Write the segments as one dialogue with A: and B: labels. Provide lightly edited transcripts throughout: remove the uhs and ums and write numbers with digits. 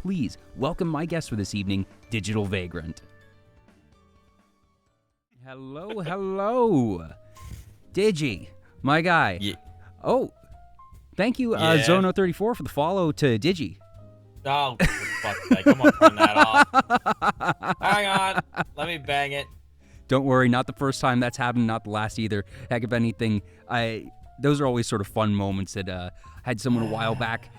A: please welcome my guest for this evening, DigitalVagrant. Hello. Digi, my guy.
B: Yeah.
A: Oh, thank you, Zono34 for the follow to Digi.
B: Oh, for fuck's sake. I'm going to turn that off. Hang on. Let me bang it.
A: Don't worry, not the first time that's happened, not the last either. Heck, if anything, those are always sort of fun moments that I had someone a while back.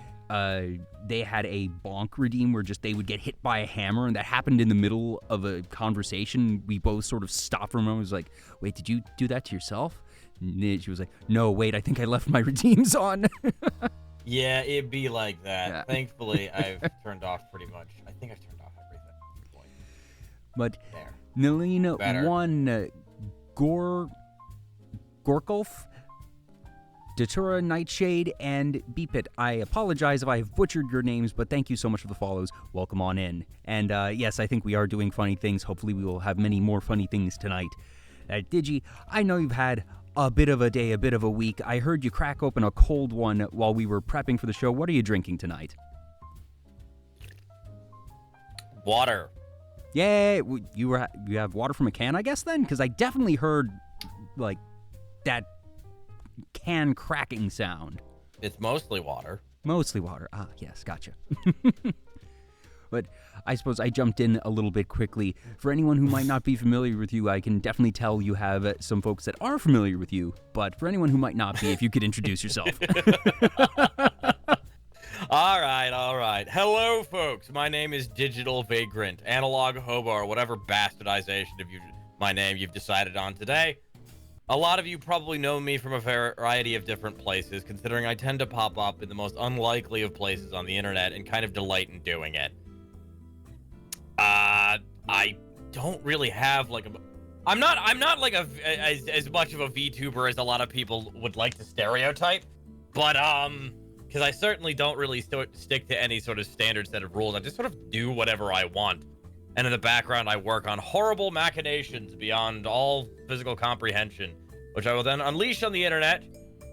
A: They had a bonk redeem where just they would get hit by a hammer, and that happened in the middle of a conversation. We both sort of stopped for a moment. It was like, wait, did you do that to yourself? And she was like, no, wait, I think I left my redeems on.
B: Yeah, it'd be like that.
A: Yeah.
B: Thankfully, I've turned off pretty much. I think I've turned off everything at this point.
A: But
B: There.
A: Nalina
B: Better.
A: won Gorkolf, Datura Nightshade, and Beepit. I apologize if I have butchered your names, but thank you so much for the follows. Welcome on in. And yes, I think we are doing funny things. Hopefully we will have many more funny things tonight. Digi, I know you've had a bit of a day, a bit of a week. I heard you crack open a cold one while we were prepping for the show. What are you drinking tonight?
B: Water.
A: Yay! You have water from a can, I guess, then? Because I definitely heard, like, that can cracking sound.
B: It's mostly water.
A: Mostly water. Ah, yes, gotcha. But I suppose I jumped in a little bit quickly. For anyone who might not be familiar with you, I can definitely tell you have some folks that are familiar with you. But for anyone who might not be, if you could introduce yourself.
B: All right. Hello, folks. My name is DigitalVagrant, Analog Hobo, or whatever bastardization of my name you've decided on today. A lot of you probably know me from a variety of different places, considering I tend to pop up in the most unlikely of places on the internet and kind of delight in doing it. I don't really have like I'm not like as much of a VTuber as a lot of people would like to stereotype, but because I certainly don't really stick to any sort of standard set of rules. I just sort of do whatever I want, and in the background I work on horrible machinations beyond all physical comprehension, which I will then unleash on the internet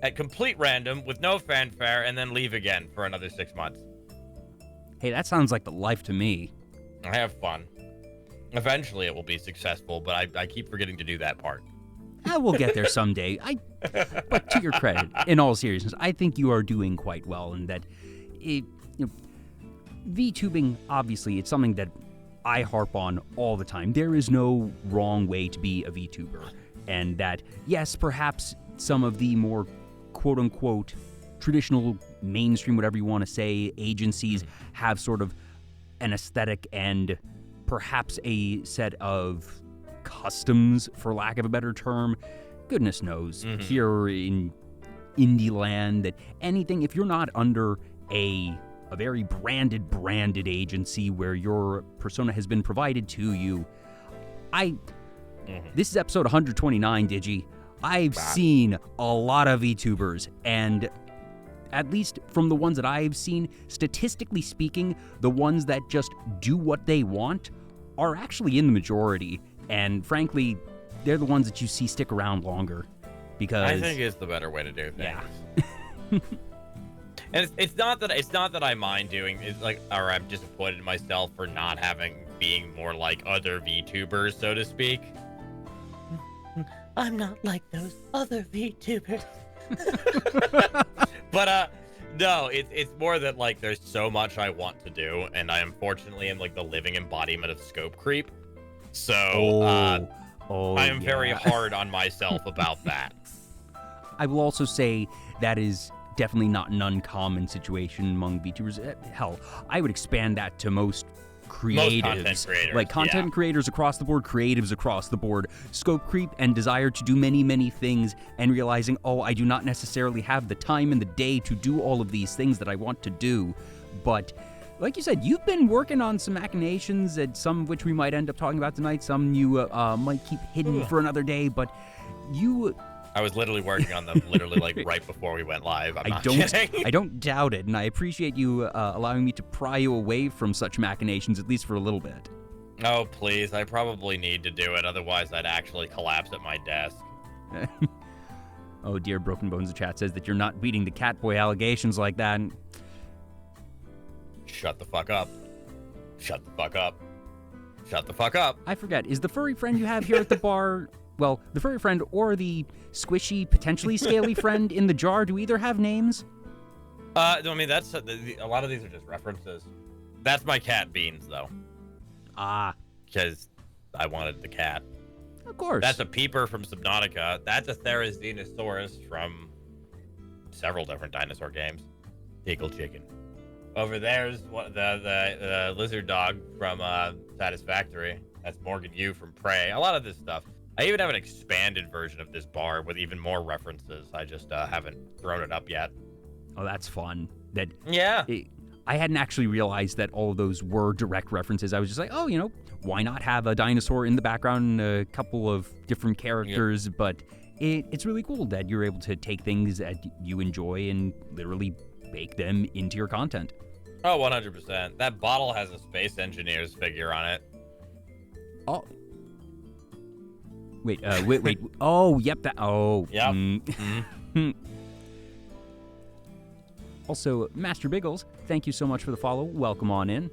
B: at complete random with no fanfare, and then leave again for another 6 months.
A: Hey, that sounds like the life to me.
B: I have fun. Eventually it will be successful, but I keep forgetting to do that part.
A: We'll get there someday. But to your credit, in all seriousness, I think you are doing quite well, and that VTubing, obviously, it's something that I harp on all the time. There is no wrong way to be a VTuber, and that, yes, perhaps some of the more quote-unquote traditional mainstream, whatever you want to say, agencies have sort of an aesthetic and perhaps a set of customs, for lack of a better term. Goodness knows, here in indie land, that anything, if you're not under a very branded agency where your persona has been provided to you, this is episode 129, Digi. I've seen a lot of VTubers, and at least from the ones that I've seen, statistically speaking, the ones that just do what they want are actually in the majority. And frankly, they're the ones that you see stick around longer. Because
B: I think it's the better way to do things.
A: Yeah.
B: And it's not that I mind doing it, like, or I'm disappointed in myself for not being more like other VTubers, so to speak. I'm not like those other VTubers. But no, it's more that like there's so much I want to do, and I unfortunately am like the living embodiment of scope creep. So I am very hard on myself about that.
A: I will also say that is definitely not an uncommon situation among VTubers. Hell, I would expand that to most creatives,
B: content creators,
A: like content creators across the board, creatives across the board, scope creep and desire to do many things, and realizing, oh, I do not necessarily have the time in the day to do all of these things that I want to do. But like you said, you've been working on some machinations, and some of which we might end up talking about tonight, some you might keep hidden for another day, but
B: I was literally working on them like right before we went live. I'm not kidding.
A: I don't doubt it, and I appreciate you allowing me to pry you away from such machinations, at least for a little bit.
B: Oh, please. I probably need to do it. Otherwise, I'd actually collapse at my desk.
A: Oh, dear. Broken Bones, the chat says that you're not beating the Catboy allegations like that.
B: Shut the fuck up. Shut the fuck up. Shut the fuck up.
A: I forget. Is the furry friend you have here at the bar, well, the furry friend or the squishy, potentially scaly friend in the jar, do either have names?
B: I mean, that's a lot of these are just references. That's my cat Beans, though.
A: Ah.
B: Because I wanted the cat.
A: Of course.
B: That's a peeper from Subnautica. That's a Therizinosaurus from several different dinosaur games. Eagle chicken. Over there's the lizard dog from Satisfactory. That's Morgan Yu from Prey. A lot of this stuff. I even have an expanded version of this bar with even more references. I just haven't thrown it up yet.
A: Oh, that's fun.
B: Yeah.
A: I hadn't actually realized that all of those were direct references. I was just like, oh, why not have a dinosaur in the background, a couple of different characters, yep. But it's really cool that you're able to take things that you enjoy and literally bake them into your content.
B: Oh, 100%. That bottle has a Space Engineers figure on it.
A: Oh. Wait. Oh, yep.
B: Yep.
A: Also, Master Biggles, thank you so much for the follow. Welcome on in.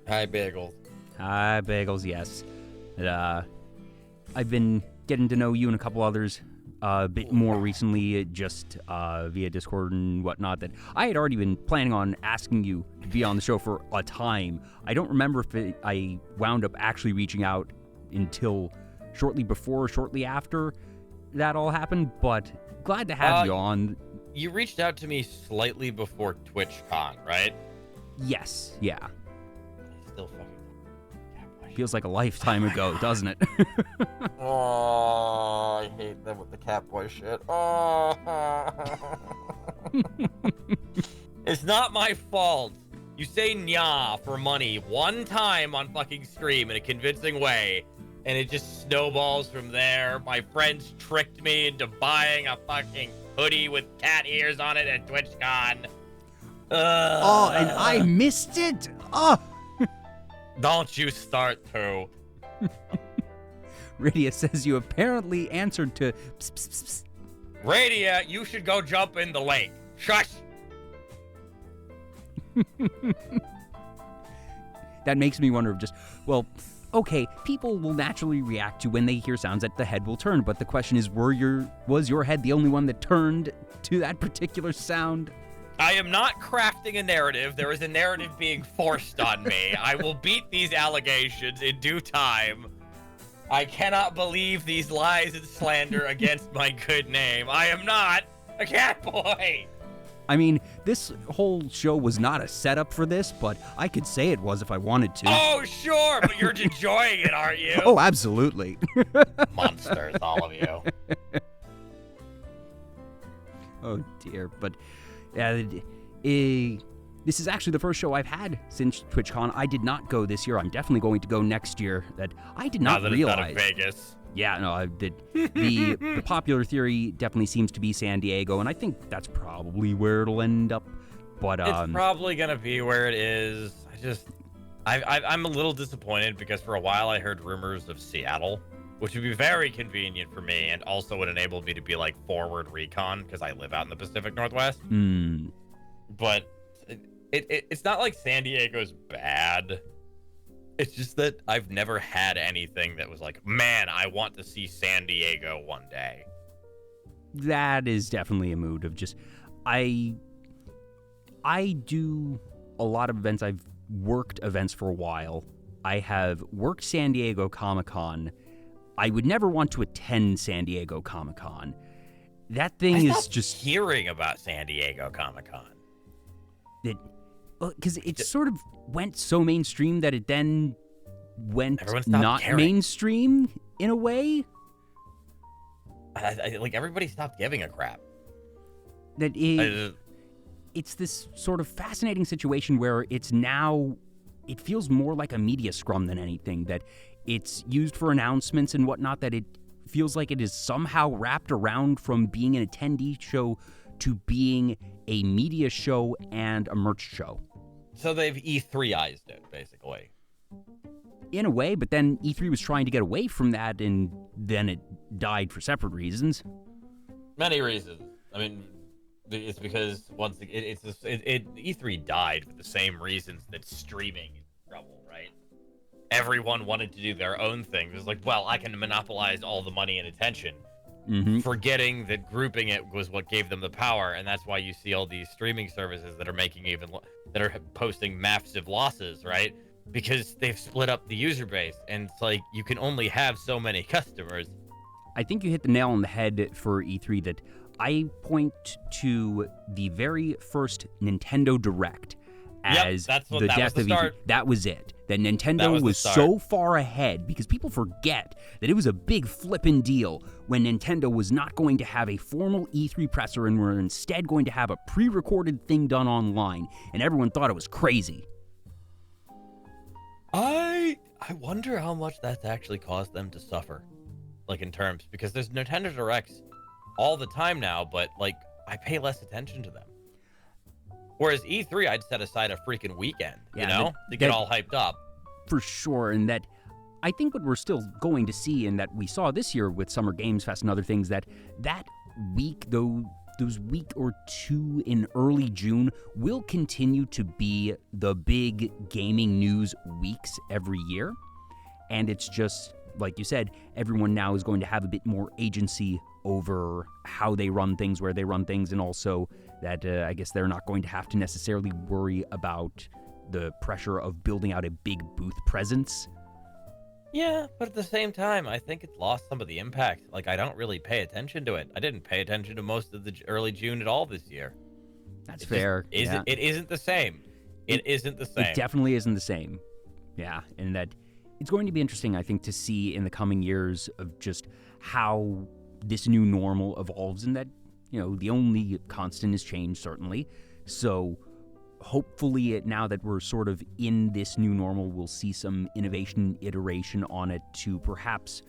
B: Hi, Bagels.
A: Hi, Bagels, yes. I've been getting to know you and a couple others a bit more recently, just via Discord and whatnot, that I had already been planning on asking you to be on the show for a time. I don't remember if I wound up actually reaching out until shortly before or shortly after that all happened, but glad to have you on.
B: You reached out to me slightly before TwitchCon, right?
A: Yes, yeah.
B: Still fucking
A: feels like a lifetime ago, doesn't it?
B: Oh, I hate them with the Catboy shit. Oh. It's not my fault. You say nya for money one time on fucking stream in a convincing way, and it just snowballs from there. My friends tricked me into buying a fucking hoodie with cat ears on it at TwitchCon.
A: Oh, and I missed it. Oh.
B: Don't you start to.
A: Radia says you apparently answered to pss, pss, pss, pss.
B: Radia, you should go jump in the lake. Shush.
A: That makes me wonder just, well, okay, people will naturally react to when they hear sounds that the head will turn, but the question is, was your head the only one that turned to that particular sound?
B: I am not crafting a narrative. There is a narrative being forced on me. I will beat these allegations in due time. I cannot believe these lies and slander against my good name. I am not a cat boy.
A: I mean, this whole show was not a setup for this, but I could say it was if I wanted to.
B: Oh, sure, but you're enjoying it, aren't you?
A: Oh, absolutely.
B: Monsters, all of you.
A: Oh, dear, but... this is actually the first show I've had since TwitchCon. I did not go this year. I'm definitely going to go next year. That I did not realize.
B: It's out of Vegas.
A: Yeah, no, I did. The popular theory definitely seems to be San Diego, and I think that's probably where it'll end up. But
B: it's probably gonna be where it is. I'm a little disappointed because for a while I heard rumors of Seattle, which would be very convenient for me and also would enable me to be like forward recon because I live out in the Pacific Northwest. But it's not like San Diego's bad. It's just that I've never had anything that was like, man, I want to see San Diego one day.
A: That is definitely a mood of just, I do a lot of events. I've worked events for a while. I have worked San Diego Comic-Con. I would never want to attend San Diego Comic-Con. That thing is just
B: hearing about San Diego Comic-Con.
A: Because it sort of went so mainstream that it then went not
B: caring.
A: Mainstream in a way.
B: Like everybody stopped giving a crap.
A: That it's this sort of fascinating situation where it's now, it feels more like a media scrum than anything. That it's used for announcements and whatnot. That it feels like it is somehow wrapped around from being an attendee show to being a media show and a merch show.
B: So they've E3ized it, basically.
A: In a way, but then E3 was trying to get away from that, and then it died for separate reasons.
B: Many reasons. I mean, it's because E3 died for the same reasons that streaming trouble, right? Everyone wanted to do their own thing. It was like, well, I can monopolize all the money and attention, forgetting that grouping it was what gave them the power, and that's why you see all these streaming services that are that are posting massive losses, right? Because they've split up the user base, and it's like you can only have so many customers.
A: I think you hit the nail on the head for E3 that I point to the very first Nintendo Direct as the death of E3. That was it. That Nintendo was so far ahead because people forget that it was a big flippin' deal when Nintendo was not going to have a formal E3 presser and were instead going to have a pre-recorded thing done online, and everyone thought it was crazy.
B: I wonder how much that's actually caused them to suffer, like in terms, because there's Nintendo Directs all the time now, but like I pay less attention to them. Whereas E3, I'd set aside a freaking weekend, to get all hyped up.
A: For sure, and that I think what we're still going to see, and that we saw this year with Summer Games Fest and other things, that week, those week or two in early June will continue to be the big gaming news weeks every year. And it's just, like you said, everyone now is going to have a bit more agency over how they run things, where they run things, and also that I guess they're not going to have to necessarily worry about the pressure of building out a big booth presence.
B: Yeah, but at the same time, I think it's lost some of the impact. Like, I don't really pay attention to it. I didn't pay attention to most of the early June at all this year.
A: That's fair.
B: It isn't the same. It isn't the same.
A: It definitely isn't the same. Yeah, and that it's going to be interesting, I think, to see in the coming years of just how this new normal evolves, and that, the only constant is change, certainly. So hopefully now that we're sort of in this new normal, we'll see some innovation, iteration on it to perhaps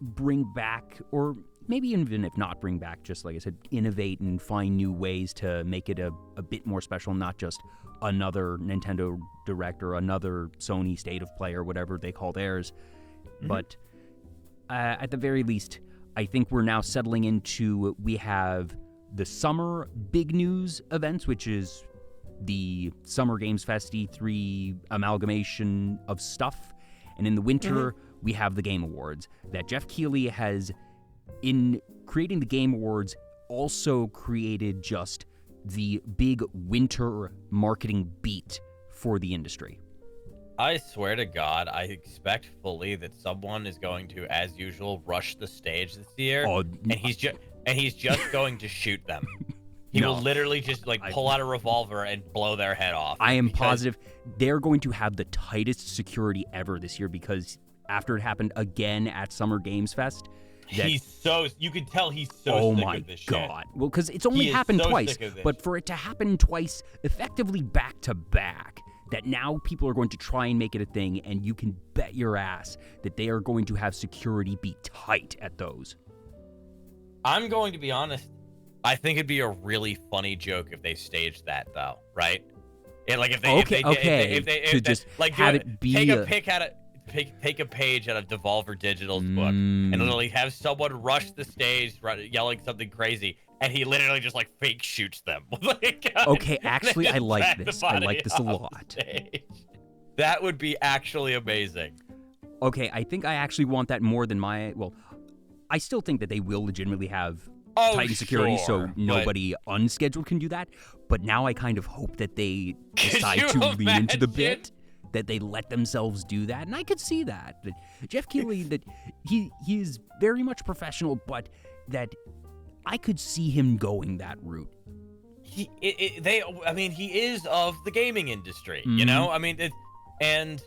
A: bring back, or maybe even if not bring back, just like I said, innovate and find new ways to make it a bit more special, not just another Nintendo Direct or another Sony State of Play or whatever they call theirs. But at the very least, I think we're now settling into, we have the summer big news events, which is the Summer Games Fest E3 amalgamation of stuff. And in the winter, we have the Game Awards that Jeff Keighley has, in creating the Game Awards, also created just the big winter marketing beat for the industry.
B: I swear to God, I expect fully that someone is going to, as usual, rush the stage this year, and he's just going to shoot them. He will literally just pull out a revolver and blow their head off.
A: I am positive they're going to have the tightest security ever this year, because after it happened again at Summer Games Fest,
B: you can tell he's so sick of this shit.
A: Oh my God. Well, because it's only happened twice, but for it to happen twice effectively back to back, that now people are going to try and make it a thing, and you can bet your ass that they are going to have security be tight at those.
B: I'm going to be honest. I think it'd be a really funny joke if they staged that, though, right? Take a page out of Devolver Digital's book and literally have someone rush the stage, yelling something crazy, and he literally just fake shoots them.
A: Okay, actually, I like this. I like this a lot.
B: Stage. That would be actually amazing.
A: Okay, I think I actually want that more than I still think that they will legitimately have tighten security, so nobody unscheduled can do that. But now I kind of hope that they decide to lean into the bit, that they let themselves do that, and I could see that. Jeff Keighley, that he is very much professional, but that I could see him going that route.
B: He is of the gaming industry, and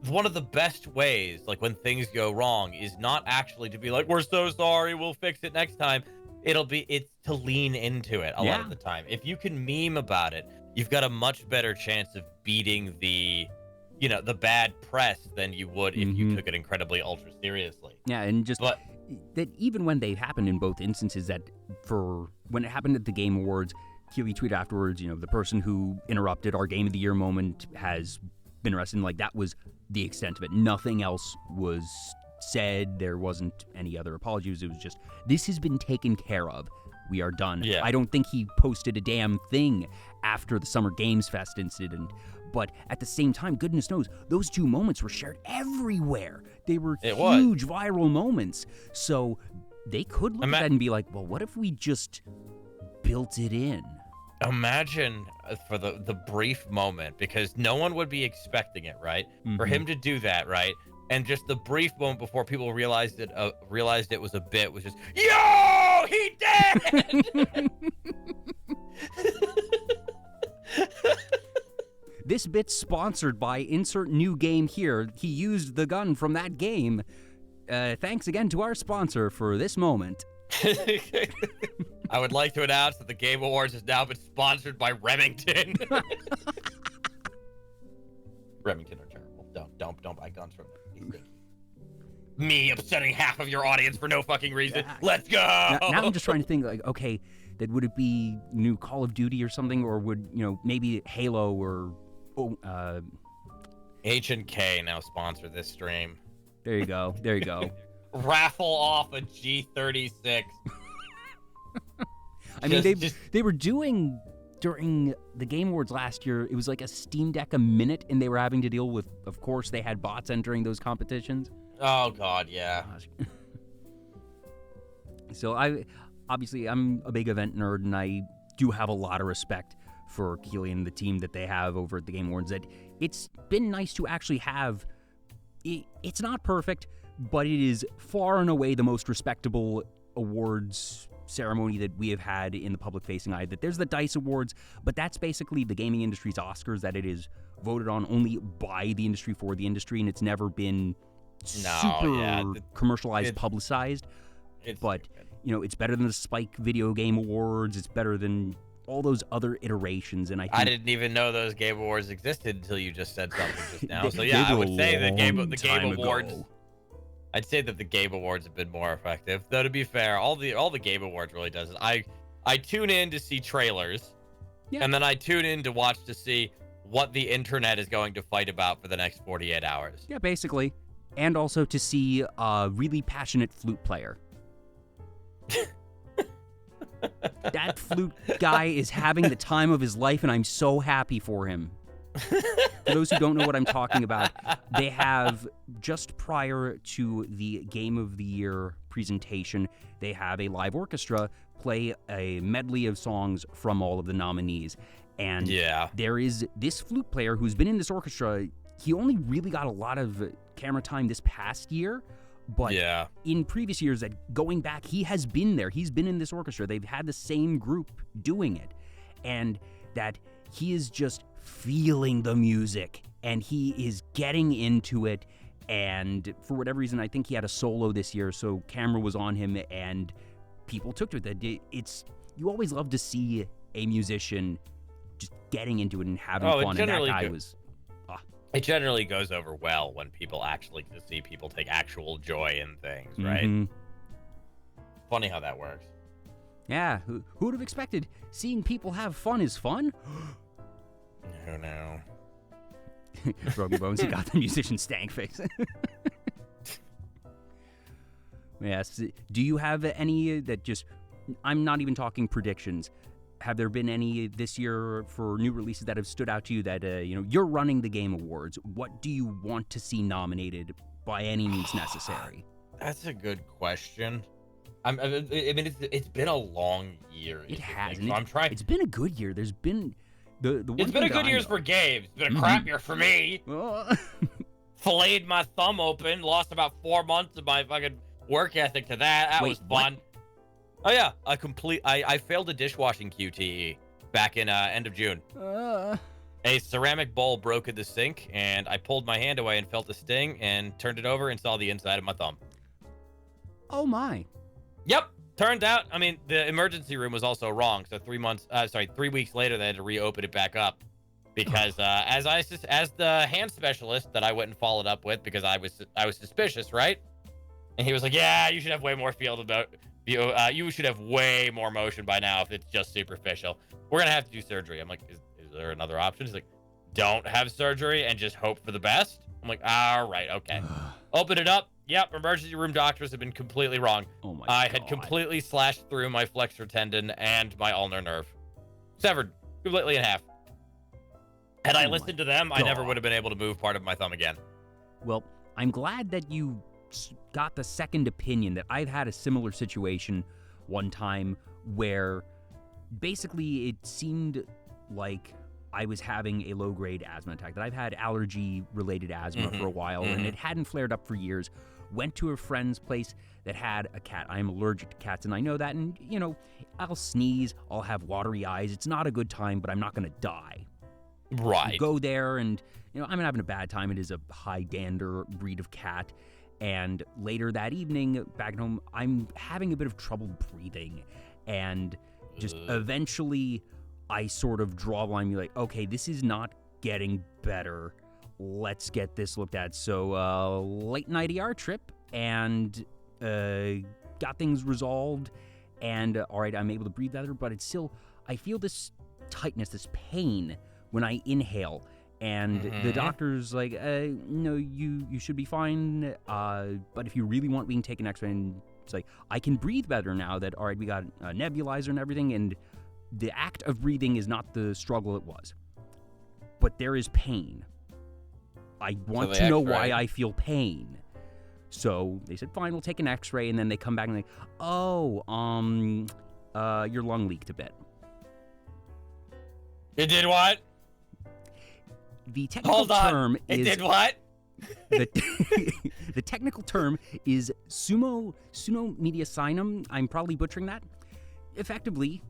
B: one of the best ways, when things go wrong, is not actually to be like, we're so sorry, we'll fix it next time. It's to lean into it a lot of the time. If you can meme about it, you've got a much better chance of beating the bad press than you would if you took it incredibly ultra seriously.
A: Yeah, and that even when they happened in both instances, that for when it happened at the Game Awards, Keighley tweeted afterwards, the person who interrupted our Game of the Year moment has been arrested. That was the extent of it. Nothing else was said. There wasn't any other apologies. It was just, this has been taken care of. we are done.
B: Yeah.
A: I don't think he posted a damn thing after the Summer Games Fest incident. But at the same time, goodness knows, those 2 moments were shared everywhere. They were huge viral moments. So they could look at that and be like, well, what if we just built it in?
B: Imagine for the brief moment, because no one would be expecting it, right? For him to do that, right? And just the brief moment before people realized it was a bit was just, yo, he did!
A: This bit's sponsored by insert new game here. He used the gun from that game. Thanks again to our sponsor for this moment.
B: I would like to announce that the Game Awards has now been sponsored by Remington. Remington are terrible. Don't buy guns from them. Me upsetting half of your audience for no fucking reason.
A: Yeah.
B: Let's go.
A: Now I'm just trying to think, like, okay, that would it be new Call of Duty or something, or would, maybe Halo or
B: H&K now sponsor this stream.
A: There you go.
B: Raffle off a G36.
A: I mean, they were doing during the Game Awards last year. It was like a Steam Deck a minute, and they were having to deal with. Of course, they had bots entering those competitions.
B: Oh God, yeah.
A: So I'm a big event nerd, and I do have a lot of respect for Keighley and the team that they have over at the Game Awards. That it's been nice to actually have. It's not perfect, but it is far and away the most respectable awards ceremony that we have had in the public-facing eye. That there's the DICE Awards, but that's basically the gaming industry's Oscars, that it is voted on only by the industry for the industry, and it's never been super commercialized, publicized. But, it's better than the Spike Video Game Awards. It's better than all those other iterations, and I didn't
B: even know those Game Awards existed until you just said something just now. So yeah, I would say the Game Awards. I'd say that the Game Awards have been more effective. Though to be fair, all the Game Awards really does is I tune in to see trailers, and then I tune in to watch to see what the internet is going to fight about for the next 48 hours.
A: Yeah, basically, and also to see a really passionate flute player. That flute guy is having the time of his life, and I'm so happy for him. For those who don't know what I'm talking about, they have, just prior to the Game of the Year presentation, they have a live orchestra play a medley of songs from all of the nominees. And there is this flute player who's been in this orchestra. He only really got a lot of camera time this past year. But in previous years, that going back, he has been there. He's been in this orchestra. They've had the same group doing it. And that he is just feeling the music, and he is getting into it. And for whatever reason, I think he had a solo this year, so camera was on him, and people took to it. You always love to see a musician just getting into it and having fun, and that guy was...
B: It generally goes over well when people actually see people take actual joy in things, right? Funny how that works.
A: Yeah, who would have expected seeing people have fun is fun?
B: No.
A: Broken Bones, he got the musician stank face. Yes. Do you have any that just... I'm not even talking predictions. Have there been any this year for new releases that have stood out to you that, you're running the Game Awards? What do you want to see nominated by any means necessary?
B: That's a good question. I mean, it's been a long year.
A: It has.
B: So I'm trying.
A: It's been a good year. There's been
B: it's been a good year for games. It's been a crap year for me. Filleted my thumb open. Lost about 4 months of my fucking work ethic to that. That was fun. What? Oh yeah, I failed a dishwashing QTE back in end of June. A ceramic bowl broke in the sink, and I pulled my hand away and felt a sting, and turned it over and saw the inside of my thumb.
A: Oh my.
B: Yep. Turned out, I mean, the emergency room was also wrong. So 3 weeks later, they had to reopen it back up because as the hand specialist that I went and followed up with, because I was suspicious, right? And he was like, "Yeah, you should have way more field about." You should have way more motion by now if it's just superficial. We're going to have to do surgery. I'm like, is there another option? He's like, don't have surgery and just hope for the best. I'm like, all right, okay. Open it up. Yep, emergency room doctors have been completely wrong.
A: Oh my
B: I
A: god.
B: had completely slashed through my flexor tendon and my ulnar nerve. Severed completely in half. Had I listened to them, I never would have been able to move part of my thumb again.
A: Well, I'm glad that you got the second opinion. That I've had a similar situation one time where basically it seemed like I was having a low-grade asthma attack, that I've had allergy-related asthma for a while, and it hadn't flared up for years. Went to a friend's place that had a cat. I'm allergic to cats, and I know that, and, you know, I'll sneeze, I'll have watery eyes. It's not a good time, but I'm not going to die.
B: Right.
A: Go there, and, you know, I'm having a bad time. It is a high dander breed of cat. And later that evening, back at home, I'm having a bit of trouble breathing, and just eventually I sort of draw a line and be like, okay, this is not getting better. Let's get this looked at. So, late night ER trip, and got things resolved, and all right, I'm able to breathe better, but it's still, I feel this tightness, this pain when I inhale. And the doctor's like, no, you should be fine, but if you really want, we can take an x-ray. And it's like, I can breathe better now that, all right, we got a nebulizer and everything, and the act of breathing is not the struggle it was. But there is pain. I want to know why I feel pain. So they said, fine, we'll take an x-ray, and then they come back and your lung leaked a bit.
B: It did what?
A: The technical term is...
B: It did what?
A: The technical term is pseudomediastinum. I'm probably butchering that. Effectively,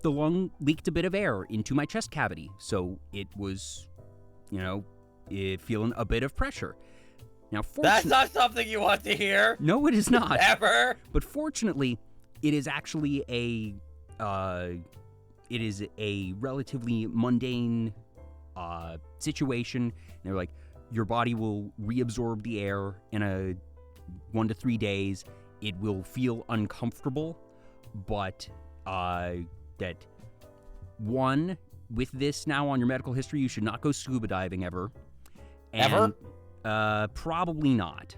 A: the lung leaked a bit of air into my chest cavity, so it was, feeling a bit of pressure. Now,
B: that's not something you want to hear.
A: No, it is not.
B: Ever.
A: But fortunately, it is actually a relatively mundane situation. And they're like, your body will reabsorb the air in 1 to 3 days. It will feel uncomfortable, but with this now on your medical history, you should not go scuba diving ever.
B: Ever?
A: Probably not.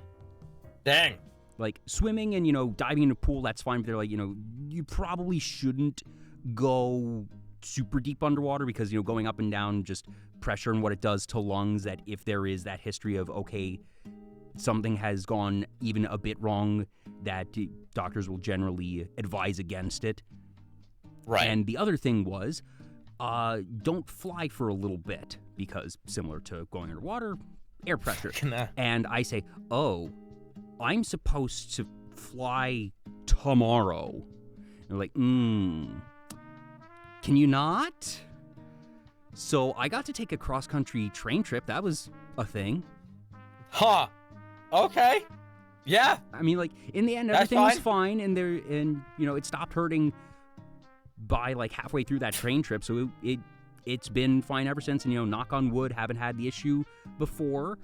B: Dang.
A: Like swimming and, diving in a pool, that's fine. But they're like, you probably shouldn't go super deep underwater because, going up and down, just pressure and what it does to lungs, that if there is that history of, okay, something has gone even a bit wrong, that doctors will generally advise against it.
B: Right.
A: And the other thing was, don't fly for a little bit because similar to going underwater, air pressure. And I say, oh, I'm supposed to fly tomorrow. And they're like, can you not? So I got to take a cross-country train trip. That was a thing.
B: Huh. Okay. Yeah.
A: I mean, like, in the end, everything was fine, and it stopped hurting by like halfway through that train trip. So it's been fine ever since, and knock on wood, haven't had the issue before.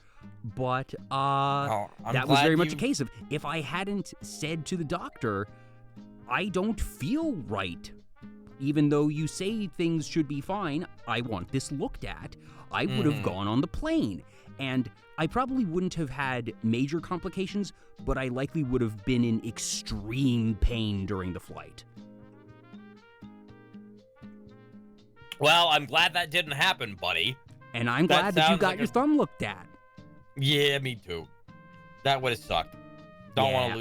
A: But that was very much a case of, if I hadn't said to the doctor, I don't feel right, even though you say things should be fine, I want this looked at, I would have gone on the plane. And I probably wouldn't have had major complications, but I likely would have been in extreme pain during the flight.
B: Well, I'm glad that didn't happen, buddy.
A: And I'm glad that you got your thumb looked at.
B: Yeah, me too. That would have sucked. Don't want to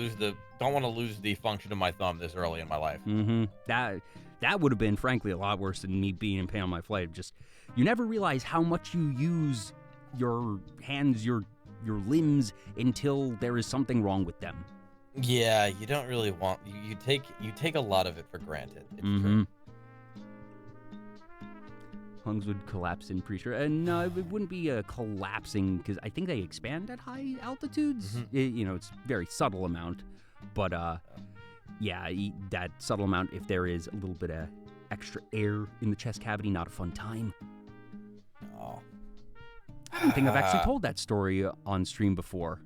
B: lose the function of my thumb this early in my life.
A: That would have been, frankly, a lot worse than me being in pain on my flight. Just, you never realize how much you use your hands, your limbs, until there is something wrong with them.
B: Yeah, you don't really want... You take a lot of it for granted. It's true.
A: Lungs would collapse in pretty sure. And no, it wouldn't be collapsing, because I think they expand at high altitudes. It's a very subtle amount. But, yeah, that subtle amount, if there is a little bit of extra air in the chest cavity, not a fun time.
B: Oh.
A: I don't think I've actually told that story on stream before.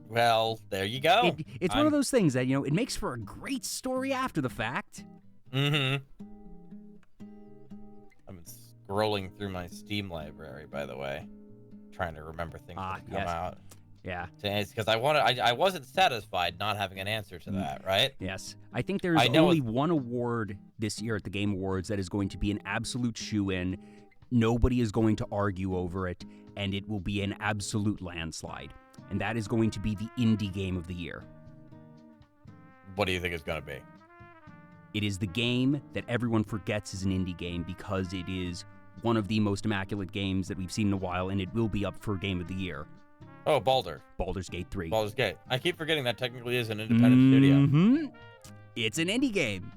B: Well, there you go.
A: It's one of those things that, it makes for a great story after the fact.
B: I'm scrolling through my Steam library, by the way, trying to remember things that come out.
A: Yeah.
B: Because I wasn't satisfied not having an answer to that, right?
A: Yes. I think there's only one award this year at the Game Awards that is going to be an absolute shoo-in. Nobody is going to argue over it, and it will be an absolute landslide. And that is going to be the Indie Game of the Year.
B: What do you think it's going to be?
A: It is the game that everyone forgets is an indie game because it is one of the most immaculate games that we've seen in a while, and it will be up for Game of the Year.
B: Oh, Baldur's Gate 3. Baldur's Gate. I keep forgetting that technically is an independent studio.
A: It's an indie game.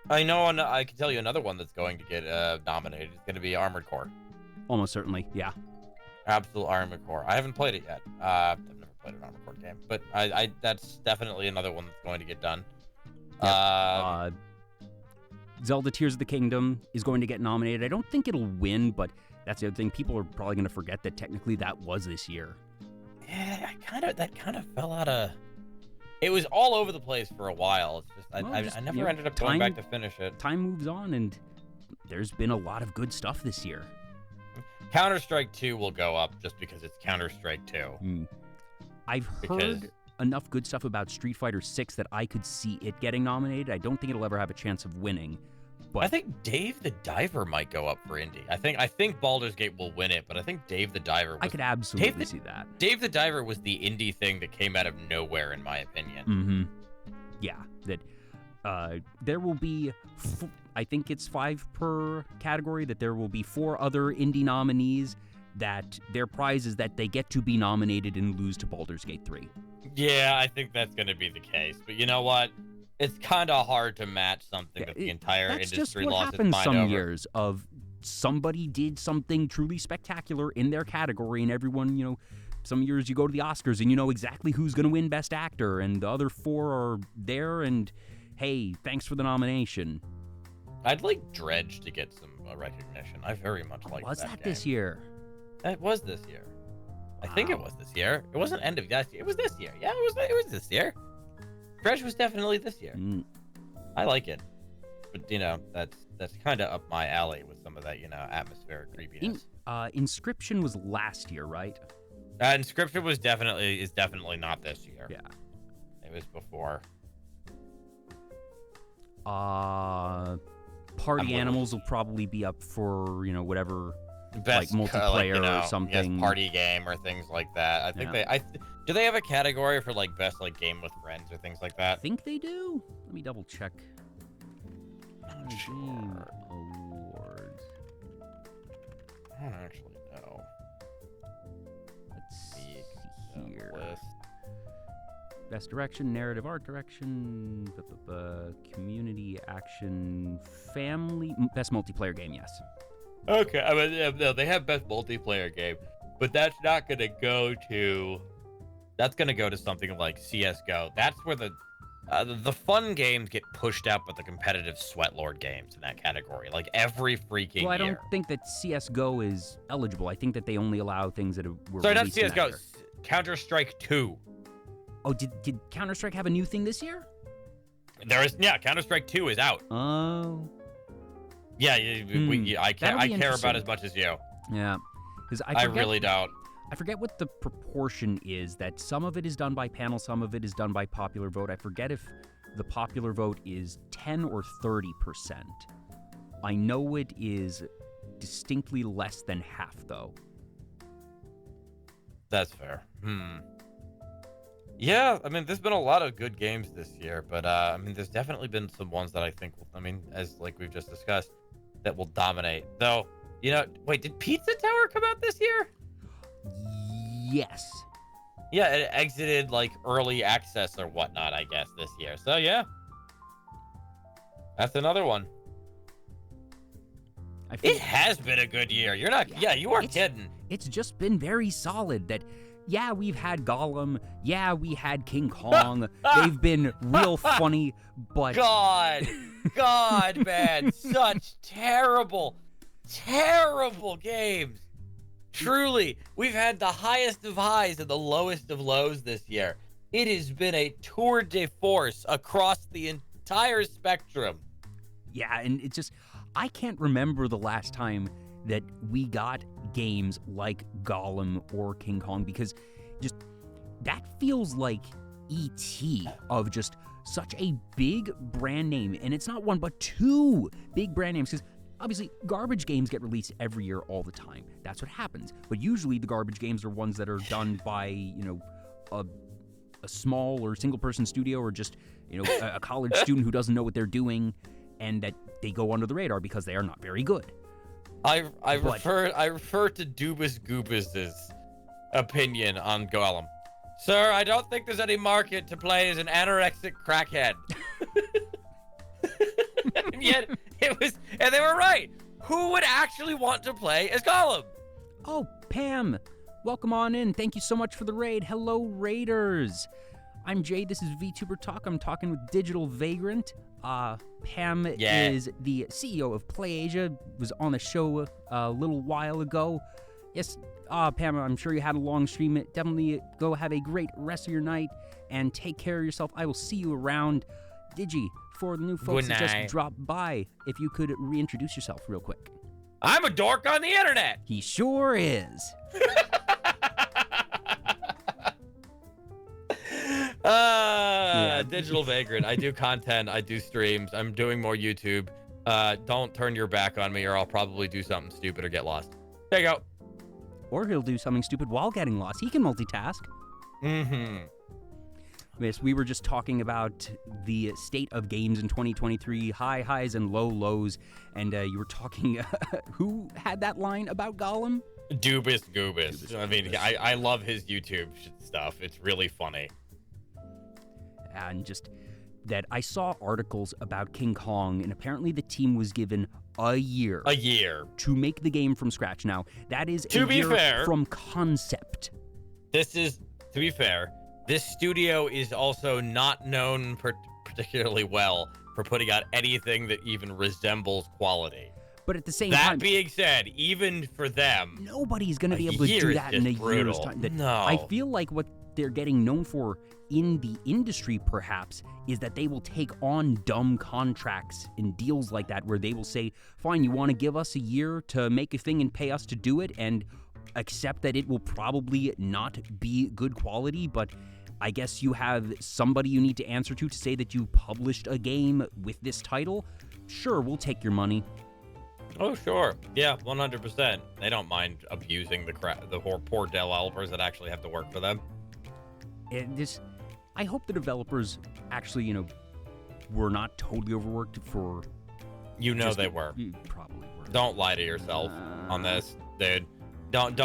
B: I know. I can tell you another one that's going to get nominated. It's going to be Armored Core.
A: Almost certainly, yeah.
B: Absolute Armored Core. I haven't played it yet. I've never played an Armored Core game, but I that's definitely another one that's going to get done.
A: Yep. Zelda Tears of the Kingdom is going to get nominated. I don't think it'll win, but that's the other thing. People are probably going to forget that technically that was this year.
B: Yeah, that kind of fell out of. It was all over the place for a while. It's just I never ended up going back to finish it.
A: Time moves on, and there's been a lot of good stuff this year.
B: Counter-Strike 2 will go up just because it's Counter-Strike 2.
A: I've heard enough good stuff about Street Fighter 6 that I could see it getting nominated. I don't think it'll ever have a chance of winning. But
B: I think Dave the Diver might go up for indie. I think Baldur's Gate will win it, but I think Dave the Diver.
A: I could absolutely see that.
B: Dave the Diver was the indie thing that came out of nowhere, in my opinion.
A: Yeah, that there will be, I think it's 5 per category. That there will be 4 other indie nominees. That their prize is that they get to be nominated and lose to Baldur's Gate 3.
B: Yeah, I think that's going to be the case. But you know what? It's kind of hard to match something that the entire industry lost its mind over. That's just what happens some years of somebody did something truly spectacular in their category, and everyone, some years you go to the Oscars and you know exactly who's going to win Best Actor, and the other 4 are there, and hey, thanks for the nomination. I'd like Dredge to get some recognition. I very much like that.
A: Was that this year?
B: It was this year. Wow. I think it was this year. It wasn't end of last year. It was this year. Yeah, it was this year. Dredge was definitely this year. I like it, but that's kind of up my alley with some of that atmospheric creepiness.
A: Inscription was last year, right?
B: Inscription is definitely not this year.
A: Yeah,
B: it was before.
A: Party Animals will probably be up for whatever. Best, like multiplayer or something,
B: yes, party game or things like that. I think do they have a category for like best like game with friends or things like that?
A: I think they do. Let me double check.
B: Sure. Awards. I don't actually know.
A: Let's see here. Best direction, narrative, art direction, community action, family, best multiplayer game. Yes.
B: Okay, I mean, no, they have best multiplayer game, but that's not going to go to. That's going to go to something like CS:GO. That's where the fun games get pushed out, but the competitive sweatlord games in that category, like every freaking year.
A: Well, I don't think that CS:GO is eligible. I think that they only allow things that were.
B: Sorry, not CS:GO. Counter-Strike 2.
A: Oh, did Counter-Strike have a new thing this year?
B: Counter-Strike 2 is out.
A: Oh.
B: Yeah, I care about as much as you.
A: Yeah, because I
B: really don't.
A: I forget what the proportion is. That some of it is done by panel, some of it is done by popular vote. I forget if the popular vote is 10 or 30%. I know it is distinctly less than half, though. That's
B: fair. Yeah, I mean, there's been a lot of good games this year, but I mean, there's definitely been some ones that I think, as like we've just discussed, that will dominate. Though, wait, did Pizza Tower come out this year?
A: Yes.
B: Yeah, it exited like early access or whatnot, I guess, this year. So yeah, that's another one. It has been a good year. You're not. Yeah, you are kidding.
A: It's just been very solid. That. Yeah, we've had Gollum. Yeah, we had King Kong. They've been real funny, but...
B: God, man. Such terrible games. Truly, we've had the highest of highs and the lowest of lows this year. It has been a tour de force across the entire spectrum.
A: Yeah, and it's just... I can't remember the last time that we got games like Gollum or King Kong, because just that feels like E.T. of just such a big brand name. And it's not one, but two big brand names. Because obviously, garbage games get released every year all the time. That's what happens. But usually the garbage games are ones that are done by, a small or single-person studio, or just, a college student who doesn't know what they're doing, and that they go under the radar because they are not very good.
B: I refer to Dubas Goobas's opinion on Golem. Sir, I don't think there's any market to play as an anorexic crackhead. And yet and they were right. Who would actually want to play as Golem?
A: Oh, Pam, welcome on in. Thank you so much for the raid. Hello, Raiders. I'm Jay. This is Vtuber Talk. I'm talking with DigitalVagrant. Pam is the CEO of PlayAsia. Was on the show a little while ago. Yes, Pam, I'm sure you had a long stream. Definitely go have a great rest of your night and take care of yourself. I will see you around. Digi, for the new folks that just dropped by, if you could reintroduce yourself real quick.
B: I'm a dork on the internet.
A: He sure is.
B: DigitalVagrant. I do content. I do streams. I'm doing more YouTube. Don't turn your back on me, or I'll probably do something stupid or get lost. There you go.
A: Or he'll do something stupid while getting lost. He can multitask.
B: Mm-hmm.
A: Yes, we were just talking about the state of games in 2023, high highs and low lows, and you were talking. Who had that line about Gollum?
B: Dubas Goobas. I mean, I love his YouTube stuff. It's really funny.
A: And just that I saw articles about King Kong, and apparently the team was given a year to make the game from scratch. Now, that is a year from concept.
B: This is, to be fair, this studio is also not known particularly well for putting out anything that even resembles quality.
A: But at the same time,
B: that being said, even for them,
A: nobody's going to be able to do that in a year's time.
B: No.
A: I feel like what they're getting known for in the industry, perhaps, is that they will take on dumb contracts and deals like that, where they will say, fine, you want to give us a year to make a thing and pay us to do it, and accept that it will probably not be good quality, but I guess you have somebody you need to answer to say that you published a game with this title. Sure, we'll take your money.
B: Oh, sure. Yeah, 100%. They don't mind abusing the poor developers that actually have to work for them.
A: I hope the developers actually, were not totally overworked for...
B: they were.
A: You probably were.
B: Don't lie to yourself on this, dude. Don't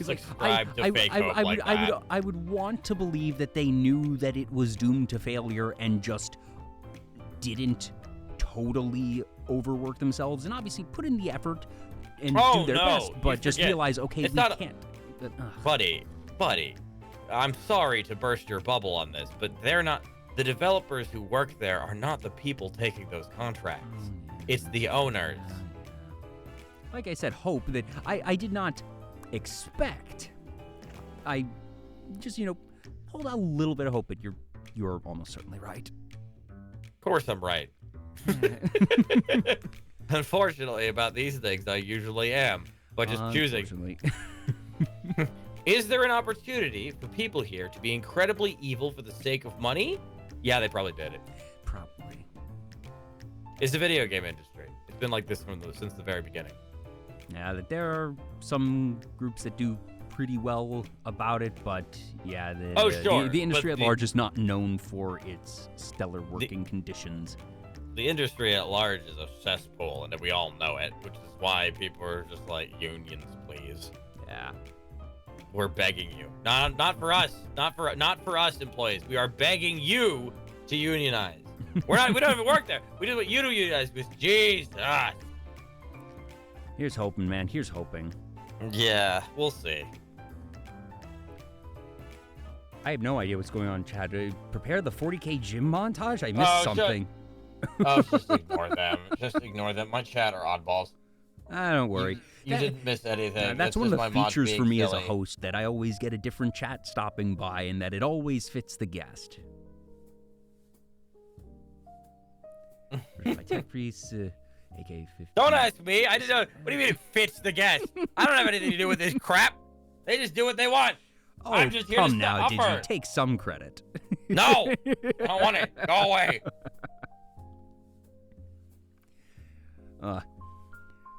B: subscribe to fake hope like that.
A: I would want to believe that they knew that it was doomed to failure and just didn't totally overwork themselves, and obviously put in the effort and do their best, but just realize, okay, we can't.
B: Buddy, I'm sorry to burst your bubble on this, but they're not. The developers who work there are not the people taking those contracts. It's the owners.
A: Like I said, hope that I did not expect. I just, hold out a little bit of hope, but you're almost certainly right.
B: Of course I'm right. Unfortunately, about these things, I usually am, but just choosing. Is there an opportunity for people here to be incredibly evil for the sake of money? Yeah, they probably did it.
A: Probably.
B: It's the video game industry. It's been like this since the very beginning.
A: Yeah, that there are some groups that do pretty well about it, but yeah, the industry at large is not known for its stellar working conditions.
B: The industry at large is a cesspool, and we all know it, which is why people are just like, unions, please.
A: Yeah.
B: We're begging you. Not for us. Not for us employees. We are begging you to unionize. We don't even work there. We do what you do unionize, because Jesus.
A: Here's hoping, man. Here's hoping.
B: Yeah, we'll see.
A: I have no idea what's going on, Chad. Prepare the 40K gym montage? I missed something.
B: Just ignore them. Just ignore them. My chat are oddballs.
A: Don't worry.
B: You didn't miss anything.
A: That's one of the features for me as a host, that I always get a different chat stopping by, and that it always fits the guest. My tech priest, AK-15.
B: Don't ask me. I didn't know. What do you mean it fits the guest? I don't have anything to do with this crap. They just do what they want.
A: Oh,
B: I'm just here to
A: come now,
B: suffer.
A: Digi. Take some credit.
B: No, I don't want it. Go away.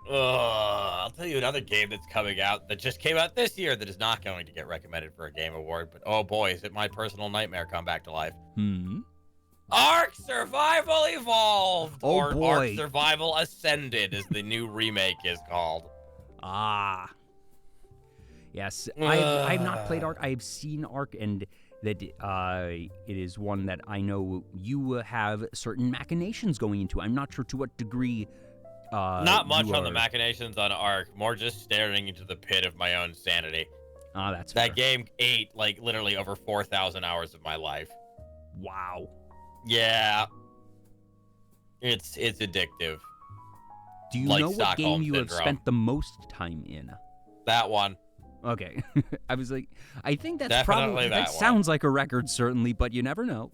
B: I'll tell you another game that's coming out that just came out this year that is not going to get recommended for a game award, but oh boy, is it my personal nightmare come back to life. Ark Survival Evolved, or
A: boy.
B: Ark Survival Ascended, as the new remake is called.
A: Ah. Yes, I've not played Ark. I've seen Ark, and that it is one that I know you have certain machinations going into. I'm not sure to what degree.
B: Not much on the machinations on Ark, more just staring into the pit of my own sanity.
A: Ah, that's
B: that
A: fair.
B: game ate like literally over 4,000 hours of my life.
A: Wow.
B: Yeah. It's addictive.
A: Do you
B: like
A: know what
B: Stockholm
A: game you have
B: Syndrome.
A: spent the most time in?
B: That one.
A: Okay. I was like, I think that's
B: Definitely
A: probably,
B: that
A: that
B: one.
A: sounds like a record, certainly, but you never know.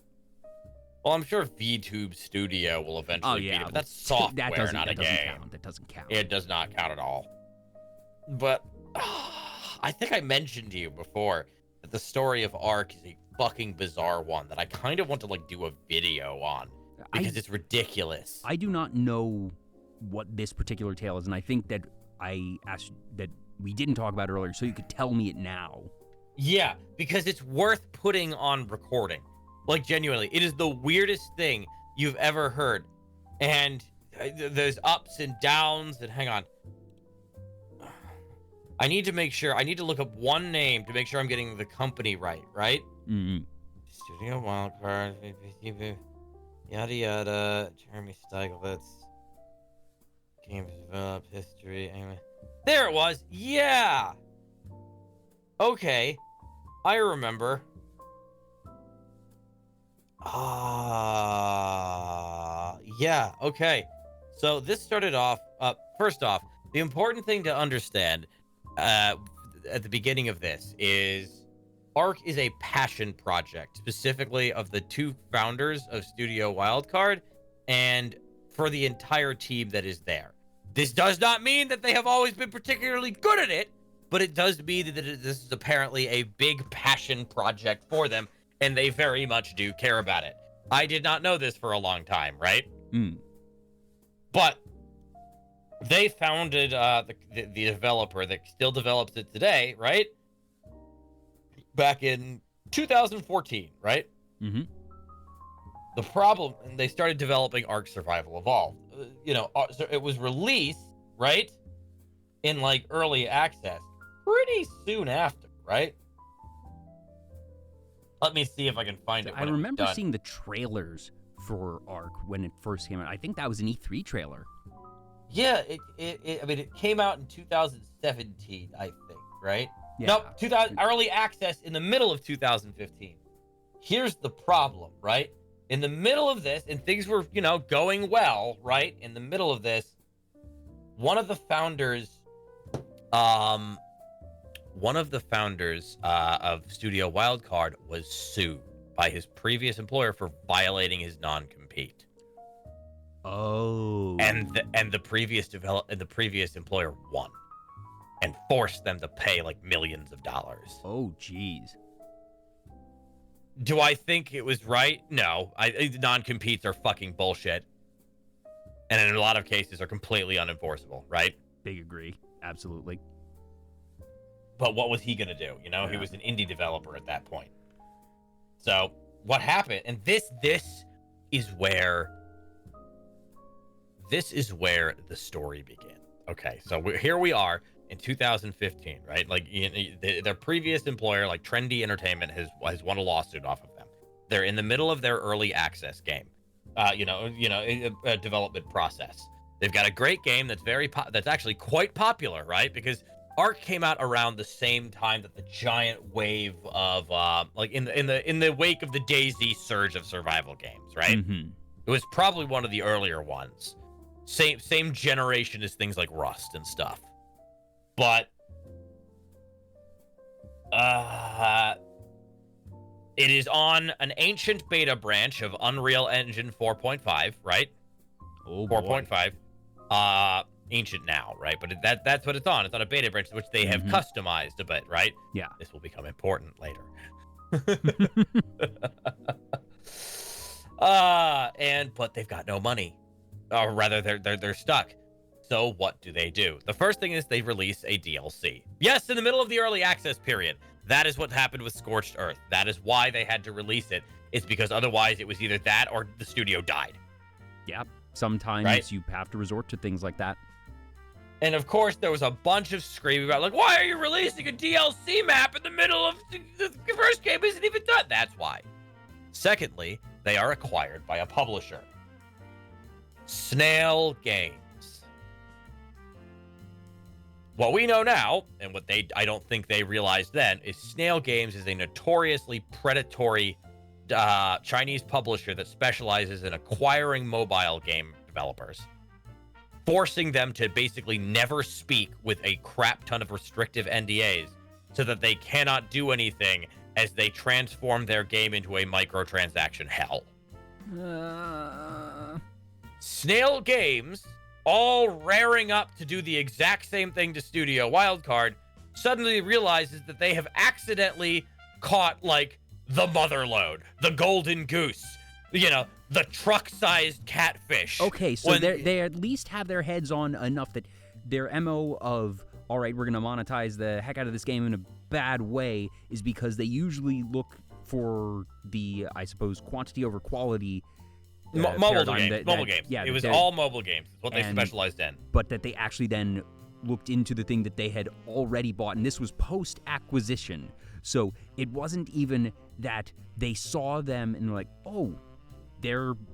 B: Well, I'm sure VTube Studio will eventually beat it, but that's software, not a game.
A: Count. That doesn't count.
B: It does not count at all. But I think I mentioned to you before that the story of Ark is a fucking bizarre one that I kind of want to like do a video on because it's ridiculous.
A: I do not know what this particular tale is, and I think that I asked that we didn't talk about it earlier, so you could tell me it now.
B: Yeah, because it's worth putting on recording. Like, genuinely, it is the weirdest thing you've ever heard. And there's ups and downs, and hang on. I need to make sure, I need to look up one name to make sure I'm getting the company right?
A: Mm-hmm.
B: Studio Wildcard, yada yada, Jeremy Steiglitz, game developed, history, anyway. There it was, yeah! Okay, I remember. Yeah, okay. So this started off, first off, the important thing to understand at the beginning of this is Ark is a passion project, specifically of the two founders of Studio Wildcard and for the entire team that is there. This does not mean that they have always been particularly good at it, but it does mean that this is apparently a big passion project for them, and they very much do care about it. I did not know this for a long time, right? But they founded the developer that still develops it today, right? Back in 2014, right?
A: Mm-hmm.
B: The problem, and they started developing Ark Survival Evolved. So it was released, right? In like early access pretty soon after, right? Let me see if I can find it.
A: I remember seeing the trailers for Ark when it first came out. I think that was an E3 trailer.
B: Yeah, it came out in 2017, I think, right?
A: Yeah.
B: Nope, early access in the middle of 2015. Here's the problem, right? In the middle of this, and things were, going well, right? In the middle of this, one of the founders of Studio Wildcard was sued by his previous employer for violating his non-compete.
A: Oh.
B: And the previous employer won and forced them to pay like millions of dollars.
A: Oh, jeez.
B: Do I think it was right? No. Non-competes are fucking bullshit. And in a lot of cases are completely unenforceable, right?
A: Big agree. Absolutely.
B: But what was he going to do?
A: Yeah.
B: He was an indie developer at that point. So what happened? And this is where the story began. Okay, so here we are in 2015, right? Like their previous employer, like Trendy Entertainment, has won a lawsuit off of them. They're in the middle of their early access game, a development process. They've got a great game that's that's actually quite popular, right? Because Ark came out around the same time that the giant wave of in the wake of the DayZ surge of survival games, right?
A: Mm-hmm.
B: It was probably one of the earlier ones. Same generation as things like Rust and stuff. But it is on an ancient beta branch of Unreal Engine 4.5, right?
A: Oh,
B: 4.5. Ancient now, right? But that's what it's on. It's on a beta branch, which they have customized a bit, right?
A: Yeah.
B: This will become important later. But they've got no money, or rather, they're stuck. So what do? The first thing is they release a DLC. Yes, in the middle of the early access period. That is what happened with Scorched Earth. That is why they had to release it. It's because otherwise it was either that or the studio died.
A: Yeah. Sometimes you have to resort to things like that.
B: And of course, there was a bunch of screaming about, like, why are you releasing a DLC map in the middle of the first game isn't even done? That's why. Secondly, they are acquired by a publisher. Snail Games. What we know now, and what I don't think they realized then, is Snail Games is a notoriously predatory Chinese publisher that specializes in acquiring mobile game developers, forcing them to basically never speak with a crap ton of restrictive NDAs so that they cannot do anything as they transform their game into a microtransaction hell. Snail Games, all raring up to do the exact same thing to Studio Wildcard, suddenly realizes that they have accidentally caught, like, the motherlode, the golden goose, the truck-sized catfish.
A: Okay, so they at least have their heads on enough that their MO of, all right, we're going to monetize the heck out of this game in a bad way is because they usually look for the, I suppose, quantity over quality
B: mobile games.
A: Yeah,
B: it was all mobile games. It's what they specialized in.
A: But that they actually then looked into the thing that they had already bought, and this was post-acquisition. So it wasn't even that they saw them and were like, oh,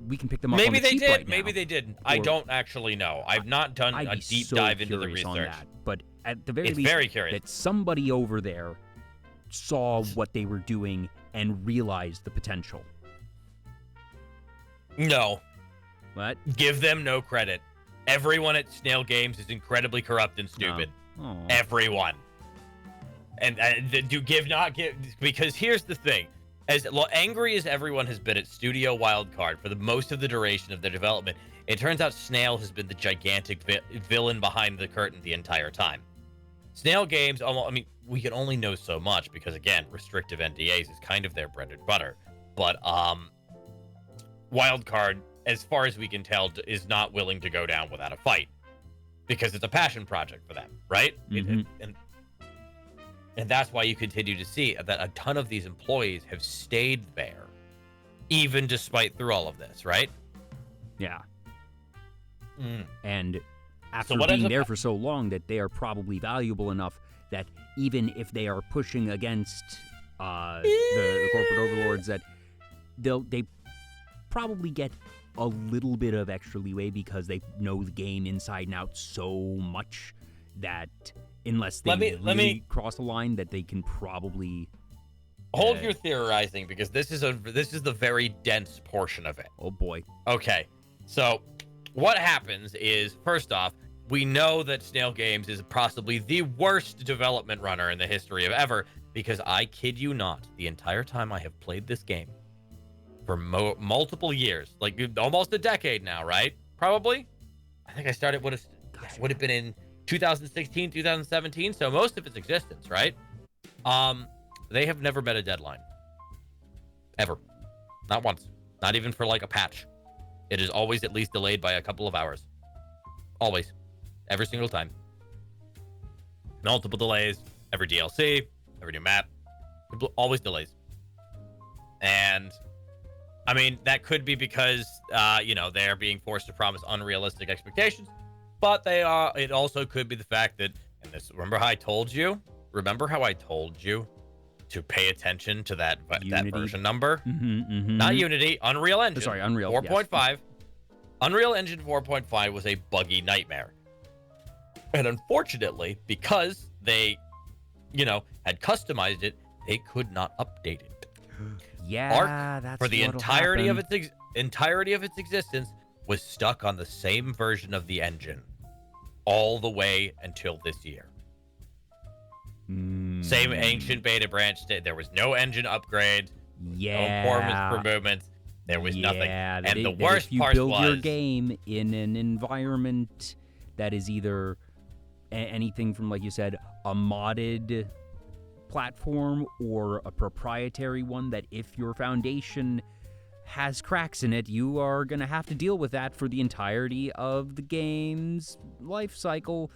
A: we can pick them up.
B: Maybe they did.
A: Right now.
B: Maybe they didn't. I don't actually know. I've not done a deep dive into the research. On that.
A: But at the very least,
B: very curious
A: that somebody over there saw what they were doing and realized the potential.
B: No.
A: What?
B: Give them no credit. Everyone at Snail Games is incredibly corrupt and stupid.
A: Oh.
B: Everyone. And because here's the thing. As angry as everyone has been at Studio Wildcard for the most of the duration of their development, it turns out Snail has been the gigantic villain behind the curtain the entire time. Snail Games, we can only know so much because, again, restrictive NDAs is kind of their bread and butter. But Wildcard, as far as we can tell, is not willing to go down without a fight because it's a passion project for them, right?
A: Mm-hmm.
B: And that's why you continue to see that a ton of these employees have stayed there, even despite through all of this, right?
A: Yeah. And after being there for so long, that they are probably valuable enough that even if they are pushing against the corporate overlords, that they probably get a little bit of extra leeway because they know the game inside and out so much that unless they cross the line, that they can probably
B: hold your theorizing, because this is the very dense portion of it.
A: Oh boy.
B: Okay, so what happens is, first off, we know that Snail Games is possibly the worst development runner in the history of ever, because I kid you not, the entire time I have played this game for multiple years, like almost a decade now, right? Probably. I think I started would have been in 2016, 2017, so most of its existence, right? They have never met a deadline. Ever. Not once. Not even for like a patch. It is always at least delayed by a couple of hours. Always. Every single time. Multiple delays. Every DLC. Every new map. Always delays. And I mean, that could be because, they're being forced to promise unrealistic expectations. But it also could be the fact that, remember how I told you to pay attention to that version number? Not Unity, Unreal Engine.
A: Sorry, Unreal
B: 4.5.
A: Yes.
B: Unreal Engine 4.5 was a buggy nightmare. And unfortunately, because they, had customized it, they could not update it.
A: Yeah,
B: Ark,
A: that's
B: for the
A: what'll
B: entirety
A: happen.
B: of its existence, was stuck on the same version of the engine all the way until this year. Same ancient beta branch. There was no engine upgrade.
A: Yeah.
B: No performance improvements. There was nothing. And the
A: that
B: worst
A: if you
B: part
A: build
B: was
A: your game in an environment that is either anything from, like you said, a modded platform or a proprietary one, that if your foundation has cracks in it, you are going to have to deal with that for the entirety of the game's life cycle,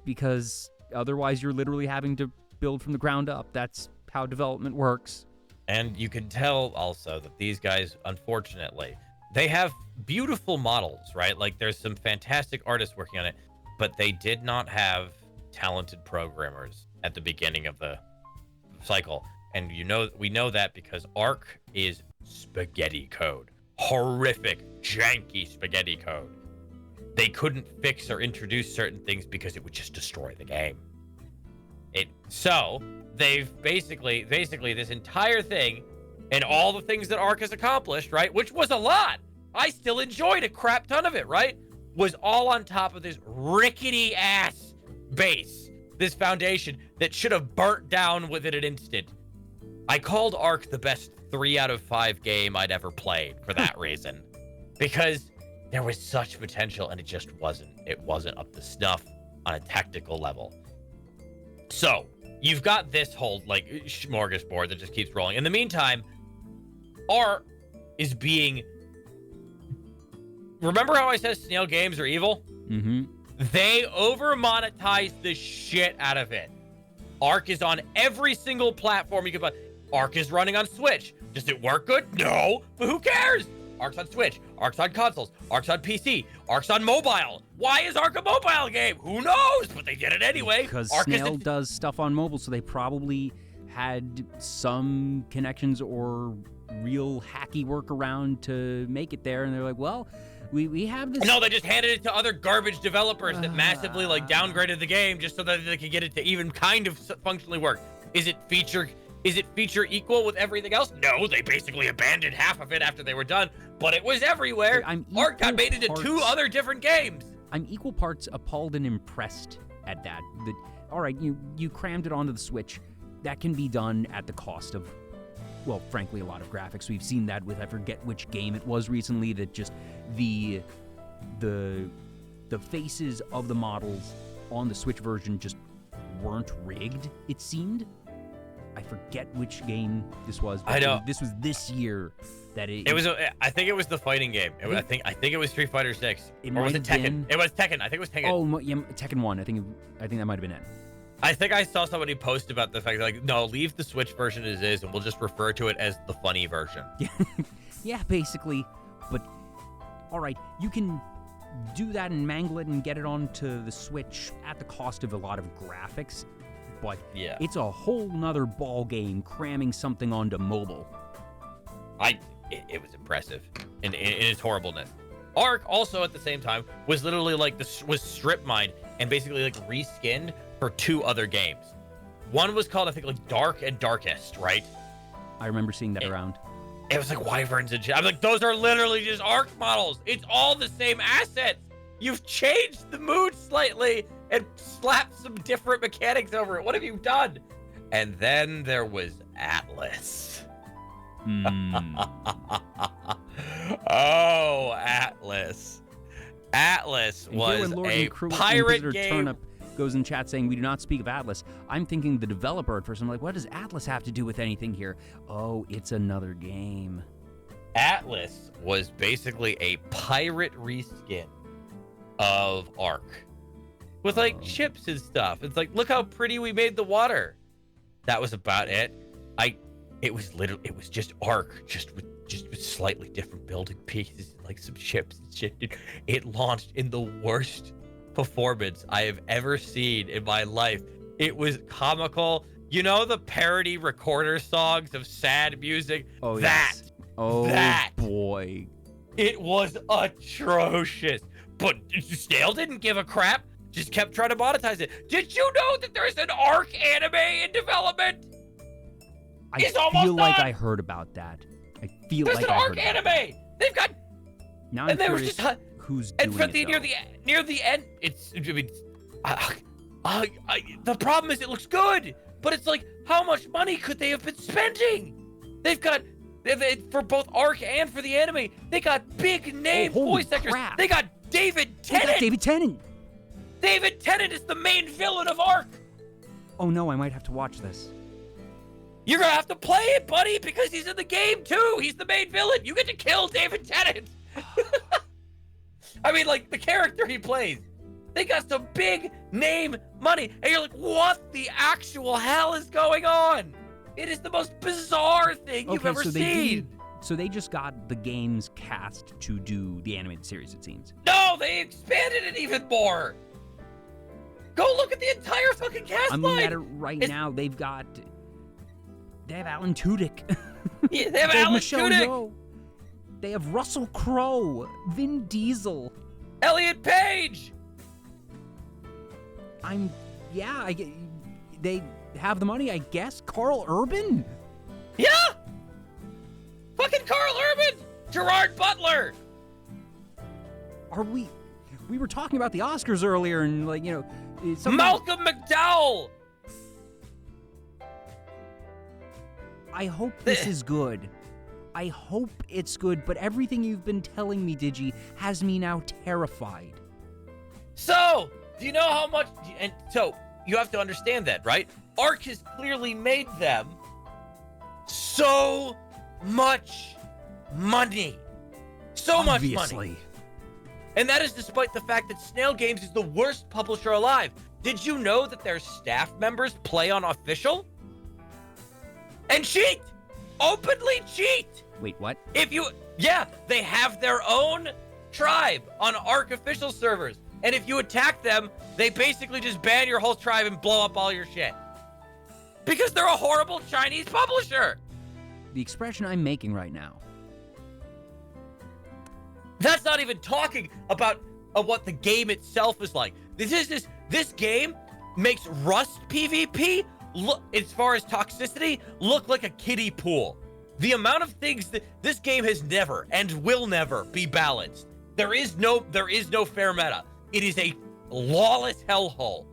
A: because otherwise you're literally having to build from the ground up. That's how development works.
B: And you can tell also that these guys, unfortunately, they have beautiful models, right? Like, there's some fantastic artists working on it, but they did not have talented programmers at the beginning of the cycle. And we know that because Ark is spaghetti code. Horrific, janky spaghetti code. They couldn't fix or introduce certain things because it would just destroy the game. So they've basically this entire thing and all the things that Ark has accomplished, right, which was a lot. I still enjoyed a crap ton of it, right, was all on top of this rickety ass base, this foundation that should have burnt down within an instant. I called Ark the best 3 out of 5 game I'd ever played for that reason, because there was such potential and it just wasn't. It wasn't up to snuff on a tactical level. So you've got this whole like smorgasbord that just keeps rolling. In the meantime, Ark is being. Remember how I said snail games are evil?
A: Mm-hmm.
B: They over-monetize the shit out of it. Ark is on every single platform you can buy. Ark is running on Switch. Does it work good? No, but who cares? Ark's on Switch. Ark's on consoles. Ark's on PC. Ark's on mobile. Why is Ark a mobile game? Who knows? But they did it anyway.
A: Because Snail does stuff on mobile, so they probably had some connections or real hacky workaround to make it there, and they're like, well, we have this.
B: No, they just handed it to other garbage developers that massively like downgraded the game just so that they could get it to even kind of functionally work. Is it feature equal with everything else? No, they basically abandoned half of it after they were done, but it was everywhere. Ark got made into 2 other different games.
A: I'm equal parts appalled and impressed at that. All right, you crammed it onto the Switch. That can be done at the cost of, well, frankly, a lot of graphics. We've seen that with, I forget which game it was recently, that just the faces of the models on the Switch version just weren't rigged, it seemed. I forget which game this was. But
B: I know
A: this was this year that it
B: was. I think it was the fighting game. I think it was Street Fighter 6. Or was it Tekken? It was Tekken. I think it was Tekken.
A: Oh, yeah, Tekken 1. I think that might have been it.
B: I think I saw somebody post about the fact that, like, no, leave the Switch version as is, and we'll just refer to it as the funny version.
A: Yeah, basically. But all right, you can do that and mangle it and get it onto the Switch at the cost of a lot of graphics. But
B: yeah,
A: it's a whole nother ball game cramming something onto mobile.
B: It was impressive in its horribleness. Ark also at the same time was literally like was strip mined and basically like reskinned for 2 other games. One was called, I think, like Dark and Darkest, right?
A: I remember seeing that around.
B: It was like wyverns and shit. I'm like, those are literally just Ark models. It's all the same assets. You've changed the mood slightly and slapped some different mechanics over it. What have you done? And then there was Atlas. Oh, Atlas. Atlas was a pirate game.
A: Turnip goes in chat saying we do not speak of Atlas. I'm thinking the developer at first. I'm like, what does Atlas have to do with anything here? Oh, it's another game.
B: Atlas was basically a pirate reskin of Ark with like ships and stuff. It's like, look how pretty we made the water. That was about it. It was just Ark, just with slightly different building pieces, like some ships and shit. It launched in the worst performance I have ever seen in my life. It was comical. You know the parody recorder songs of sad music?
A: Oh,
B: that.
A: Yes. Oh,
B: that.
A: Boy.
B: It was atrocious. But Snail didn't give a crap. Just kept trying to monetize it. Did you know that there's an Ark anime in development?
A: I feel like I heard about that.
B: There's an Ark anime. They've got.
A: Now I'm curious who's doing it.
B: Near the end, it's. I mean, the problem is it looks good, but it's like, how much money could they have been spending? They've got. For both Ark and for the anime, they got big name voice actors.
A: Crap.
B: They got David Tennant. David Tennant is the main villain of Ark.
A: Oh no, I might have to watch this.
B: You're gonna have to play it, buddy, because he's in the game too. He's the main villain. You get to kill David Tennant. I mean, like, the character he plays. They got some big name money. And you're like, what the actual hell is going on? It is the most bizarre thing you've ever seen.
A: So they just got the game's cast to do the animated series, it seems.
B: No, they expanded it even more. Go look at the entire fucking cast
A: I'm
B: line.
A: looking at it right now. They have Alan Tudyk.
B: Yeah, they have Alan
A: Michelle
B: Tudyk.
A: Yeoh. They have Russell Crowe, Vin Diesel.
B: Elliot Page.
A: They have the money, I guess. Carl Urban?
B: Yeah. Fucking Carl Urban. Gerard Butler.
A: We were talking about the Oscars earlier, and like, you know,
B: Malcolm McDowell.
A: I hope this is good. I hope it's good, but everything you've been telling me, Digi, has me now terrified.
B: So, do you know how much... And so, you have to understand that, right? Ark has clearly made them so much money. So much money. And that is despite the fact that Snail Games is the worst publisher alive. Did you know that their staff members play on Official? And cheat! Openly cheat!
A: Wait, what?
B: Yeah, they have their own tribe on Ark Official servers. And if you attack them, they basically just ban your whole tribe and blow up all your shit. Because they're a horrible Chinese publisher.
A: The expression I'm making right now.
B: That's not even talking about what the game itself is like. This game makes Rust PvP look, as far as toxicity, look like a kiddie pool. The amount of things that this game has never and will never be balanced. There is no fair meta. It is a lawless hellhole.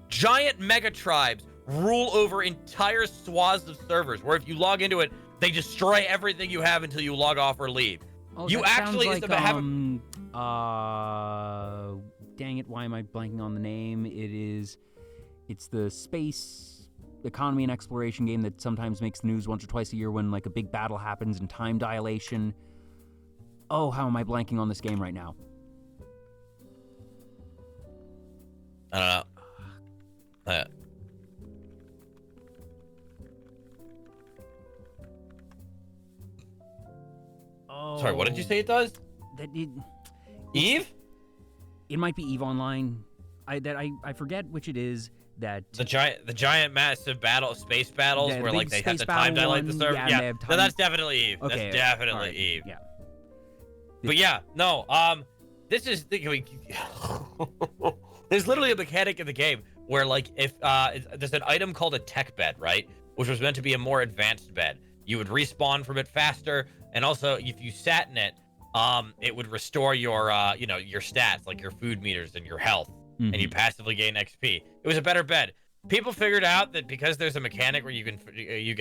B: Giant mega tribes rule over entire swaths of servers, where if you log into it, they destroy everything you have until you log off or leave.
A: Oh,
B: you actually
A: like, dang it, why am I blanking on the name? It's the space economy and exploration game that sometimes makes the news once or twice a year when like a big battle happens and time dilation. Oh, how am I blanking on this game right now?
B: I don't know.
A: Oh,
B: sorry, what did you say it does? Eve?
A: It might be Eve Online. I forget which it is. That
B: the giant massive space battles where like they have to time dilate the server. Yeah, no, that's definitely Eve.
A: Okay,
B: that's definitely
A: right.
B: Eve.
A: Yeah.
B: But yeah, no. This is there's literally a mechanic in the game where like if there's an item called a tech bed, right, which was meant to be a more advanced bed. You would respawn from it faster, and also if you sat in it, it would restore your your stats like your food meters and your health. Mm-hmm. And you passively gain XP. It was a better bed. People figured out that because there's a mechanic where you can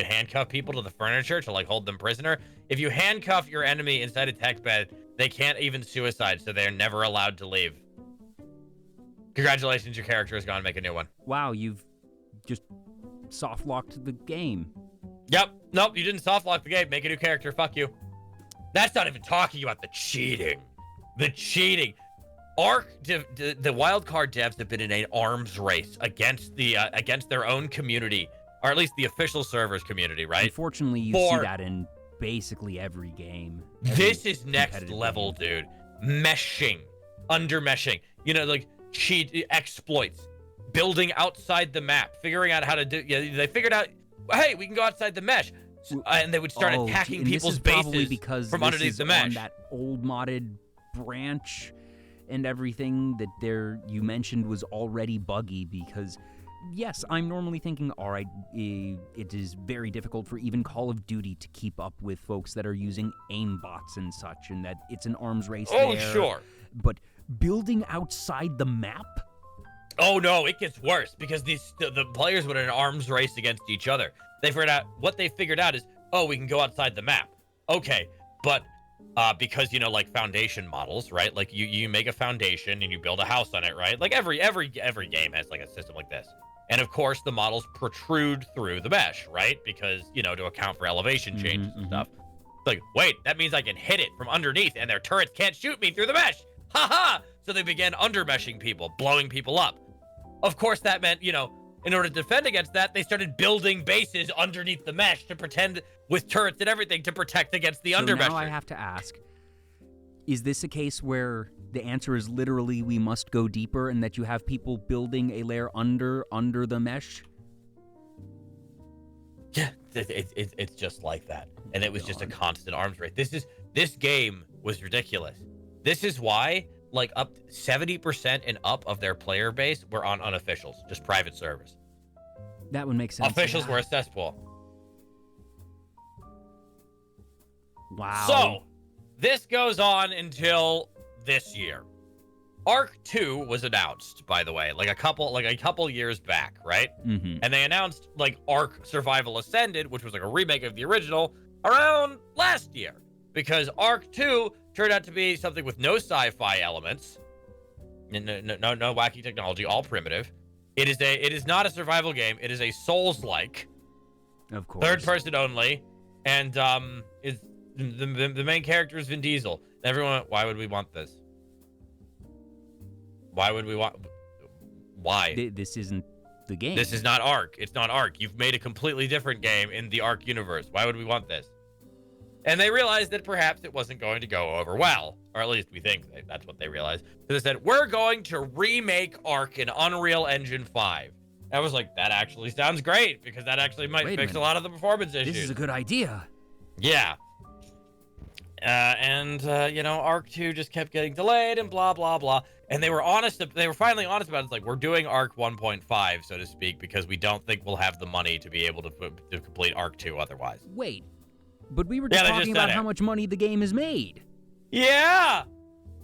B: handcuff people to the furniture to like hold them prisoner. If you handcuff your enemy inside a tech bed, they can't even suicide, so they're never allowed to leave. Congratulations, your character is gone. Make a new one.
A: Wow, you've just soft locked the game.
B: Yep. Nope, you didn't soft lock the game. Make a new character. Fuck you. That's not even talking about the cheating. The cheating. Ark, the wildcard devs have been in an arms race against their own community, or at least the official servers community, right?
A: Unfortunately, you see that in basically every game.
B: This is next level, dude. Meshing, under-meshing, like cheat exploits, building outside the map, figuring out how to do. Yeah, they figured out, hey, we can go outside the mesh, and they would start attacking people's bases
A: because
B: from underneath the mesh.
A: On that old modded branch. And everything that you mentioned was already buggy because, yes, I'm normally thinking, all right, it is very difficult for even Call of Duty to keep up with folks that are using aimbots and such, and that it's an arms race there.
B: Oh, sure.
A: But building outside the map?
B: Oh, no, it gets worse because the players were in an arms race against each other. What they figured out is, we can go outside the map. Okay, but because like foundation models, right? Like you make a foundation and you build a house on it, right? Like every game has like a system like this. And of course, the models protrude through the mesh, right? Because to account for elevation changes and stuff. It's like, wait, that means I can hit it from underneath, and their turrets can't shoot me through the mesh. Ha ha! So they began undermeshing people, blowing people up. Of course, that meant in order to defend against that, they started building bases underneath the mesh to pretend with turrets and everything to protect against the undermeshing.
A: Now I have to ask, is this a case where the answer is literally we must go deeper and that you have people building a layer under the mesh?
B: Yeah, it's just like that. And it was just a constant arms race. This game was ridiculous. This is why like up 70% and up of their player base were on unofficials, just private servers.
A: That would make sense.
B: Officials were a cesspool.
A: Wow.
B: So, this goes on until this year. Ark 2 was announced, by the way, like a couple years back, right?
A: Mm-hmm.
B: And they announced like Ark Survival Ascended, which was like a remake of the original, around last year. Because Ark 2 turned out to be something with no sci-fi elements, no wacky technology, all primitive. It is not a survival game. It is a Souls-like,
A: of course,
B: third person only, and is the main character is Vin Diesel. Everyone went, why would we want this? Why would we want? Why?
A: This isn't the game.
B: This is not Ark. It's not Ark. You've made a completely different game in the Ark universe. Why would we want this? And they realized that perhaps it wasn't going to go over well. Or at least we think that's what they realized. So they said, we're going to remake Ark in Unreal Engine 5. I was like, that actually sounds great, because that actually might fix a lot of the performance issues.
A: This is a good idea.
B: Yeah. Ark 2 just kept getting delayed and blah, blah, blah. And they were finally honest about it. It's like, we're doing Ark 1.5, so to speak, because we don't think we'll have the money to be able to complete Ark 2 otherwise.
A: Wait. But we were just talking about how much money the game has made.
B: Yeah.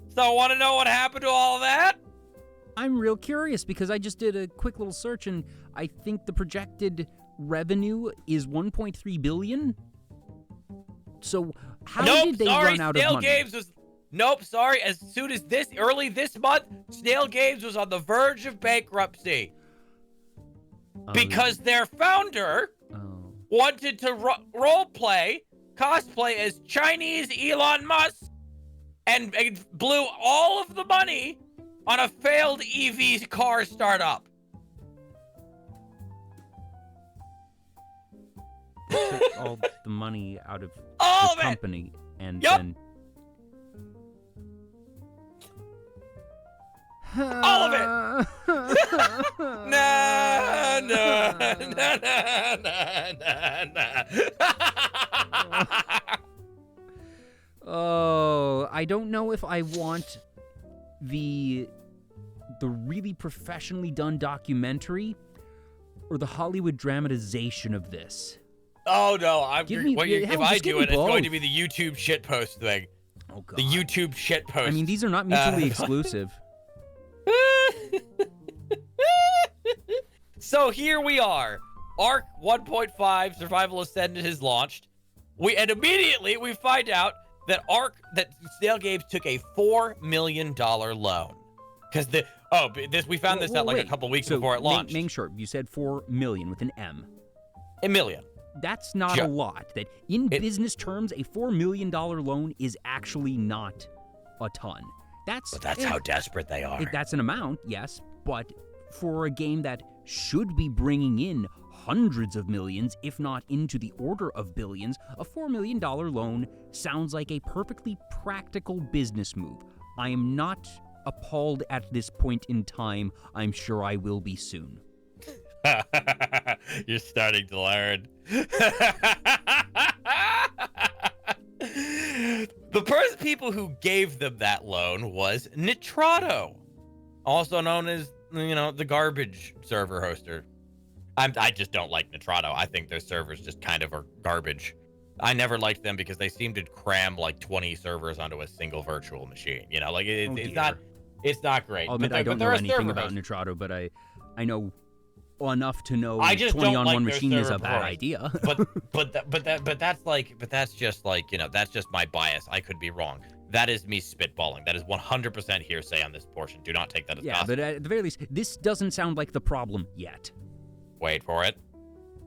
B: So want to know what happened to all of that?
A: I'm real curious because I just did a quick little search and I think the projected revenue is 1.3 billion. So how did they run out of money?
B: Nope, sorry. As soon as early this month, Snail Games was on the verge of bankruptcy. Because their founder wanted to cosplay as Chinese Elon Musk, and blew all of the money on a failed EV car startup.
A: Took all the money out of
B: all
A: the company and
B: yep.
A: then
B: all of it.
A: Oh, I don't know if I want the really professionally done documentary or the Hollywood dramatization of this.
B: Oh no, if I do it, it's going to be the YouTube shitpost thing.
A: Oh god.
B: The YouTube shitpost.
A: I mean, these are not mutually exclusive.
B: So here we are. Ark 1.5 Survival Ascended has launched. Immediately we find out that Snail Games took a $4 million loan. Because we found this out like a couple weeks before it launched.
A: Make sure you said 4 million with an M.
B: A million.
A: That's not a lot. That in business terms, a $4 million loan is actually not a ton.
B: But that's how desperate they are.
A: That's an amount, yes, but for a game that should be bringing in hundreds of millions, if not into the order of billions, a $4 million loan sounds like a perfectly practical business move. I am not appalled at this point in time. I'm sure I will be soon.
B: You're starting to learn. The first people who gave them that loan was Nitrado, also known as, the garbage server hoster. I just don't like Nitrado. I think their servers just kind of are garbage. I never liked them because they seem to cram like 20 servers onto a single virtual machine. It's not great.
A: I'll admit I don't know anything about Nitrado, but I know enough to know
B: I just
A: 20
B: don't
A: on
B: like
A: one
B: their
A: machine is
B: server
A: a bad
B: performance.
A: idea.
B: but that's just like, you know, that's just my bias. I could be wrong. That is me spitballing. That is 100% hearsay on this portion. Do not take that as
A: yeah,
B: gospel.
A: but at the very least, this doesn't sound like the problem yet.
B: Wait for it.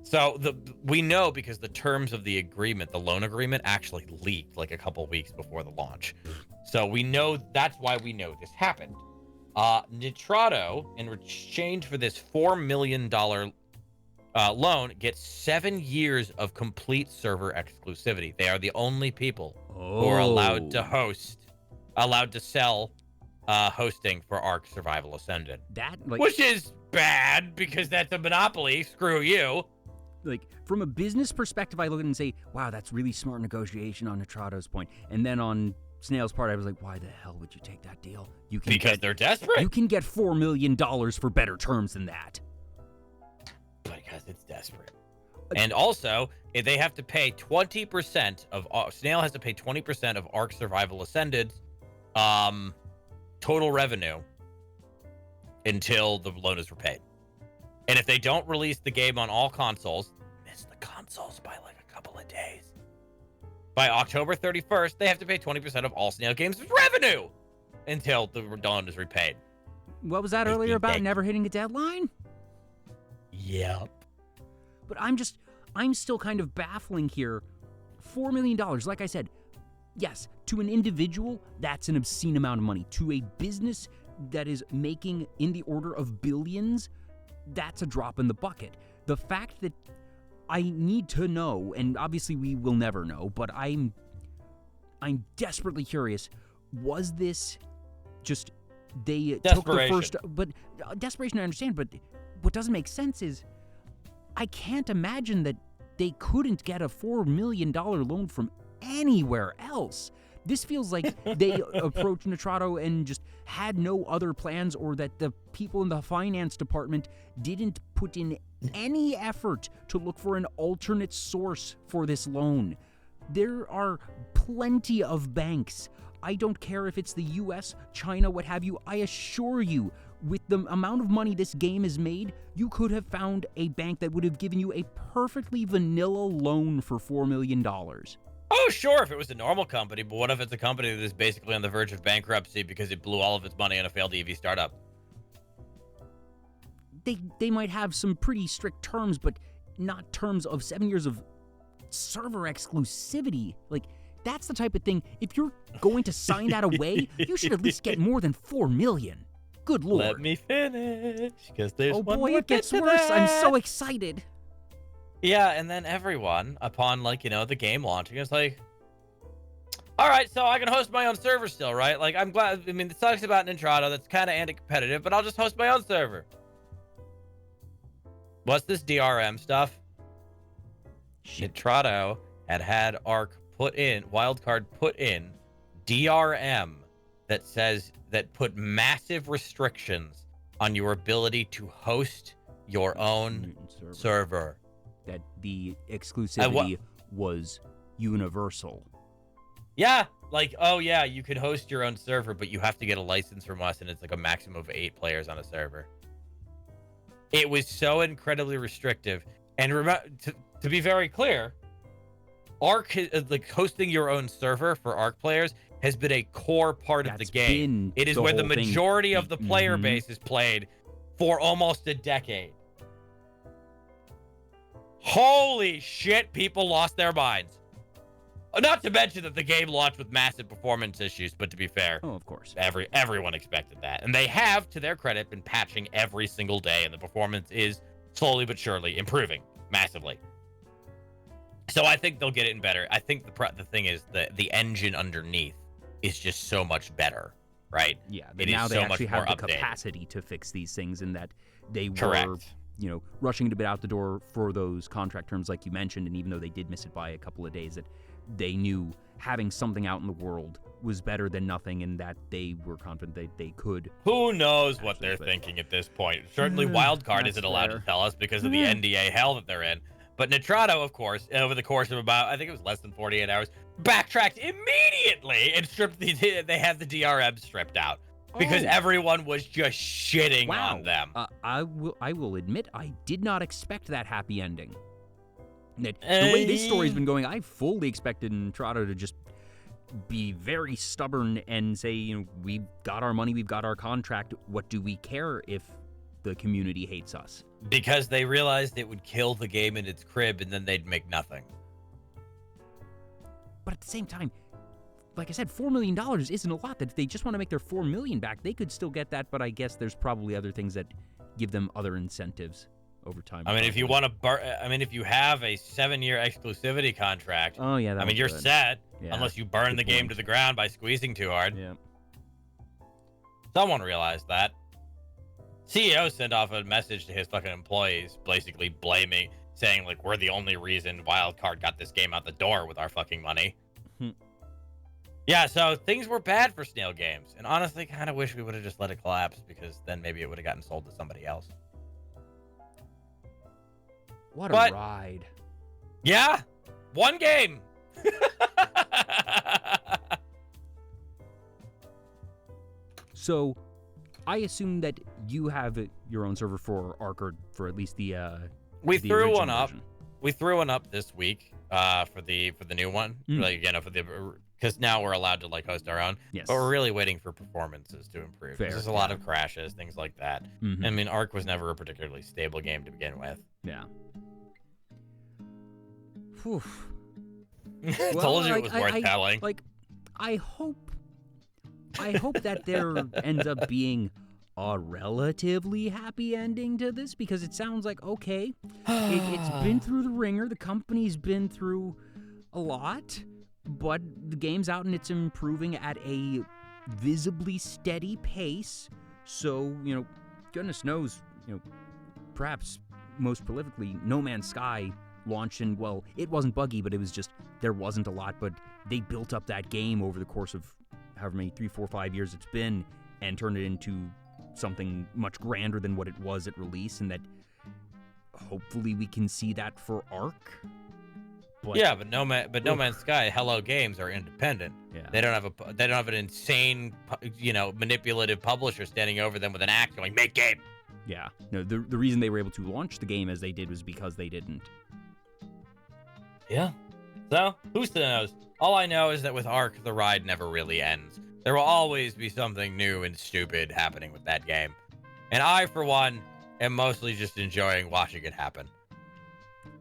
B: So we know because the terms of the agreement, the loan agreement, actually leaked like a couple weeks before the launch. So we know that's why we know this happened. Nitrado, in exchange for this $4 million loan, gets 7 years of complete server exclusivity. They are the only people who are allowed to sell hosting for Ark Survival Ascended. Which is bad because that's a monopoly. Screw you.
A: Like, from a business perspective, I look at it and say, wow, that's really smart negotiation on Nitrado's point. And then on Snail's part, I was like, why the hell would you take that deal?
B: Because they're desperate.
A: You can get $4 million for better terms than that.
B: Because it's desperate. And also, if they have to pay 20% of Snail has to pay 20% of Ark Survival Ascended's total revenue until the loan is repaid. And if they don't release the game on all consoles, miss the consoles by like a couple of days. By October 31st, they have to pay 20% of all Snail Games' revenue until the loan is repaid.
A: What was that earlier about never hitting a deadline?
B: Yep.
A: But I'm still kind of baffling here. $4 million, like I said, yes, to an individual, that's an obscene amount of money. To a business that is making in the order of billions, that's a drop in the bucket. The fact that I need to know, and obviously we will never know, but I'm desperately curious, was this just they took the first... But desperation, I understand, but what doesn't make sense is I can't imagine that they couldn't get a $4 million loan from anywhere else. This feels like they approached Nitrado and just had no other plans, or that the people in the finance department didn't put in any effort to look for an alternate source for this loan. There are plenty of banks. I don't care if it's the US, China, what have you. I assure you, with the amount of money this game has made, you could have found a bank that would have given you a perfectly vanilla loan for $4 million.
B: Oh, sure, if it was a normal company, but what if it's a company that is basically on the verge of bankruptcy because it blew all of its money in a failed EV startup?
A: They might have some pretty strict terms, but not terms of 7 years of server exclusivity. Like, that's the type of thing, if you're going to sign that away, you should at least get more than $4 million. Good Lord.
B: Let me finish, because there's one
A: boy,
B: more
A: it gets
B: bit to
A: worse.
B: that.
A: I'm so excited.
B: Yeah, and then everyone, upon, like, you know, the game launching, is like, all right, so I can host my own server still, right? Like, I'm glad, I mean, it sucks about Nitrado, that's kind of anti-competitive, but I'll just host my own server. What's this DRM stuff? Nitrado had Ark put in, wildcard put in, DRM that put massive restrictions on your ability to host your own server.
A: That the exclusivity was universal.
B: Yeah, like, oh yeah, you could host your own server, but you have to get a license from us, and it's like a maximum of 8 players on a server. It was so incredibly restrictive. And remember, to be very clear, Ark, like hosting your own server for Ark players, has been a core part of the game. It is where the majority of the player base is played for almost a decade. Holy shit, people lost their minds. Not to mention that the game launched with massive performance issues, but to be fair,
A: oh, of course,
B: everyone expected that. And they have, to their credit, been patching every single day, and the performance is slowly but surely improving massively. So I think they'll get it in better. I think the thing is the engine underneath is just so much better, right?
A: Yeah, but now they actually have the capacity to fix these things, and that they were, you know, rushing a bit out the door for those contract terms like you mentioned, and even though they did miss it by a couple of days, that they knew having something out in the world was better than nothing, and that they were confident they could.
B: Who knows what they're thinking at this point? Certainly Wildcard isn't allowed to tell us because of the NDA hell that they're in. But Nitrado, of course, over the course of about, I think it was less than 48 hours, backtracked immediately and stripped they had the DRM stripped out. because
A: Oh.
B: everyone was just shitting
A: Wow.
B: on them.
A: I will admit I did not expect that happy ending. The way this story's been going, I fully expected Entrada to just be very stubborn and say, you know, we've got our money, we've got our contract. What do we care if the community hates us?
B: Because they realized it would kill the game in its crib, and then they'd make nothing.
A: But at the same time, like I said, $4 million isn't a lot. That if they just want to make their $4 million back, they could still get that. But I guess there's probably other things that give them other incentives over time.
B: I mean, if you want to, if you have a 7-year exclusivity contract,
A: oh yeah,
B: I mean, you're set.
A: Yeah.
B: Unless you burn
A: Good
B: the game
A: point.
B: to the ground by squeezing too hard.
A: Yeah.
B: Someone realized that. CEO sent off a message to his fucking employees, basically blaming, saying like, we're the only reason Wildcard got this game out the door with our fucking money. Yeah, so things were bad for Snail Games, and honestly, kind of wish we would have just let it collapse, because then maybe it would have gotten sold to somebody else.
A: What a
B: But-
A: ride.
B: Yeah, one game.
A: So, I assume that you have your own server for Ark, or for at least the
B: We
A: the
B: threw
A: original
B: one up.
A: version.
B: We threw one up this week for the new one, like, you know, for the, because now we're allowed to like host our own.
A: Yes.
B: But we're really waiting for performances to improve.
A: Fair,
B: There's a lot of crashes, things like that.
A: Mhm.
B: I mean, Ark was never a particularly stable game to begin with.
A: Yeah. Whew.
B: Told you it
A: like,
B: was worth telling.
A: Like, I hope that there ends up being a relatively happy ending to this, because it sounds like, okay, it's been through the ringer, the company's been through a lot, but the game's out and it's improving at a visibly steady pace. So, you know, goodness knows, you know, perhaps most prolifically, No Man's Sky launched, and, well, it wasn't buggy, but it was just, there wasn't a lot, but they built up that game over the course of however many, 3, 4, 5 years it's been, and turned it into something much grander than what it was at release, and that hopefully we can see that for Ark. But,
B: Yeah, but No Man's Sky, Hello Games are independent.
A: Yeah.
B: They don't have an insane, you know, manipulative publisher standing over them with an axe going, make game.
A: Yeah. No, the reason they were able to launch the game as they did was because they didn't.
B: Yeah. So, who knows? All I know is that with Ark, the ride never really ends. There will always be something new and stupid happening with that game. And I, for one, am mostly just enjoying watching it happen.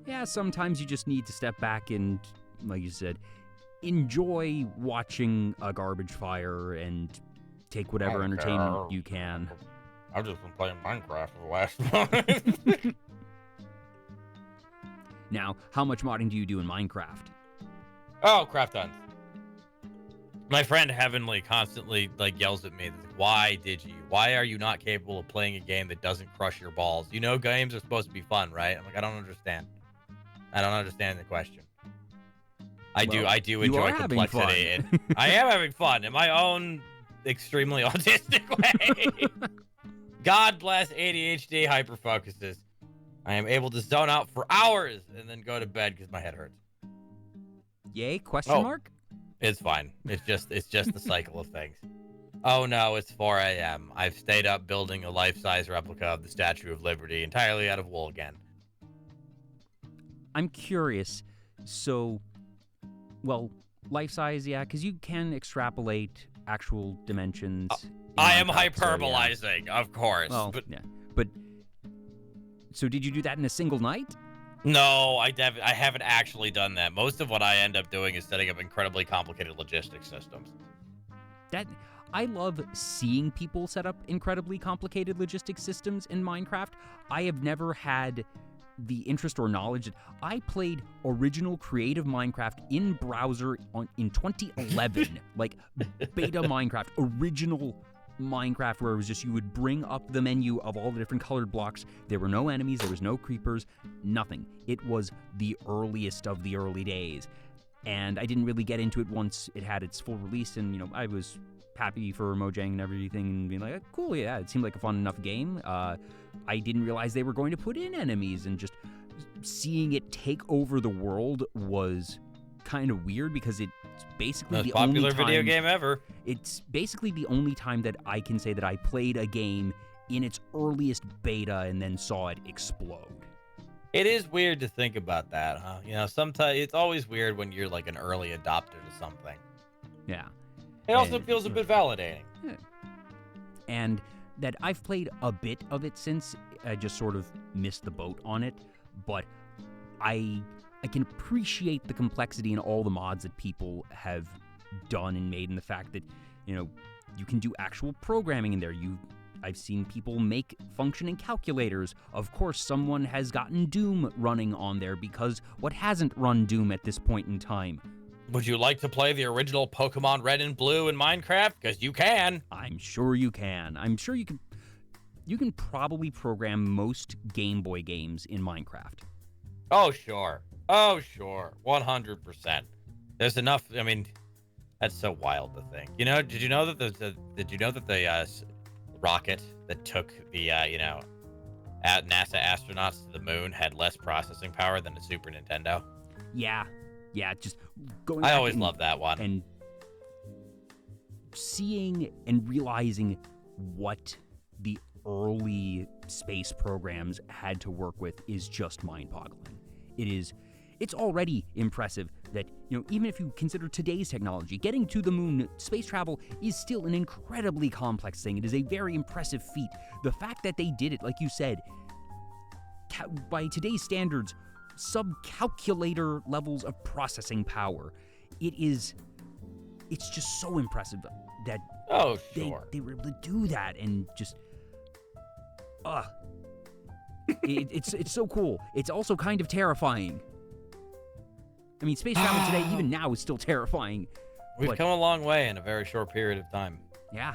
A: Yeah, sometimes you just need to step back and, like you said, enjoy watching a garbage fire and take whatever entertainment you can.
B: I've just been playing Minecraft for the last month.
A: Now, how much modding do you do in Minecraft?
B: Oh, crap tons. My friend Heavenly constantly like yells at me, why did you? Why are you not capable of playing a game that doesn't crush your balls? You know games are supposed to be fun, right? I'm like, I don't understand. I don't understand the question. I do
A: you
B: enjoy
A: are having
B: complexity.
A: fun.
B: And I am having fun in my own extremely autistic way. God bless ADHD hyperfocuses. I am able to zone out for hours and then go to bed because my head hurts.
A: Yay? Question
B: Oh.
A: mark?
B: It's fine. It's just the cycle of things. Oh no, it's 4 a.m. I've stayed up building a life-size replica of the Statue of Liberty entirely out of wool again.
A: I'm curious. So, well, life size, yeah, because you can extrapolate actual dimensions. in
B: I am
A: Minecraft, so, yeah.
B: hyperbolizing, of course.
A: Well,
B: but
A: yeah. But, so did you do that in a single night?
B: no, I haven't actually done that. Most of what I end up doing is setting up incredibly complicated logistics systems.
A: I love seeing people set up incredibly complicated logistics systems in Minecraft. I have never had the interest or knowledge. I played original creative Minecraft in browser in 2011, like beta Minecraft, original Minecraft, where it was just you would bring up the menu of all the different colored blocks. There were no enemies, there was no creepers, nothing. It was the earliest of the early days, and I didn't really get into it once it had its full release, and, you know, I was happy for Mojang and everything, and being like, cool, yeah, it seemed like a fun enough game. I didn't realize they were going to put in enemies, and just seeing it take over the world was kind of weird because it's basically
B: Most
A: the
B: popular
A: only time,
B: video game ever.
A: It's basically the only time that I can say that I played a game in its earliest beta and then saw it explode.
B: It is weird to think about that, huh? You know, sometimes it's always weird when you're like an early adopter to something.
A: Yeah.
B: It also feels a bit validating.
A: Yeah. And that I've played a bit of it since. I just sort of missed the boat on it, but I can appreciate the complexity and all the mods that people have done and made, and the fact that, you know, you can do actual programming in there. I've seen people make functioning calculators. Of course, someone has gotten Doom running on there, because what hasn't run Doom at this point in time?
B: Would you like to play the original Pokemon Red and Blue in Minecraft? Because you can.
A: I'm sure you can. I'm sure you can. You can probably program most Game Boy games in Minecraft.
B: Oh, sure. Oh, sure. 100%. There's enough. I mean, that's so wild to think. You know, did you know that the rocket that took the, NASA astronauts to the moon had less processing power than the Super Nintendo?
A: Yeah, just going.
B: I always loved that one.
A: And seeing and realizing what the early space programs had to work with is just mind-boggling. It's already impressive that, you know, even if you consider today's technology, getting to the moon, space travel is still an incredibly complex thing. It is a very impressive feat. The fact that they did it, like you said, by today's standards, sub-calculator levels of processing power, it's just so impressive that they were able to do that, and just it's so cool. It's also kind of terrifying. I mean, space travel today, even now, is still terrifying.
B: We've come a long way in a very short period of time.
A: Yeah.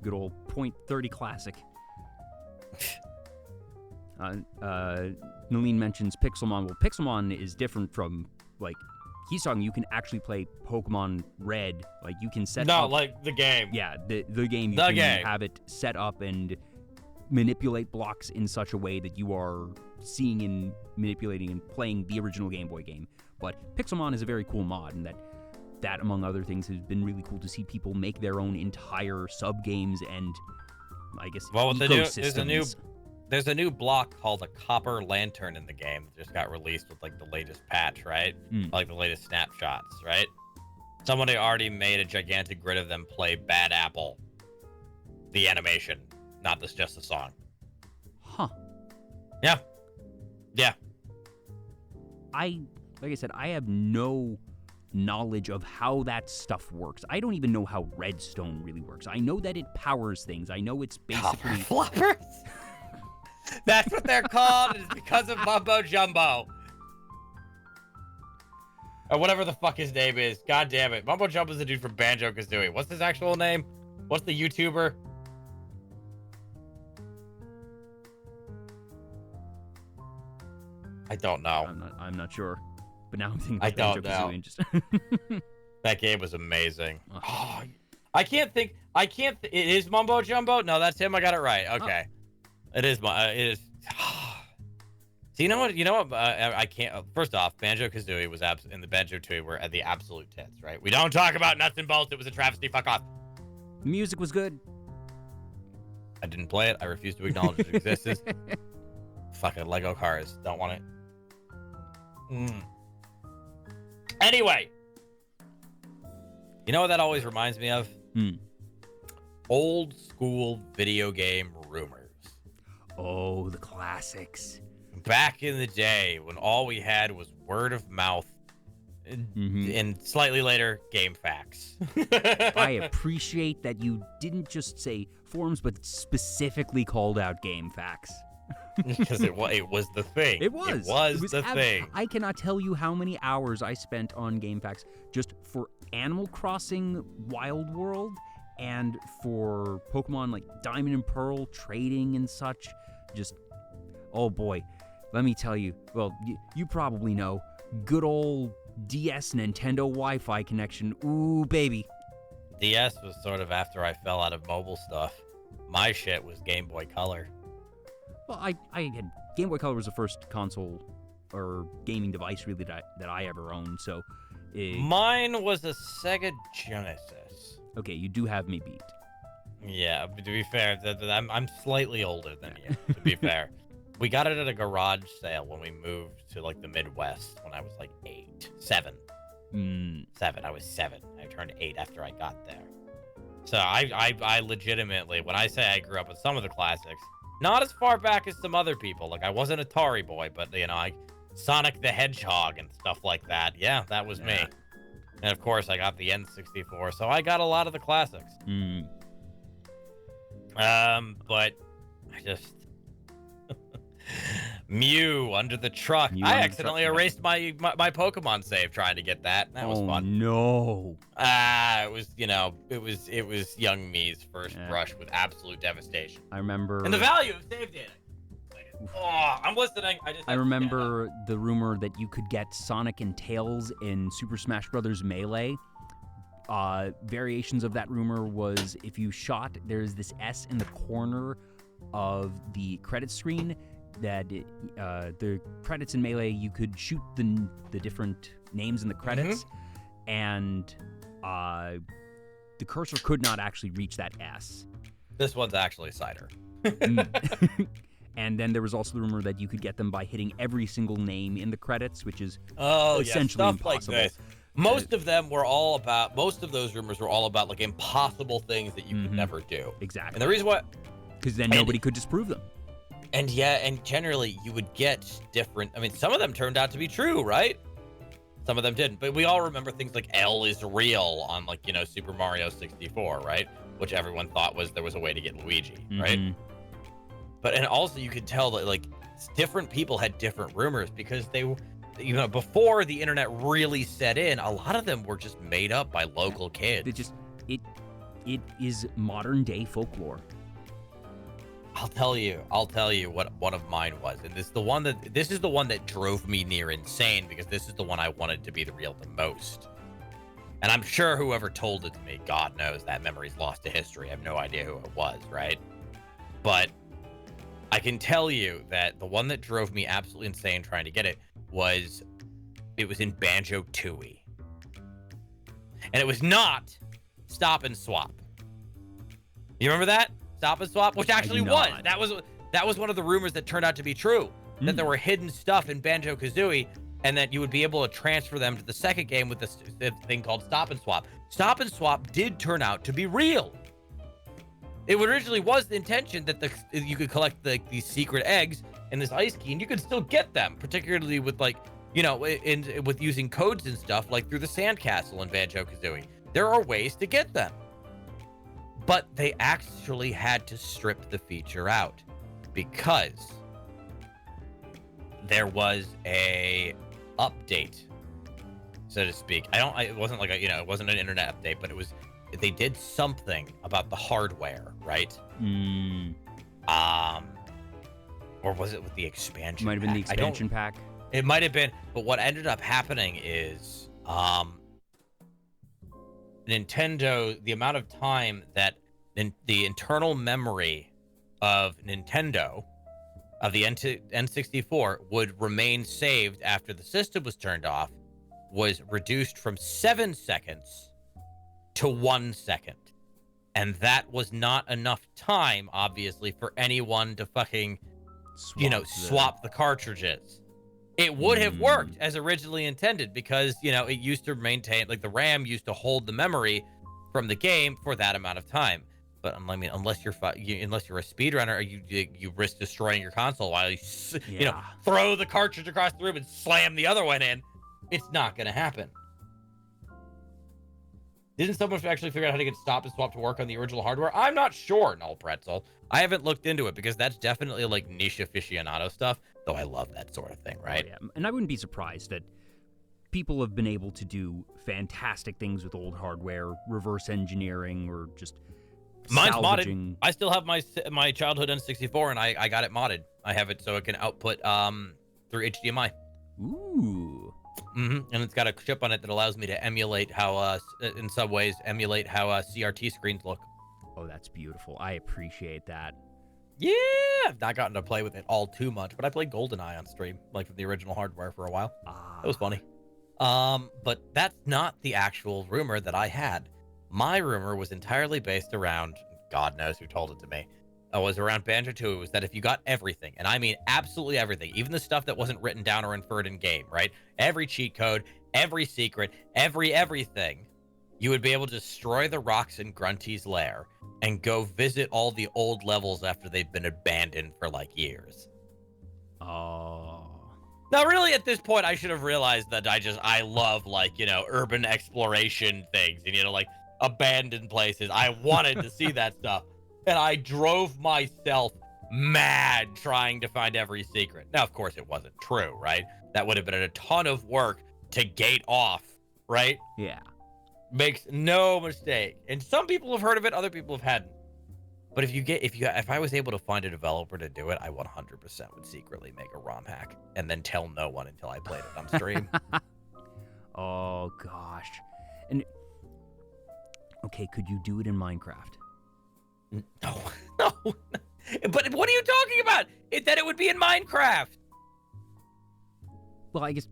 A: Good old .30 classic. Nalene mentions Pixelmon. Well, Pixelmon is different from, like, he's talking you can actually play Pokemon Red. Like, you can set up...
B: No, like, the game.
A: Yeah, the game. You can have it set up and manipulate blocks in such a way that you are seeing and manipulating and playing the original Game Boy game. But Pixelmon is a very cool mod, and that among other things, has been really cool to see people make their own entire sub-games and, I guess, ecosystems.
B: There's a new block called a Copper Lantern in the game that just got released with, like, the latest patch, right? Like the latest snapshots, right? Somebody already made a gigantic grid of them play Bad Apple, the animation, not just the song.
A: Huh.
B: Yeah.
A: Like I said, I have no knowledge of how that stuff works. I don't even know how redstone really works. I know that it powers things. I know it's basically...
B: Floppers? That's what they're called. It's because of Mumbo Jumbo. Or whatever the fuck his name is. God damn it. Mumbo Jumbo's the dude from Banjo-Kazooie. What's his actual name? What's the YouTuber? I don't know.
A: I'm not sure. But now I'm thinking
B: I
A: about
B: don't know.
A: and just...
B: That game was amazing. Oh, I can't think. It is Mumbo Jumbo? No, that's him. I got it right. Okay. Oh. It is. So you know what? I can't. First off, Banjo-Kazooie was in the Banjo-Tooie were at the absolute tits, right? We don't talk about nuts and bolts. It was a travesty. Fuck off.
A: The music was good.
B: I didn't play it. I refuse to acknowledge its existence. Fucking Lego cars. Don't want it. Anyway, you know what that always reminds me of? Old school video game rumors.
A: Oh, the classics.
B: Back in the day when all we had was word of mouth, and slightly later, game facts.
A: I appreciate that you didn't just say forums, but specifically called out game facts.
B: Because it was the thing.
A: It was
B: the thing.
A: I cannot tell you how many hours I spent on game facts just for Animal Crossing Wild World and for Pokemon like Diamond and Pearl trading and such. Just, oh boy, let me tell you. Well, you probably know. Good old DS Nintendo Wi-Fi connection. Ooh, baby.
B: DS was sort of after I fell out of mobile stuff. My shit was Game Boy Color.
A: Well, I had Game Boy Color was the first console or gaming device really that I ever owned. So,
B: mine was a Sega Genesis.
A: Okay, you do have me beat.
B: Yeah, to be fair, I'm slightly older than you. To be fair, we got it at a garage sale when we moved to like the Midwest when I was like 7. 7. I was 7. I turned 8 after I got there. So I legitimately, when I say I grew up with some of the classics, not as far back as some other people. Like I wasn't an Atari boy, but Sonic the Hedgehog and stuff like that. Yeah, that was me. And of course, I got the N64, so I got a lot of the classics. But I just Mew under the truck. I accidentally erased my Pokemon save trying to get that. That was fun.
A: No.
B: It was young me's first brush with absolute devastation.
A: I remember.
B: And the value of save data. Oh, I'm listening.
A: I remember the rumor that you could get Sonic and Tails in Super Smash Bros. Melee. Variations of that rumor was if you shot, there's this S in the corner of the credit screen that the credits in Melee, you could shoot the different names in the credits, and the cursor could not actually reach that S.
B: This one's actually cider.
A: And then there was also the rumor that you could get them by hitting every single name in the credits, which is essentially
B: stuff
A: impossible.
B: Like this. Most of those rumors were all about like impossible things that you could never do.
A: Exactly.
B: And the reason why,
A: because then nobody could disprove them.
B: And generally you would get different. I mean, some of them turned out to be true, right? Some of them didn't. But we all remember things like L is real on Super Mario 64, right? Which everyone thought there was a way to get Luigi, right? And also you could tell that different people had different rumors because they, before the internet really set in, a lot of them were just made up by local kids.
A: It is modern day folklore.
B: I'll tell you what one of mine was, and this is the one that drove me near insane because this is the one I wanted to be the most. And I'm sure whoever told it to me, God knows that memory's lost to history. I have no idea who it was, right? But I can tell you that the one that drove me absolutely insane trying to get it was in Banjo-Tooie. And it was not Stop and Swap. You remember that? Stop and Swap? Which actually was. That was one of the rumors that turned out to be true. That there were hidden stuff in Banjo-Kazooie and that you would be able to transfer them to the second game with this thing called Stop and Swap. Stop and Swap did turn out to be real. It originally was the intention that you could collect these secret eggs in this ice key, and you could still get them, particularly with with using codes and stuff, like through the sandcastle in Banjo-Kazooie. There are ways to get them, but they actually had to strip the feature out because there was a update, so to speak. It wasn't it wasn't an internet update, but they did something about the hardware, right? Or was it with the expansion?
A: Might have been the expansion pack.
B: It might have been, but what ended up happening is Nintendo, the amount of time that the internal memory of Nintendo of the N64 would remain saved after the system was turned off was reduced from 7 seconds to 1 second. And that was not enough time, obviously, for anyone to fucking, swap the cartridges. It would have worked as originally intended because, it used to maintain, the RAM used to hold the memory from the game for that amount of time. But unless you're a speedrunner, you risk destroying your console while you throw the cartridge across the room and slam the other one in. It's not going to happen. Didn't someone actually figure out how to get Stop and Swap to work on the original hardware? I'm not sure, Null Pretzel. I haven't looked into it because that's definitely niche aficionado stuff, though I love that sort of thing, right?
A: Oh, yeah. And I wouldn't be surprised that people have been able to do fantastic things with old hardware, reverse engineering, or just
B: mine's
A: salvaging.
B: Modded. I still have my childhood N64, and I got it modded. I have it so it can output through HDMI.
A: Ooh.
B: And it's got a chip on it that allows me to emulate how, in some ways, CRT screens look.
A: Oh, that's beautiful. I appreciate that.
B: Yeah, I've not gotten to play with it all too much, but I played GoldenEye on stream, like with the original hardware for a while. It was funny. But that's not the actual rumor that I had. My rumor was entirely based around, God knows who told it to me. It was around Banjo 2. It was that if you got everything, and I mean absolutely everything, even the stuff that wasn't written down or inferred in game, right? Every cheat code, every secret, everything, you would be able to destroy the rocks in Grunty's lair and go visit all the old levels after they've been abandoned for like years.
A: Oh.
B: Now, really, at this point, I should have realized that I love, like, you know, urban exploration things and, you know, like, abandoned places. I wanted to see that stuff. And I drove myself mad trying to find every secret. Now, of course, it wasn't true, right? That would have been a ton of work to gate off, right?
A: Yeah.
B: Makes no mistake. And some people have heard of it, other people have hadn't. But if I was able to find a developer to do it, I 100% would secretly make a ROM hack and then tell no one until I played it on stream.
A: Oh gosh. And okay, could you do it in Minecraft?
B: No. But what are you talking about? That it would be in Minecraft.
A: Well, I guess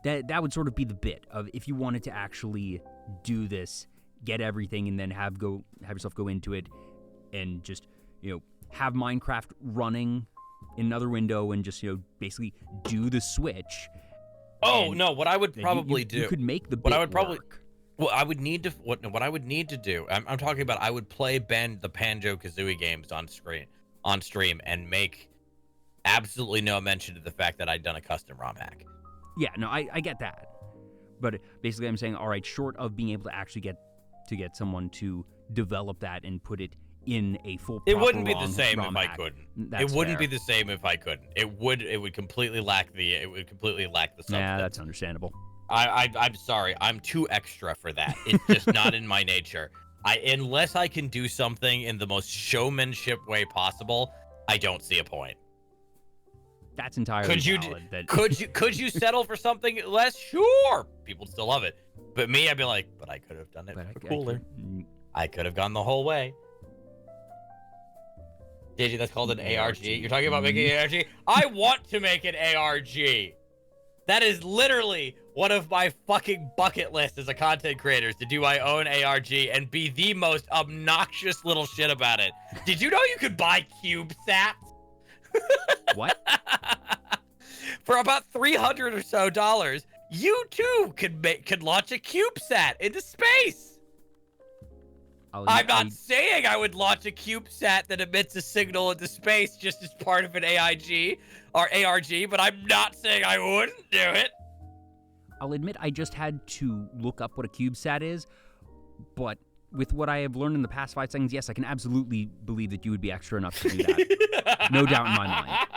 A: that would sort of be the bit of if you wanted to actually do this, get everything, and then have yourself go into it and just, you know, have Minecraft running in another window and just, you know, basically do the switch.
B: Oh no! What I would probably do.
A: You could make the.
B: What I would probably.
A: Work.
B: Well, I would need to. What I would need to do. I'm talking about. I would play the Banjo-Kazooie games on stream, and make absolutely no mention to the fact that I'd done a custom ROM hack.
A: Yeah, no, I get that, but basically I'm saying, all right, short of being able to actually get someone to develop that and put it in a full.
B: It wouldn't be the same if I couldn't.
A: It
B: wouldn't be the same if I couldn't. It would completely lack the. It would completely lack the substance.
A: Yeah, that's understandable.
B: I'm sorry. I'm too extra for that. It's just not in my nature. Unless I can do something in the most showmanship way possible, I don't see a point.
A: That's entirely valid.
B: Could you settle for something less? Sure, people still love it. But me, I'd be like, but I could have done it cooler. I could have gone the whole way. Digi, that's called an ARG. You're talking about making an ARG? I want to make an ARG. That is literally one of my fucking bucket lists as a content creator, is to do my own ARG and be the most obnoxious little shit about it. Did you know you could buy CubeSats?
A: What?
B: For about $300 or so, you too could launch a CubeSat into space. I'm not saying I would launch a CubeSat that emits a signal into space just as part of an AIG or ARG, but I'm not saying I wouldn't do it.
A: I'll admit I just had to look up what a CubeSat is, but with what I have learned in the past 5 seconds, yes, I can absolutely believe that you would be extra enough to do that. No doubt in my mind.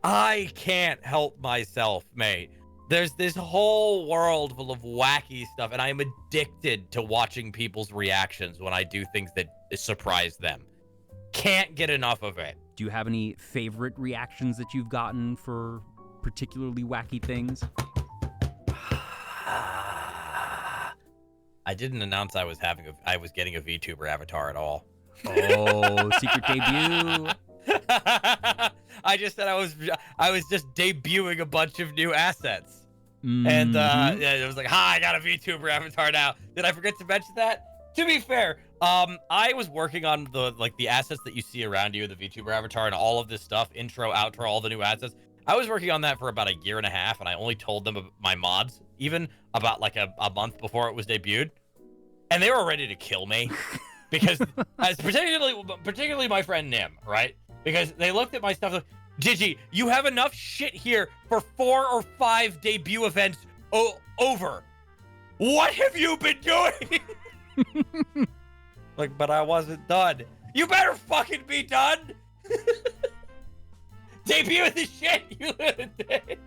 B: I can't help myself, mate. There's this whole world full of wacky stuff, and I'm addicted to watching people's reactions when I do things that surprise them. Can't get enough of it.
A: Do you have any favorite reactions that you've gotten for particularly wacky things?
B: I didn't announce I was getting a VTuber avatar at all.
A: Oh, secret debut.
B: I just said I was just debuting a bunch of new assets. And it was like, hi, I got a VTuber avatar now. Did I forget to mention that? To be fair, I was working on the assets that you see around you, the VTuber avatar and all of this stuff, intro, outro, all the new assets. I was working on that for about 1.5 years, and I only told them my mods, even about like a month before it was debuted. And they were ready to kill me. Because particularly my friend Nim, right? Because they looked at my stuff like, Digi, you have enough shit here for 4 or 5 debut events over. What have you been doing? Like, but I wasn't done. You better fucking be done. Debut the shit you did.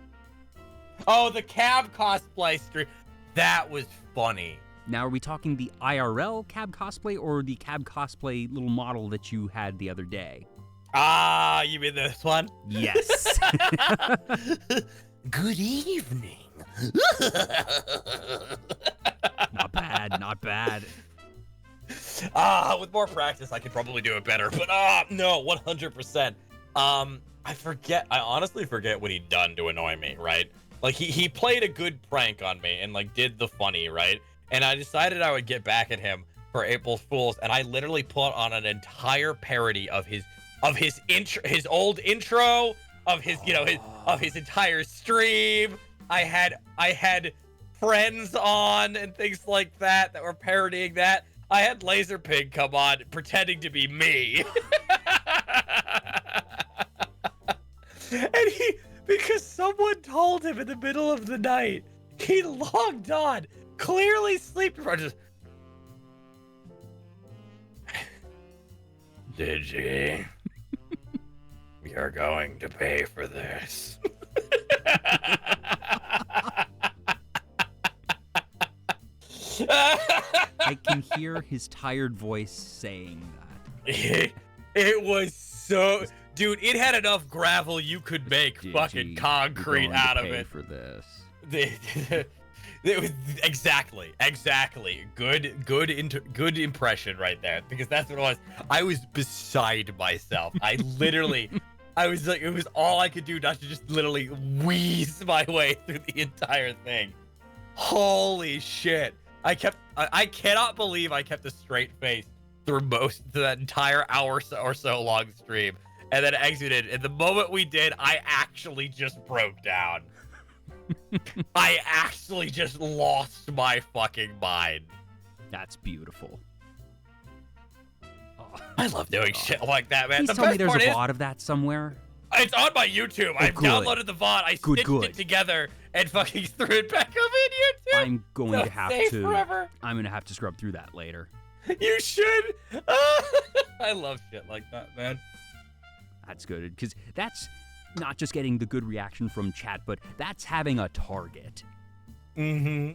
B: Oh, the cab cosplay stream. That was funny.
A: Now, are we talking the IRL cab cosplay or the cab cosplay little model that you had the other day?
B: Ah, you mean this one?
A: Yes.
B: Good evening.
A: Not bad, not bad.
B: With more practice, I could probably do it better. But no, 100%. I honestly forget what he'd done to annoy me, right? Like he played a good prank on me and like did the funny, right? And I decided I would get back at him for April Fools, and I literally put on an entire parody of his old intro, of his his entire stream. I had friends on and things like that were parodying that. I had Laser Pig come on pretending to be me. And because someone told him in the middle of the night, he logged on, clearly sleep deprived, just, Digi, we are going to pay for this.
A: I can hear his tired voice saying that.
B: It was so... Dude, it had enough gravel you could make fucking concrete out of it.
A: For this.
B: It was exactly. Good impression right there, because that's what it was. I was beside myself. I was like, it was all I could do not to just literally wheeze my way through the entire thing. Holy shit. I cannot believe I kept a straight face through that entire hour or so long stream, and then exited. And the moment we did, I actually just broke down. I actually just lost my fucking mind.
A: That's beautiful.
B: Oh, I love doing shit like that, man.
A: Please tell me there's a VOD of that somewhere.
B: It's on my YouTube. I've downloaded the VOD. I stitched it together and fucking threw it back up in YouTube.
A: I'm going to have to. Forever. I'm gonna have to scrub through that later.
B: You should. I love shit like that, man.
A: That's good, because that's not just getting the good reaction from chat, but that's having a target.
B: Mm-hmm.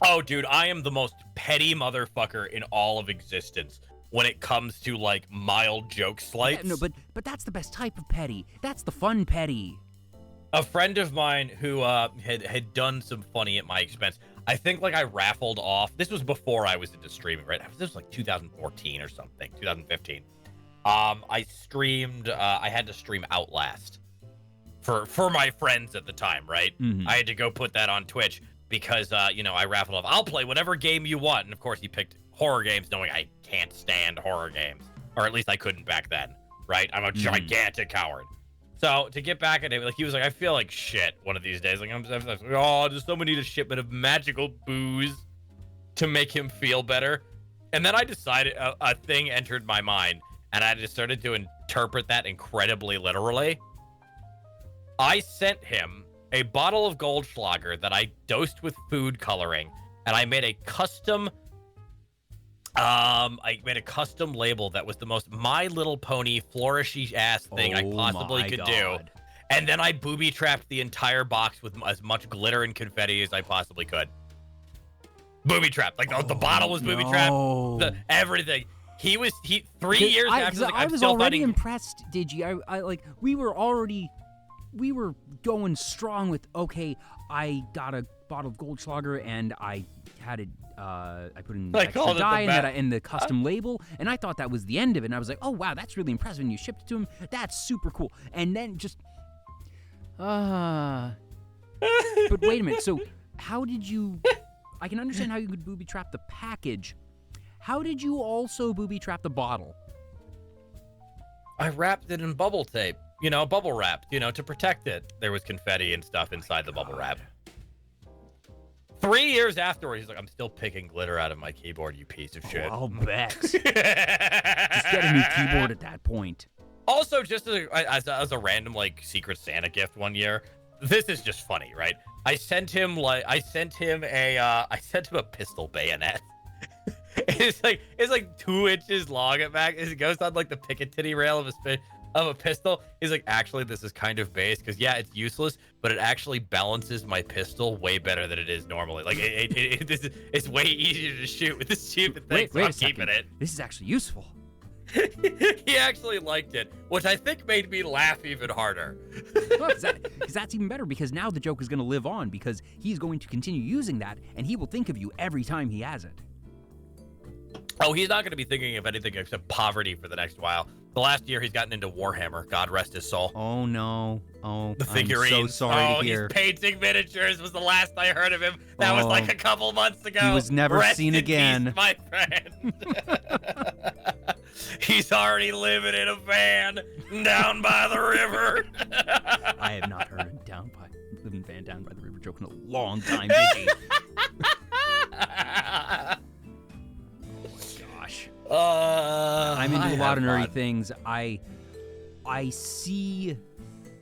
B: Oh, dude, I am the most petty motherfucker in all of existence when it comes to, like, mild joke slights.
A: Yeah, no, but that's the best type of petty. That's the fun petty.
B: A friend of mine who had done some funny at my expense, I think, like, I raffled off. This was before I was into streaming, right? This was, like, 2014 or something, 2015. I streamed, I had to stream Outlast for my friends at the time, right?
A: Mm-hmm.
B: I had to go put that on Twitch because, I raffled off, I'll play whatever game you want. And of course he picked horror games, knowing I can't stand horror games, or at least I couldn't back then, right? I'm a gigantic coward. So to get back at him, like, he was like, I feel like shit one of these days. Like, I'm like, oh, does someone need a shipment of magical booze to make him feel better? And then I decided a thing entered my mind, and I just started to interpret that incredibly literally. I sent him a bottle of Goldschlager that I dosed with food coloring, and I made a custom label that was the most My Little Pony flourishy ass thing I possibly could do. And then I booby trapped the entire box with as much glitter and confetti as I possibly could. Booby trapped. Like the bottle was booby trapped. Everything. He 3 years after.
A: I was already impressed, Digi. I like, we were going strong with, okay, I got a bottle of Goldschlager and I had it, I put in extra dye in the custom label, and I thought that was the end of it, and I was like, oh wow, that's really impressive, and you shipped it to him, that's super cool. And then just, but wait a minute, so how did you, I can understand how you could booby trap the package. How did you also booby trap the bottle?
B: I wrapped it in bubble tape. Bubble wrapped, to protect it. There was confetti and stuff inside the bubble wrap. 3 years afterwards, he's like, I'm still picking glitter out of my keyboard, you piece of shit.
A: I'll bet. Just get a new keyboard at that point.
B: Also, just as a random, like, Secret Santa gift one year, this is just funny, right? I sent him a pistol bayonet. It's like 2 inches long at back. It goes on like the Picatinny rail of a pistol. He's like, actually, this is kind of base because yeah, it's useless, but it actually balances my pistol way better than it is normally. Like it's way easier to shoot with this stupid thing.
A: Wait
B: so I'm
A: a second.
B: keeping it.
A: This is actually useful.
B: He actually liked it, which I think made me laugh even harder.
A: Well, because that's even better, because now the joke is going to live on because he's going to continue using that, and he will think of you every time he has it.
B: Oh, he's not going to be thinking of anything except poverty for the next while. The last year he's gotten into Warhammer. God rest his soul.
A: Oh no! Oh,
B: The figurines.
A: I'm so sorry to hear.
B: He's painting miniatures. Was the last I heard of him. That was like a couple months ago.
A: He was never
B: Rest
A: seen
B: in
A: again,
B: peace, my friend. He's already living in a van down by the river.
A: I have not heard a living van down by the river joke in a long time, Digi. I'm into a lot of nerdy things. I see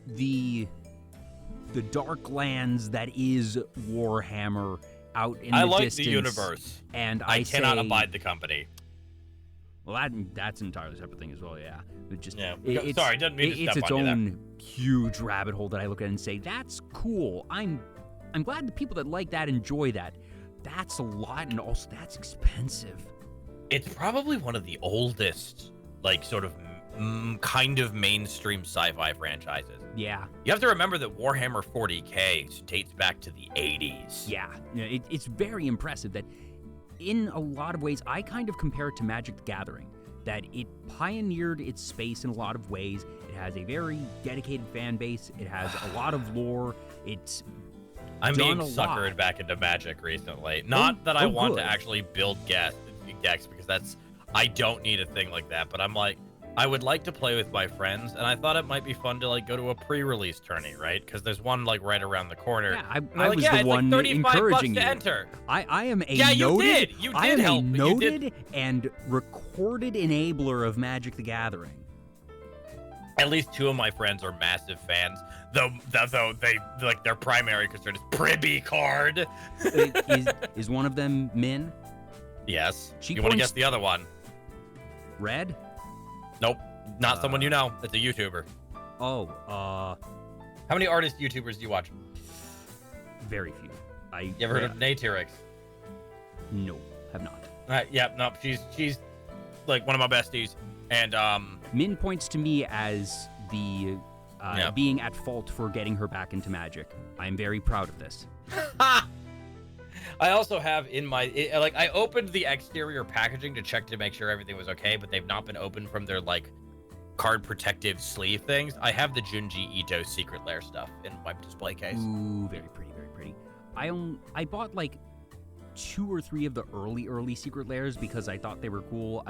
A: the dark lands that is Warhammer out in the distance.
B: I like the universe,
A: and
B: I cannot abide the company.
A: Well, that's an entirely separate thing as well. Yeah, it just
B: sorry, didn't mean to
A: it's
B: step
A: its
B: on you
A: own huge rabbit hole that I look at and say that's cool. I'm glad the people that like that enjoy that. That's a lot, and also that's expensive.
B: It's probably one of the oldest, like, sort of kind of mainstream sci-fi franchises.
A: Yeah.
B: You have to remember that Warhammer 40K dates back to the 80s.
A: Yeah. It's very impressive that in a lot of ways, I kind of compare it to Magic the Gathering, that it pioneered its space in a lot of ways. It has a very dedicated fan base. It has a lot of lore.
B: I'm being suckered back into Magic recently. Not that I want to actually build decks because I don't need a thing like that, but I'm like, I would like to play with my friends, and I thought it might be fun to like go to a pre-release tourney, right? Because there's one like right around the corner.
A: Yeah, I was the one encouraging you.
B: To enter.
A: I am a
B: noted. You did help.
A: I am a noted and recorded enabler of Magic the Gathering.
B: At least two of my friends are massive fans, though they like their primary concern is Privy card.
A: is one of them Min?
B: Yes. You want to guess the other one?
A: Red?
B: Nope. Not someone you know. It's a YouTuber.
A: Oh,
B: How many artist YouTubers do you watch?
A: Very few.
B: You ever heard of Natyrix?
A: No, have not.
B: Yeah, no, she's like one of my besties. And
A: Min points to me as the being at fault for getting her back into Magic. I'm very proud of this.
B: I also have in my I opened the exterior packaging to check to make sure everything was okay, but they've not been opened from their like card protective sleeve things. I have the Junji Ito Secret Lair stuff in my display case.
A: Ooh, very pretty, very pretty. I bought like 2 or 3 of the early Secret Lairs because I thought they were cool.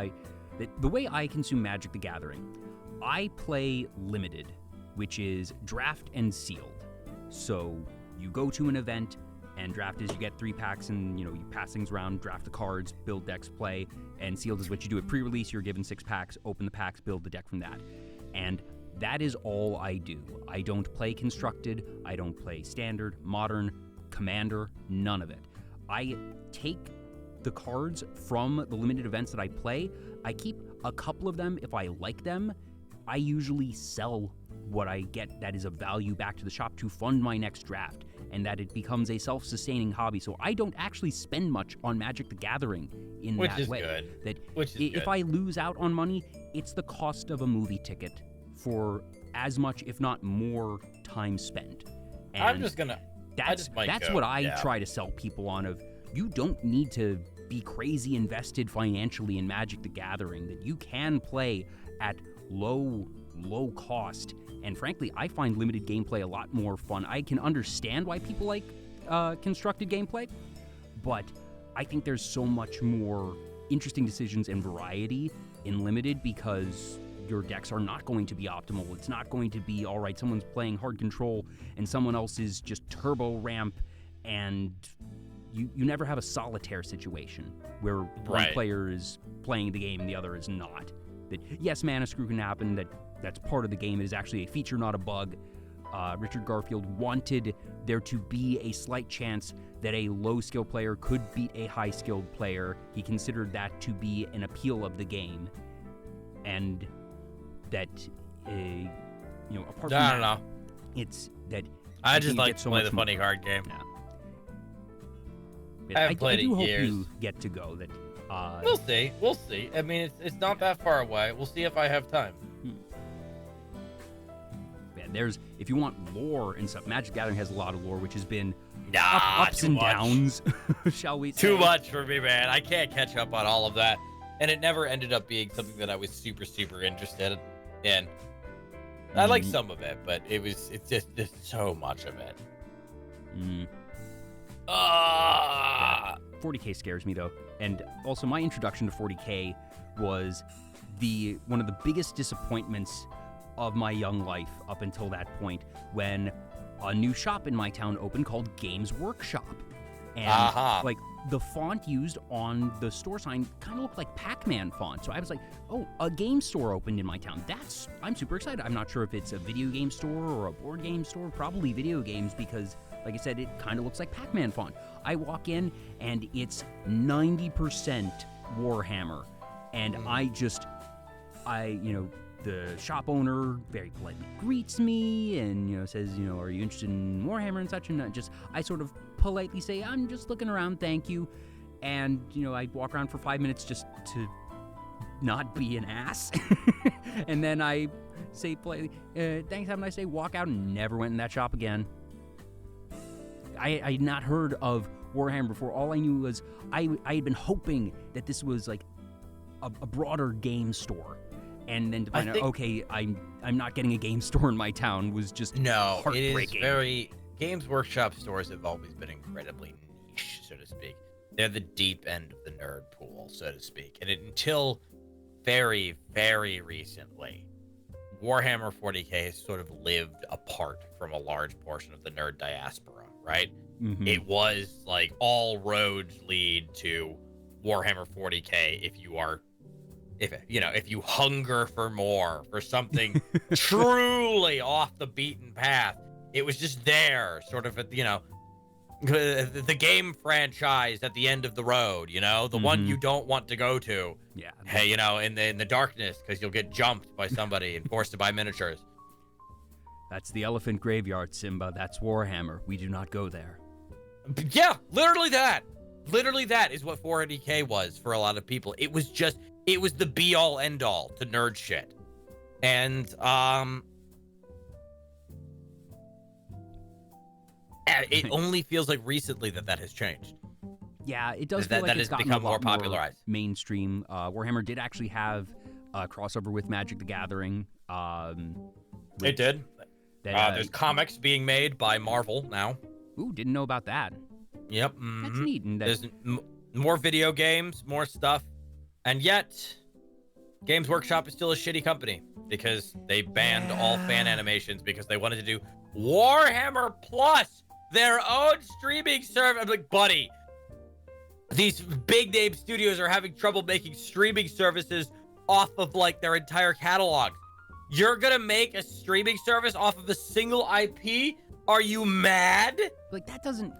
A: The way I consume Magic the Gathering, I play limited, which is draft and sealed. So you go to an event, and draft is you get 3 packs and, you pass things around, draft the cards, build decks, play, and sealed is what you do at pre-release. You're given 6 packs, open the packs, build the deck from that. And that is all I do. I don't play constructed, I don't play standard, modern, commander, none of it. I take the cards from the limited events that I play, I keep a couple of them if I like them. I usually sell what I get that is of value back to the shop to fund my next draft, and that it becomes a self-sustaining hobby. So I don't actually spend much on Magic the Gathering in that way.
B: Which is
A: if
B: good.
A: I lose out on money, it's the cost of a movie ticket for as much, if not more, time spent. And that's what I try to sell people on. Of you don't need to be crazy invested financially in Magic the Gathering. That you can play at low cost. And frankly, I find limited gameplay a lot more fun. I can understand why people like constructed gameplay, but I think there's so much more interesting decisions and variety in limited because your decks are not going to be optimal. It's not going to be, all right, someone's playing hard control and someone else is just turbo ramp, and you never have a solitaire situation where one player is playing the game and the other is not. That yes, mana screw can happen, that's part of the game. It is actually a feature, not a bug. Richard Garfield wanted there to be a slight chance that a low-skill player could beat a high-skilled player. He considered that to be an appeal of the game. And that, apart from that,
B: know.
A: It's that
B: I just like to play the funny card game.
A: Yeah.
B: I do
A: hope
B: years.
A: you get to go. That
B: We'll see. I mean, it's not that far away. We'll see if I have time.
A: Yeah, if you want lore and stuff, Magic the Gathering has a lot of lore, which has been ups
B: too
A: and
B: much.
A: downs, shall we say.
B: Too much for me, man. I can't catch up on all of that. and it never ended up being something that I was super interested in. I like some of it, but it's just so much of it.
A: Yeah. 40K scares me though, and also my introduction to 40K was one of the biggest disappointments of my young life up until that point, when a new shop in my town opened called Games Workshop, and like the font used on the store sign kind of looked like Pac-Man font. So I was like, oh, a game store opened in my town. I'm super excited. I'm not sure if it's a video game store or a board game store, probably video games, because like I said, it kind of looks like Pac-Man font. I walk in and it's 90% Warhammer. And the shop owner very politely greets me and, says, are you interested in Warhammer and such? And I sort of politely say, I'm just looking around, thank you. And, I walk around for 5 minutes just to not be an ass. And then I say politely, thanks, have a nice day, walk out, and never went in that shop again. I had not heard of Warhammer before. All I knew was I had been hoping that this was like a broader game store. And then to find out, okay, I'm not getting a game store in my town was just heartbreaking.
B: It is Games Workshop stores have always been incredibly niche, so to speak. They're the deep end of the nerd pool, so to speak. And until very, very recently, Warhammer 40K has sort of lived apart from a large portion of the nerd diaspora, right? Mm-hmm. It was like all roads lead to Warhammer 40K if you hunger for more, for something truly off the beaten path. It was just there, sort of at, the game franchise at the end of the road, the one you don't want to go to. Yeah. Hey, in the darkness, because you'll get jumped by somebody and forced to buy miniatures.
A: That's the elephant graveyard, Simba. That's Warhammer. We do not go there.
B: Yeah, literally that. Literally that is what 40K was for a lot of people. It was the be-all, end-all to nerd shit. And, it only feels like recently that has changed.
A: Yeah, it does feel like it's gotten
B: become
A: a lot
B: more popularized.
A: Mainstream. Warhammer did actually have a crossover with Magic the Gathering.
B: It did. There's comics being made by Marvel now.
A: Ooh, didn't know about that.
B: Yep. Mm-hmm.
A: That's neat. And
B: there's more video games, more stuff. And yet, Games Workshop is still a shitty company because they banned all fan animations because they wanted to do Warhammer Plus, their own streaming service. I'm like, buddy, these big name studios are having trouble making streaming services off of like their entire catalog. You're gonna make a streaming service off of a single IP? Are you mad?
A: Like, that doesn't...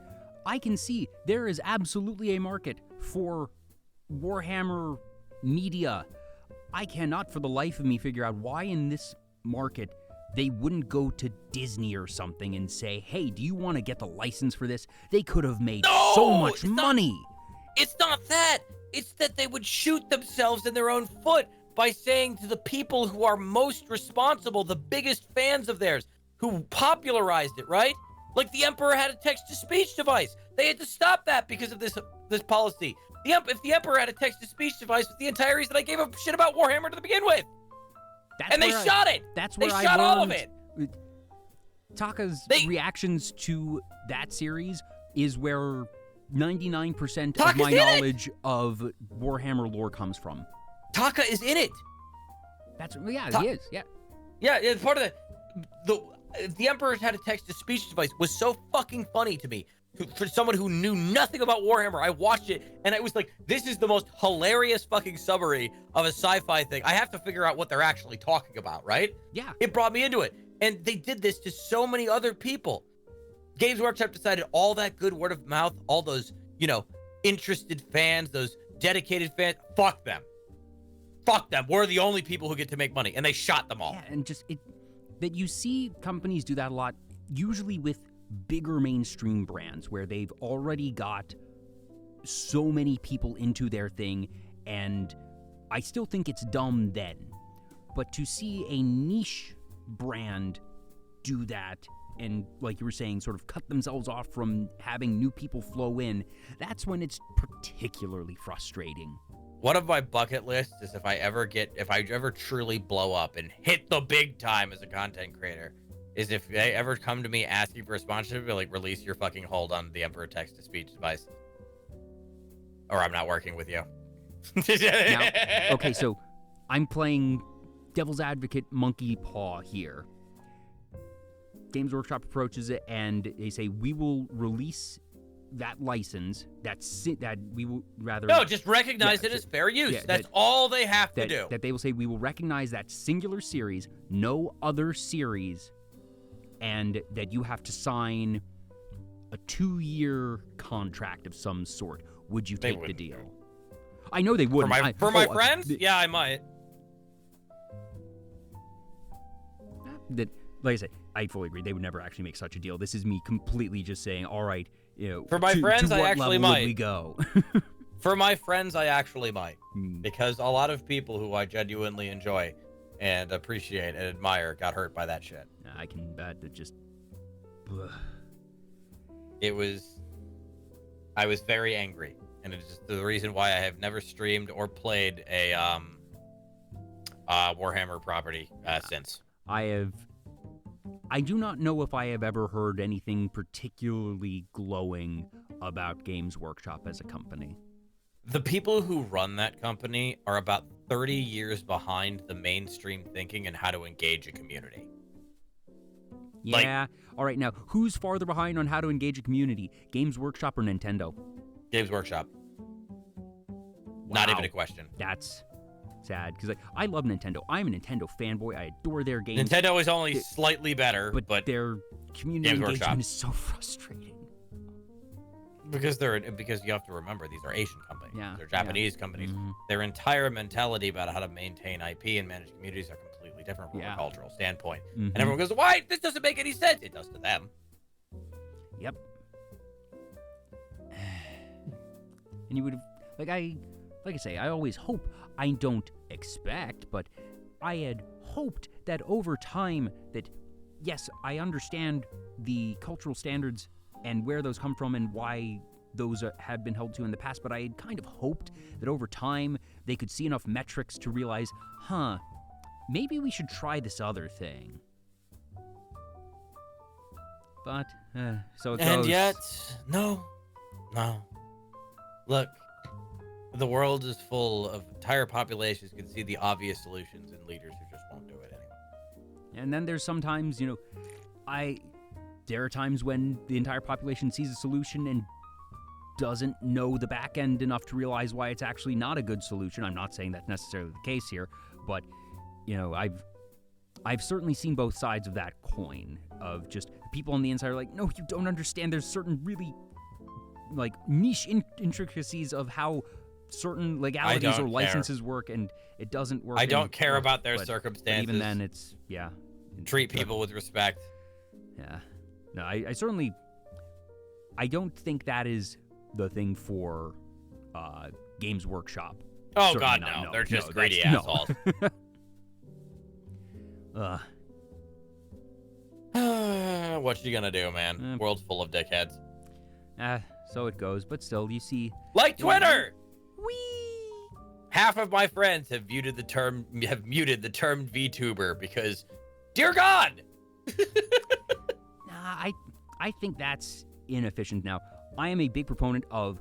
A: I can see there is absolutely a market for Warhammer media. I cannot for the life of me figure out why in this market they wouldn't go to Disney or something and say, hey, do you want to get the license for this? They could have made so much money.
B: It's not that. It's that they would shoot themselves in their own foot by saying to the people who are most responsible, the biggest fans of theirs, who popularized it, right? Like the Emperor had a text-to-speech device. They had to stop that because of this policy. If the Emperor had a text-to-speach device, was the entire reason I gave a shit about Warhammer to begin with. They shot it.
A: That's where
B: they shot all of it.
A: Taka's reactions to that series is where 99% of my knowledge of Warhammer lore comes from.
B: Taka is in it.
A: He is. Yeah.
B: Yeah, it's part of the Emperor had a text-to-speech device was so fucking funny to me. For someone who knew nothing about Warhammer, I watched it, and I was like, this is the most hilarious fucking summary of a sci-fi thing. I have to figure out what they're actually talking about, right?
A: Yeah.
B: It brought me into it. And they did this to so many other people. Games Workshop decided all that good word of mouth, all those, interested fans, those dedicated fans, fuck them. Fuck them. We're the only people who get to make money. And they shot them all.
A: Yeah, and that you see companies do that a lot, usually with bigger mainstream brands where they've already got so many people into their thing, and I still think it's dumb then. But to see a niche brand do that and, like you were saying, sort of cut themselves off from having new people flow in, that's when it's particularly frustrating.
B: one of my bucket lists is if I ever truly blow up and hit the big time as a content creator, is if they ever come to me asking for a sponsorship, like, release your fucking hold on the Emperor text-to-speech device, or I'm not working with you.
A: Now, okay, so I'm playing devil's advocate monkey paw here. Games Workshop approaches it and they say, we will release that license, that we will rather...
B: No, just recognize it as fair use.
A: Yeah,
B: That's all they have to do.
A: That they will say, we will recognize that singular series, no other series, and that you have to sign a 2-year contract of some sort. Would you take the deal? I know they wouldn't.
B: For my friends? Yeah, I might.
A: Like I said, I fully agree. They would never actually make such a deal. This is me completely just saying, all right,
B: for my friends, I actually might.
A: We go.
B: For my friends, I actually might, because a lot of people who I genuinely enjoy and appreciate and admire got hurt by that shit.
A: I can bet that just.
B: I was very angry, and it's the reason why I have never streamed or played a Warhammer property since.
A: I do not know if I have ever heard anything particularly glowing about Games Workshop as a company.
B: The people who run that company are about 30 years behind the mainstream thinking and how to engage a community.
A: Yeah. All right, now, who's farther behind on how to engage a community? Games Workshop or Nintendo?
B: Games Workshop.
A: Wow.
B: Not even a question.
A: That's sad, because I love Nintendo. I'm a Nintendo fanboy. I adore their games.
B: Nintendo is only slightly better, but
A: their community engagement is so frustrating.
B: Because you have to remember, these are Asian companies.
A: Yeah,
B: they're Japanese companies. Mm-hmm. Their entire mentality about how to maintain IP and manage communities are completely different from a cultural standpoint. Mm-hmm. And everyone goes, "Why? This doesn't make any sense." It does to them.
A: Yep. And you would have, like I say, I always hope, I don't expect, but I had hoped that over time that, yes, I understand the cultural standards and where those come from and why those have been held to in the past, but I had kind of hoped that over time they could see enough metrics to realize, maybe we should try this other thing. But, so it goes.
B: And yet, no. Look, the world is full of entire populations who can see the obvious solutions and leaders who just won't do it anyway.
A: And then there's sometimes, there are times when the entire population sees a solution and doesn't know the back end enough to realize why it's actually not a good solution. I'm not saying that's necessarily the case here, but, I've certainly seen both sides of that coin of just people on the inside are like, no, you don't understand. There's certain really, niche intricacies of how certain legalities or licenses work, and it doesn't work.
B: I don't care about their circumstances.
A: But even then, it's, yeah.
B: Treat people with respect.
A: Yeah. No, I certainly, I don't think that is the thing for Games Workshop.
B: Oh,
A: certainly
B: God,
A: not.
B: no. They're just greedy assholes. What you gonna do, man? World's full of dickheads.
A: So it goes, but still, you see...
B: Like Twitter!
A: Whee!
B: Half of my friends have muted the term VTuber because, dear God!
A: I think that's inefficient now. I am a big proponent of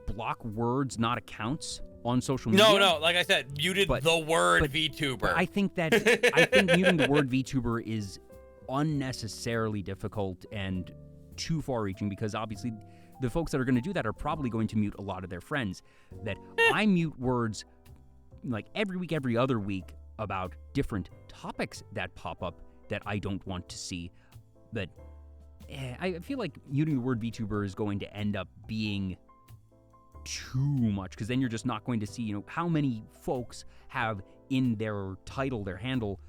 A: block words, not accounts, on social media.
B: No, like I said, muted the word VTuber.
A: But I think muting the word VTuber is unnecessarily difficult and too far-reaching, because obviously the folks that are going to do that are probably going to mute a lot of their friends. That I mute words every week, every other week about different topics that pop up that I don't want to see. But I feel like muting the word VTuber is going to end up being too much, because then you're just not going to see, how many folks have in their title, their handle,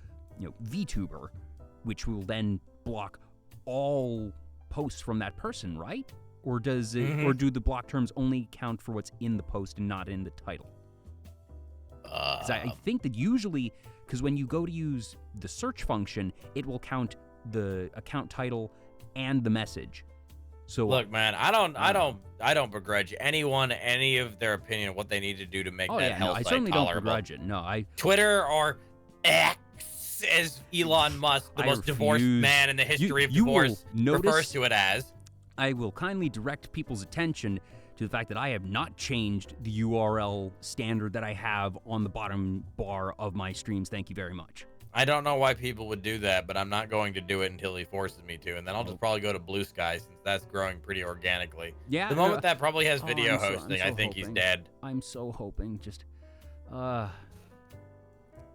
A: VTuber, which will then block all posts from that person, right? Or does it, or do the block terms only count for what's in the post and not in the title? Because I think that usually, because when you go to use the search function, it will count the account title and the message. So
B: look, man, I don't begrudge anyone any of their opinion of what they need to do to make that hell
A: I
B: site
A: certainly don't
B: tolerable.
A: begrudge it. No,
B: Twitter or X, as Elon Musk, the most divorced man in the history of divorce, refers to it as.
A: I will kindly direct people's attention to the fact that I have not changed the URL standard that I have on the bottom bar of my streams. Thank you very much.
B: I don't know why people would do that, but I'm not going to do it until he forces me to, and then I'll just probably go to Blue Sky since that's growing pretty organically.
A: Yeah.
B: The moment that probably has video hosting, I think he's dead.
A: I'm so hoping. Just, it's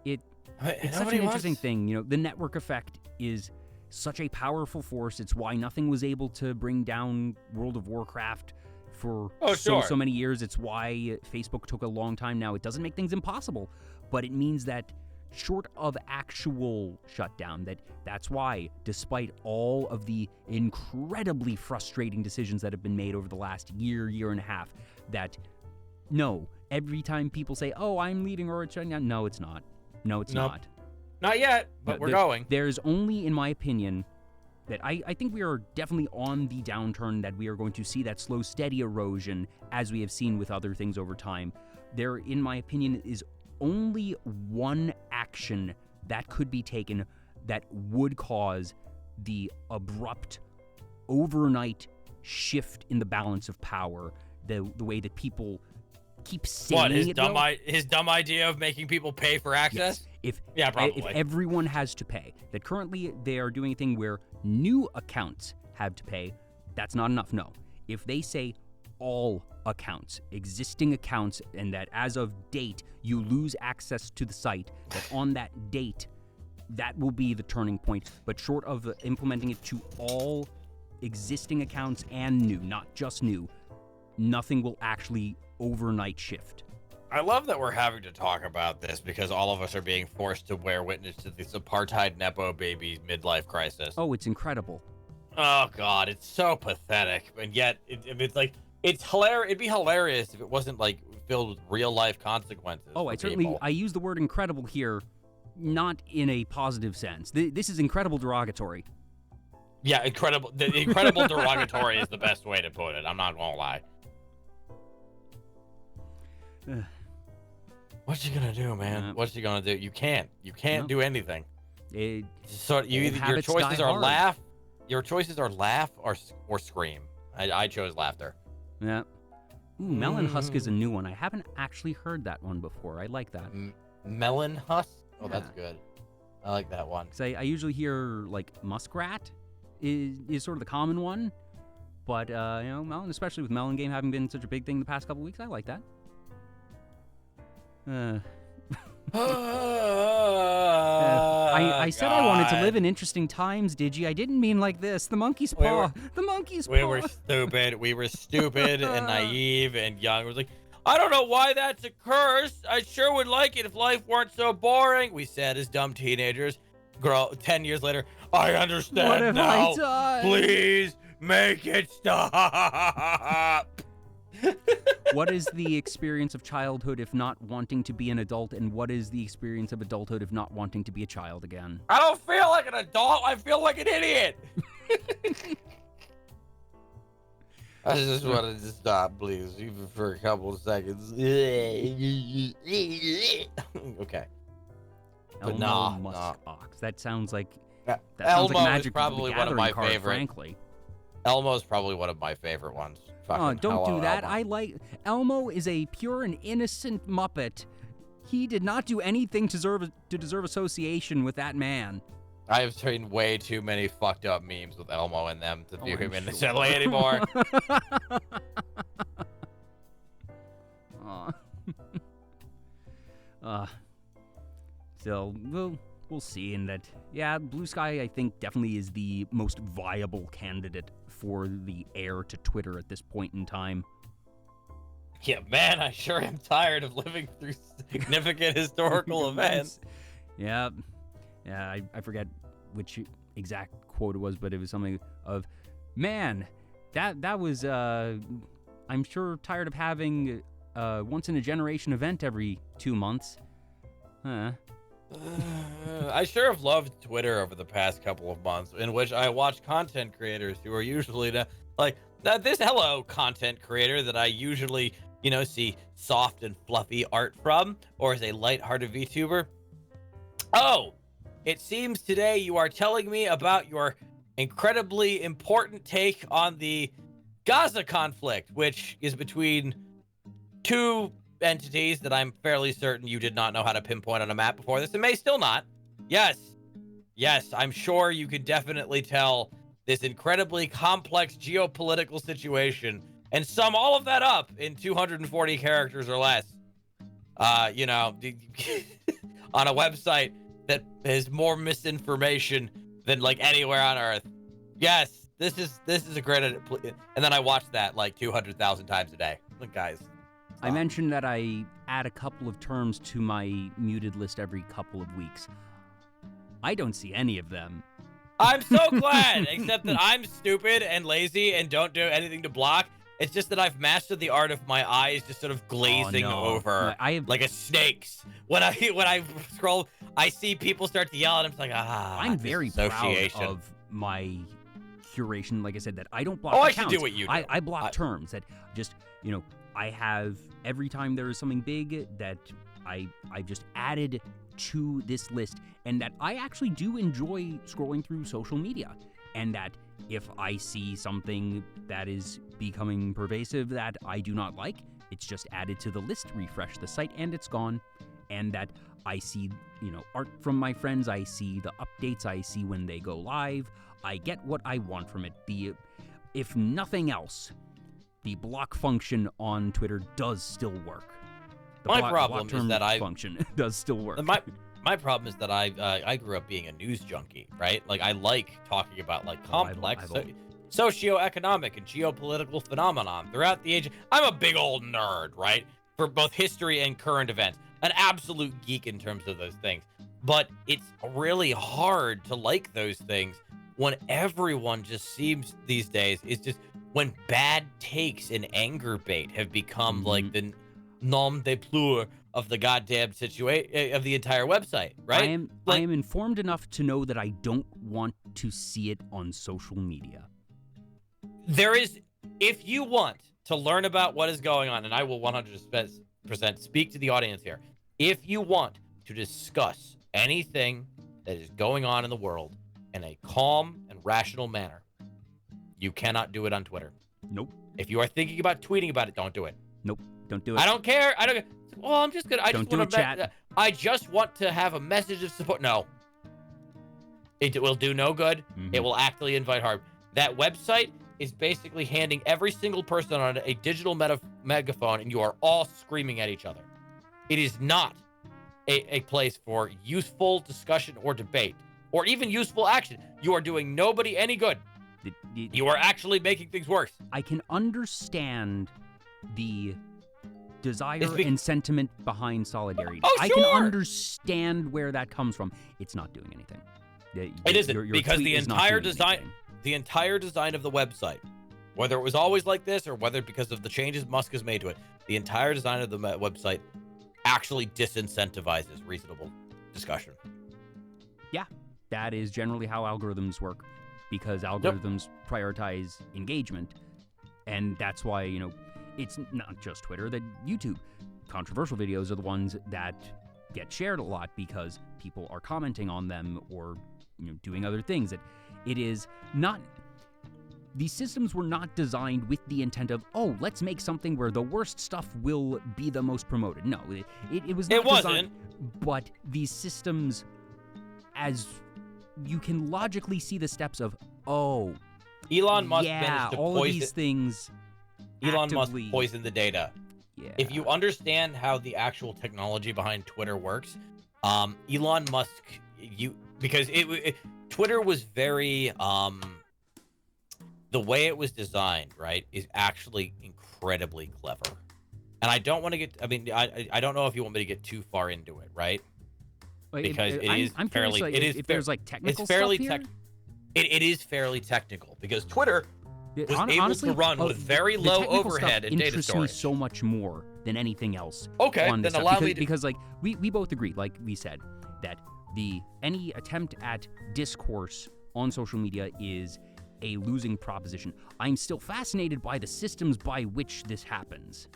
A: such
B: Nobody
A: an
B: wants-
A: interesting thing. You know, the network effect is such a powerful force. It's why nothing was able to bring down World of Warcraft for so many years. It's why Facebook took a long time now. It doesn't make things impossible, but it means that short of actual shutdown, that's why, despite all of the incredibly frustrating decisions that have been made over the last year and a half, that no, every time people say, oh, I'm leaving or it's shutting down, no, it's not. No, it's not.
B: Not yet, but we're going.
A: There's only, in my opinion, that I think we are definitely on the downturn, that we are going to see that slow, steady erosion as we have seen with other things over time. There, in my opinion, is only one action that could be taken that would cause the abrupt, overnight shift in the balance of power, the way that people keep saying
B: his dumb idea of making people pay for access?
A: Yes.
B: Probably.
A: If everyone has to pay, that currently they are doing a thing where new accounts have to pay, that's not enough. No. If they say all accounts, existing accounts, and that as of date, you lose access to the site, that on that date, that will be the turning point. But short of implementing it to all existing accounts and new, not just new, nothing will actually overnight shift.
B: I love that we're having to talk about this because all of us are being forced to bear witness to this apartheid Nepo baby's midlife crisis.
A: Oh, it's incredible.
B: Oh, God, it's so pathetic. And yet, it's like, it's hilarious. It'd be hilarious if it wasn't, like, filled with real-life consequences.
A: Oh, I use the word incredible here, not in a positive sense. This is incredible derogatory.
B: Yeah, incredible. The incredible derogatory is the best way to put it. I'm not gonna lie. What you gonna do, man? What you gonna do? You can't do anything. Your choices are laugh. Your choices are laugh or scream. I chose laughter.
A: Yeah. Ooh, Melon Husk is a new one. I haven't actually heard that one before. I like that.
B: Melon Husk? Oh, that's good. I like that one.
A: Because I usually hear, like, muskrat is sort of the common one. But, melon, especially with Melon Game having been such a big thing the past couple weeks, I like that. I said I wanted to live in interesting times, Digi. I didn't mean like this. The monkey's paw. The monkey's paw.
B: We were stupid. We were stupid and naive and young. It was like, I don't know why that's a curse. I sure would like it if life weren't so boring. We said as dumb teenagers. Girl, 10 years later, I understand
A: what have
B: now.
A: I done?
B: Please make it stop.
A: What is the experience of childhood if not wanting to be an adult, and what is the experience of adulthood if not wanting to be a child again?
B: I don't feel like an adult. I feel like an idiot. I just wanted to stop, please, even for a couple of seconds. Okay. But
A: Elmo Muskox. That sounds like
B: Elmo
A: Magic
B: is probably
A: the
B: one of my
A: card,
B: favorite.
A: frankly.
B: Elmo's probably one of my favorite ones.
A: Oh, don't do that.
B: Elmo.
A: I like Elmo is a pure and innocent Muppet. He did not do anything to deserve association with that man.
B: I have seen way too many fucked up memes with Elmo in them to view him innocently anymore.
A: Still, we'll see. In that, yeah, Blue Sky, I think, definitely is the most viable candidate for the heir to Twitter at this point in time.
B: Yeah, man, I sure am tired of living through significant historical events.
A: Yeah, I forget which exact quote it was, but it was something of, man, that was, I'm sure tired of having a once-in-a-generation event every 2 months. Huh.
B: I sure have loved Twitter over the past couple of months, in which I watch content creators who are usually Like this hello content creator that I usually, see soft and fluffy art from, or as a lighthearted VTuber. Oh, it seems today you are telling me about your incredibly important take on the Gaza conflict, which is between two entities that I'm fairly certain you did not know how to pinpoint on a map before this, and may still not. Yes, I'm sure you could definitely tell this incredibly complex geopolitical situation and sum all of that up in 240 characters or less. On a website that has more misinformation than like anywhere on Earth. Yes, this is a great, and then I watch that like 200,000 times a day. Look, guys.
A: I mentioned that I add a couple of terms to my muted list every couple of weeks. I don't see any of them.
B: I'm so glad, except that I'm stupid and lazy and don't do anything to block. It's just that I've mastered the art of my eyes just sort of glazing over like a snake's. When I scroll, I see people start to yell, and I'm like,
A: I'm very proud of my curation. Like I said, that I don't block accounts.
B: I should do what you do.
A: I block terms that just, I have, every time there is something big that I've just added to this list, and that I actually do enjoy scrolling through social media, and that if I see something that is becoming pervasive that I do not like, it's just added to the list, refresh the site, and it's gone. And that I see, art from my friends, I see the updates, I see when they go live, I get what I want from it. If nothing else, the block function on Twitter does still work.
B: My problem is that
A: function does still work.
B: My problem is that I grew up being a news junkie, right? Like, I like talking about like complex socioeconomic and geopolitical phenomenon throughout the age. I'm a big old nerd, right? For both history and current events. An absolute geek in terms of those things. But it's really hard to like those things when everyone just seems these days is just when bad takes and anger bait have become like the nom de plume of the goddamn situation of the entire website, right?
A: I am informed enough to know that I don't want to see it on social media.
B: There is, if you want to learn about what is going on, and I will 100% speak to the audience here, if you want to discuss anything that is going on in the world in a calm and rational manner, you cannot do it on Twitter.
A: Nope.
B: If you are thinking about tweeting about it, don't do it.
A: Nope. Don't do it.
B: I don't care. Well, I'm just gonna. I just want to have a message of support. No. It will do no good. It will actively invite harm. That website is basically handing every single person on a digital megaphone, and you are all screaming at each other. It is not a place for useful discussion or debate, or even useful action. You are doing nobody any good. You are actually making things worse.
A: I can understand the desire and sentiment behind solidarity.
B: Oh, sure.
A: I can understand where that comes from. It's not doing anything.
B: It isn't, because the entire design of the website, whether it was always like this or whether because of the changes Musk has made to it, the entire design of the website actually disincentivizes reasonable discussion.
A: Yeah, that is generally how algorithms work, because algorithms prioritize engagement, and that's why, it's not just Twitter, that YouTube. Controversial videos are the ones that get shared a lot because people are commenting on them or, doing other things. That it is not... These systems were not designed with the intent of, let's make something where the worst stuff will be the most promoted. No, it was not
B: It wasn't.
A: But these systems, as you can logically see the steps of,
B: Elon Musk managed to
A: all
B: poison
A: of these things.
B: Elon
A: actively...
B: Musk poisoned the data.
A: Yeah.
B: If you understand how the actual technology behind Twitter works, Elon Musk, because Twitter was very, the way it was designed, right, is actually incredibly clever. And I don't want to get, I don't know if you want me to get too far into it, right? Because
A: I'm fairly, curious, if there's like technical stuff here?
B: It is fairly technical, because Twitter was
A: honestly,
B: able to run with very low overhead and data storage.
A: Me so much more than anything else.
B: Okay,
A: on this
B: then
A: stuff.
B: allow me to...
A: Because like we both agree, like we said, that any attempt at discourse on social media is a losing proposition. I'm still fascinated by the systems by which this happens.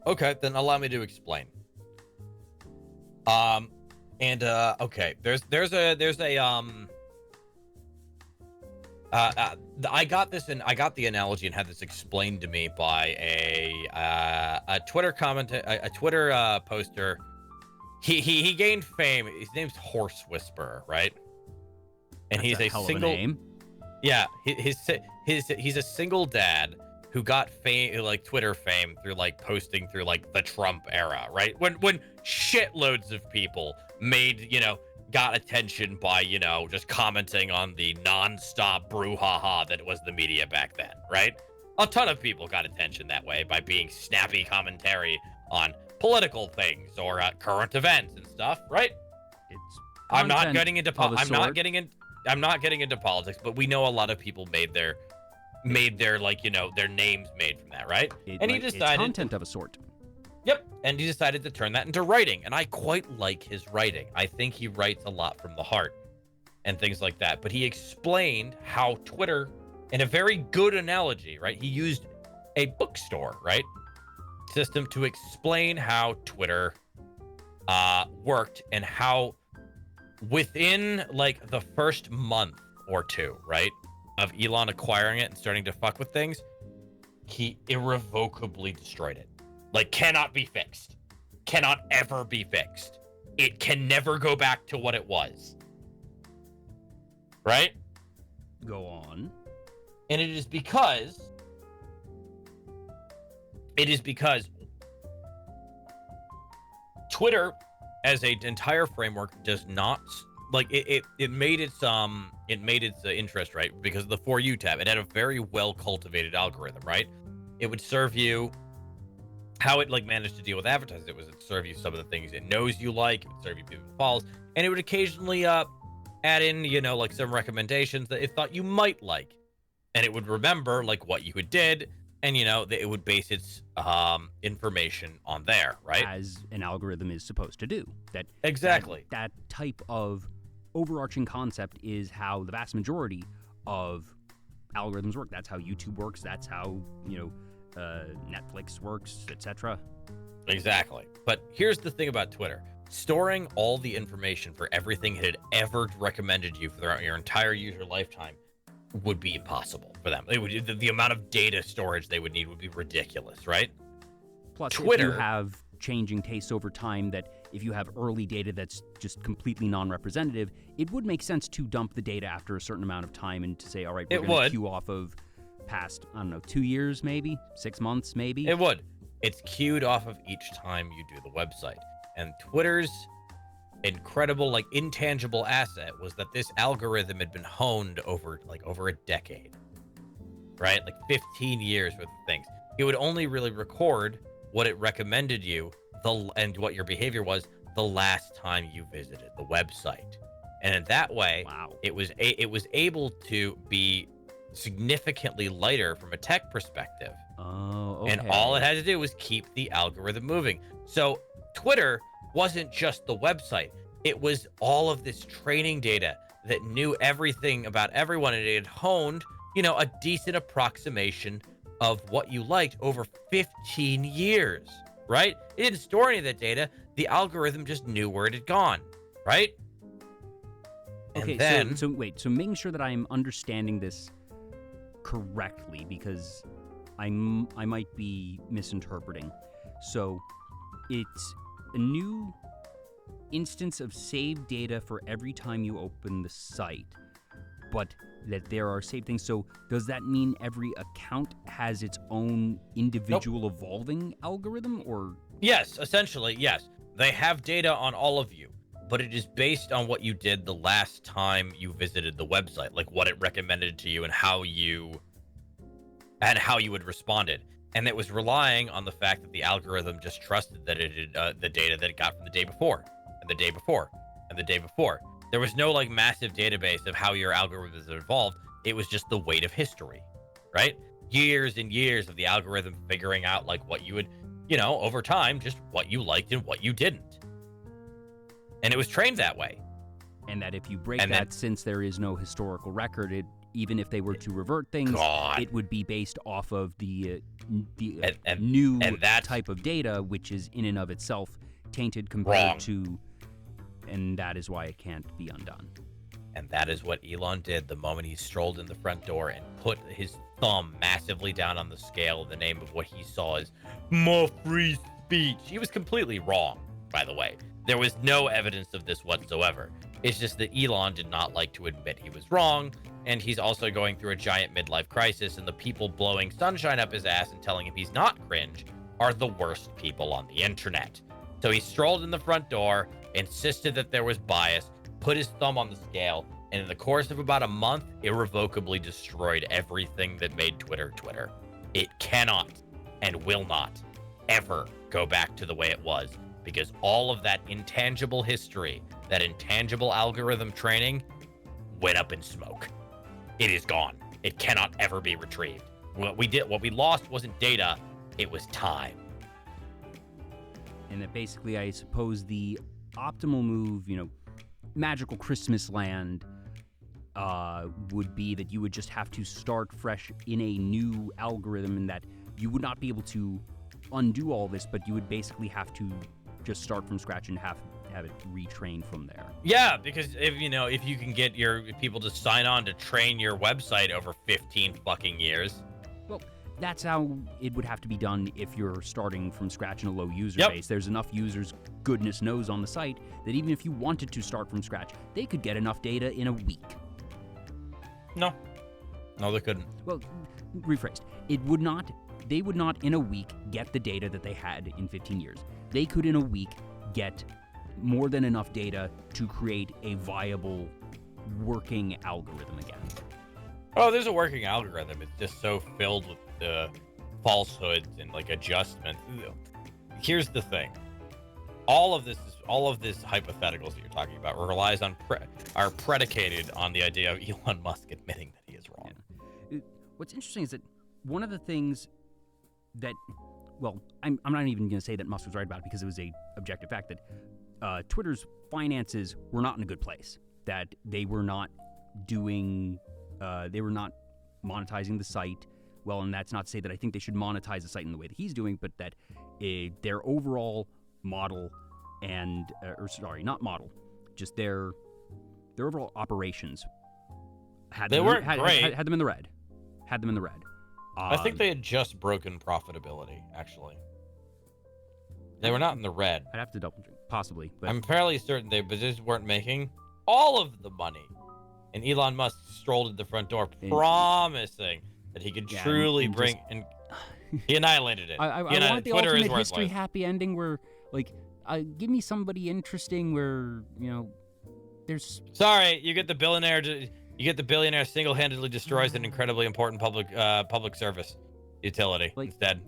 B: Okay, then allow me to explain. Okay, I got this, and I got the analogy and had this explained to me by a Twitter a Twitter poster. He gained fame. His name's Horse Whisperer, right? And
A: That's
B: he's a
A: hell
B: single
A: of a name.
B: Yeah, he's a single dad who got fame, like Twitter fame, through like posting through like the Trump era, right? When shitloads of people made, got attention by, just commenting on the nonstop brouhaha that was the media back then, right? A ton of people got attention that way by being snappy commentary on political things or current events and stuff, right?
A: It's
B: I'm not
A: content
B: getting into
A: of a sort.
B: I'm not getting into politics, but we know a lot of people made their like, their names made from that, right? And he
A: it's
B: decided
A: content of a sort.
B: Yep, and he decided to turn that into writing, and I quite like his writing. I think he writes a lot from the heart and things like that. But he explained how Twitter, in a very good analogy, right? He used a bookstore, right, system to explain how Twitter worked, and how within like the first month or two, right, of Elon acquiring it and starting to fuck with things, he irrevocably destroyed it. Like, cannot be fixed. Cannot ever be fixed. It can never go back to what it was. Right?
A: Go on.
B: And it is because Twitter as an entire framework does not, like, it made its interest, right, because of the For You tab. It had a very well cultivated algorithm, right? It would serve you how it like managed to deal with advertising. It would serve you some of the things it knows you like. It would serve you people it follows, and it would occasionally add in, like some recommendations that it thought you might like, and it would remember like what you had did, and that it would base its information on there, right?
A: As an algorithm is supposed to do.
B: Exactly.
A: That type of overarching concept is how the vast majority of algorithms work. That's how YouTube works. That's how Netflix works, etc.
B: Exactly. But here's the thing about Twitter: storing all the information for everything it had ever recommended you throughout your entire user lifetime would be impossible for them. It would, the amount of data storage they would need would be ridiculous, right?
A: Plus,
B: Twitter,
A: if you have changing tastes over time, that if you have early data that's just completely non-representative, it would make sense to dump the data after a certain amount of time and to say, all right, we're going to queue off of past, 2 years, maybe 6 months, maybe.
B: It would. It's queued off of each time you do the website. And Twitter's incredible, like, intangible asset was that this algorithm had been honed over a decade, right? Like 15 years worth of things. It would only really record what it recommended you and what your behavior was the last time you visited the website. And in that way,
A: wow,
B: it was able to be significantly lighter from a tech perspective.
A: Oh, okay.
B: And all it had to do was keep the algorithm moving. So Twitter wasn't just the website. It was all of this training data that knew everything about everyone, and it had honed, a decent approximation of what you liked over 15 years, right? It didn't store any of that data. The algorithm just knew where it had gone, right?
A: Okay,
B: and then,
A: so making sure that I'm understanding this correctly, because I might be misinterpreting. So it's a new instance of saved data for every time you open the site, but that there are saved things. So does that mean every account has its own individual evolving algorithm, or?
B: Yes, essentially, yes. They have data on all of you, but it is based on what you did the last time you visited the website, like what it recommended to you and how you had responded. And it was relying on the fact that the algorithm just trusted that it had the data that it got from the day before, and the day before, and the day before. There was no like massive database of how your algorithms have evolved. It was just the weight of history, right? Years and years of the algorithm figuring out like what you would, over time, just what you liked and what you didn't. And it was trained that way.
A: And that if you break
B: And
A: that,
B: then-
A: since there is no historical record, even if they were to revert things,
B: God.
A: it would be based off of the
B: And
A: new
B: that's-
A: type of data, which is in and of itself tainted compared
B: Wrong.
A: to, and that is why it can't be undone.
B: And that is what Elon did the moment he strolled in the front door and put his thumb massively down on the scale in the name of what he saw as more free speech. He was completely wrong, by the way. There was no evidence of this whatsoever. It's just that Elon did not like to admit he was wrong, and he's also going through a giant midlife crisis, and the people blowing sunshine up his ass and telling him he's not cringe are the worst people on the internet. So he strolled in the front door, insisted that there was bias, put his thumb on the scale, and in the course of about a month, irrevocably destroyed everything that made Twitter Twitter. It cannot and will not ever go back to the way it was, because all of that intangible history, that intangible algorithm training, went up in smoke. It is gone. It cannot ever be retrieved. What we lost wasn't data, it was time.
A: And that basically, I suppose, the optimal move, magical Christmas land, would be that you would just have to start fresh in a new algorithm, and that you would not be able to undo all this, but you would basically have to just start from scratch and have it retrained from there.
B: Yeah, because if you can get your people to sign on to train your website over 15 fucking years.
A: Well, that's how it would have to be done if you're starting from scratch in a low user
B: Yep.
A: base. There's enough users, goodness knows, on the site that even if you wanted to start from scratch, they could get enough data in a week.
B: No, they couldn't.
A: Well, rephrased. They would not in a week get the data that they had in 15 years. They could in a week get more than enough data to create a viable working algorithm again.
B: Oh, there's a working algorithm. It's just so filled with falsehoods and adjustments. Here's the thing: all of this hypotheticals that you're talking about relies on are predicated on the idea of Elon Musk admitting that he is wrong.
A: Yeah. What's interesting is that one of the things that, well, I'm not even going to say that Musk was right about it, because it was a objective fact that Twitter's finances were not in a good place. That they were not doing, they were not monetizing the site well, and that's not to say that I think they should monetize the site in the way that he's doing, but that their overall model and, not model, just their overall operations had them in the red. Had them in the red.
B: I think they had just broken profitability, actually. They were not in the red.
A: I'd have to double check, possibly. But
B: I'm fairly certain they just weren't making all of the money. And Elon Musk strolled at the front door promising that he could truly bring... And he annihilated it.
A: I want the
B: Twitter is
A: alternate history
B: worthless.
A: happy ending where, give me somebody interesting where, there's...
B: Sorry, you get the billionaire single-handedly destroys an incredibly important public service utility instead.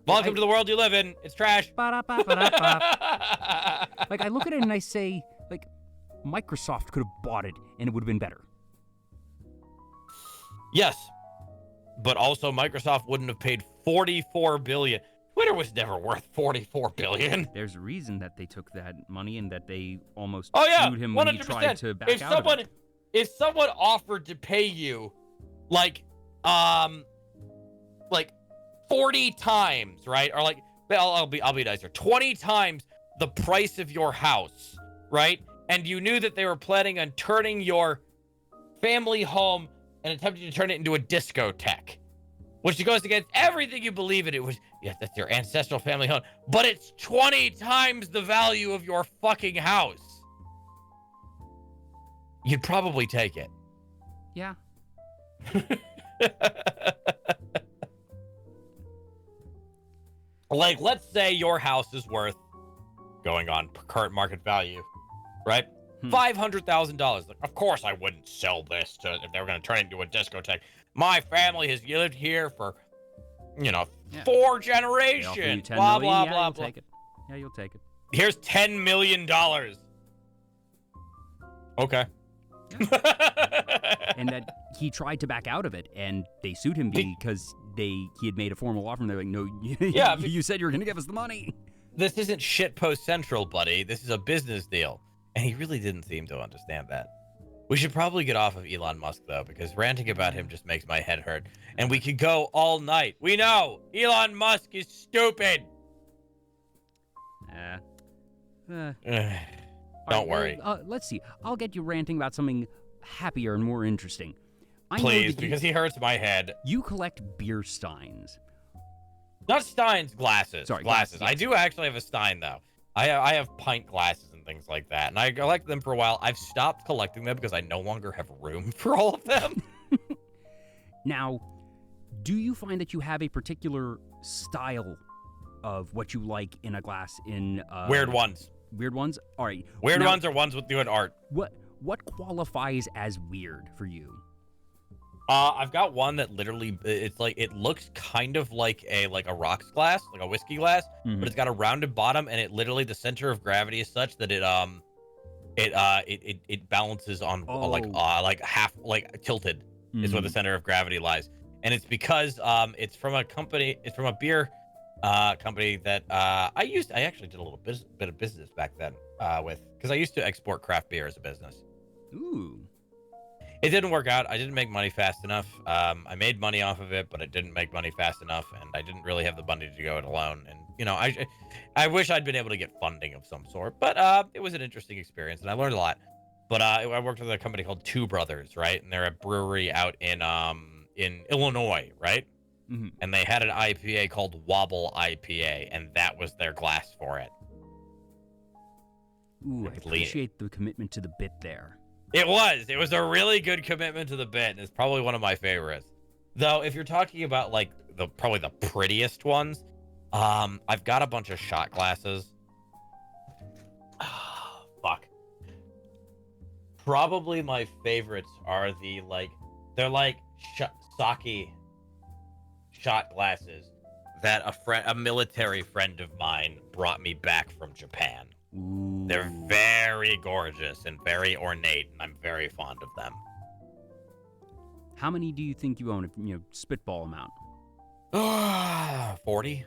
B: Welcome to the world you live in. It's trash.
A: Ba-da-ba-ba-da-ba. I look at it and I say, Microsoft could have bought it and it would have been better.
B: Yes, but also Microsoft wouldn't have paid $44 billion. Twitter was never worth $44 billion.
A: There's a reason that they took that money and that they almost sued him
B: 100%.
A: when he tried to back out of it.
B: If someone offered to pay you, 40 times, right? Or I'll be nicer, 20 times the price of your house, right? And you knew that they were planning on turning your family home and attempting to turn it into a discotheque, which goes against everything you believe in. It was, yes, that's your ancestral family home, but it's 20 times the value of your fucking house. You'd probably take it.
A: Yeah.
B: Let's say your house is worth, going on current market value, right? $500,000. Of course I wouldn't sell this if they were going to turn it into a discotheque. My family has lived here for, 4 generations. Blah, blah, blah, blah.
A: Take it. Yeah, you'll take it.
B: Here's $10 million. Okay.
A: And that he tried to back out of it, and they sued him because he had made a formal offer, and they're like, no, you said you were going to give us the money.
B: This isn't shitpost central, buddy. This is a business deal. And he really didn't seem to understand that. We should probably get off of Elon Musk, though, because ranting about him just makes my head hurt. And we could go all night. We know Elon Musk is stupid. Don't worry.
A: Let's see. I'll get you ranting about something happier and more interesting.
B: Please, because he hurts my head.
A: You collect beer steins.
B: Not steins, glasses.
A: Sorry,
B: glasses.
A: yes.
B: I do actually have a stein, though. I have pint glasses and things like that, and I collected them for a while. I've stopped collecting them because I no longer have room for all of them.
A: Now, do you find that you have a particular style of what you like in a glass in...
B: Weird ones.
A: Weird ones? All right.
B: Weird ones are ones with doing art.
A: What qualifies as weird for you?
B: I've got one that literally, it's like, it looks kind of like a rocks glass, like a whiskey glass, but it's got a rounded bottom, and it literally, the center of gravity is such that it balances on like half, like tilted is where the center of gravity lies. And it's because it's from a beer company that I actually did a little bit of business back then because I used to export craft beer as a business.
A: Ooh.
B: It didn't work out. I didn't make money fast enough. I made money off of it, but it didn't make money fast enough, and I didn't really have the money to go it alone. And I wish I'd been able to get funding of some sort, but it was an interesting experience, and I learned a lot. But I worked with a company called Two Brothers, right? And they're a brewery out in Illinois, right?
A: Mm-hmm.
B: And they had an IPA called Wobble IPA, and that was their glass for it.
A: Ooh, I appreciate the commitment to the bit there.
B: It was a really good commitment to the bit, and it's probably one of my favorites. Though, if you're talking about like probably the prettiest ones, I've got a bunch of shot glasses. Fuck. Probably my favorites are they're like sake shot glasses that a military friend of mine brought me back from Japan.
A: Ooh.
B: They're very gorgeous and very ornate, and I'm very fond of them.
A: How many do you think you own? Spitball amount.
B: 40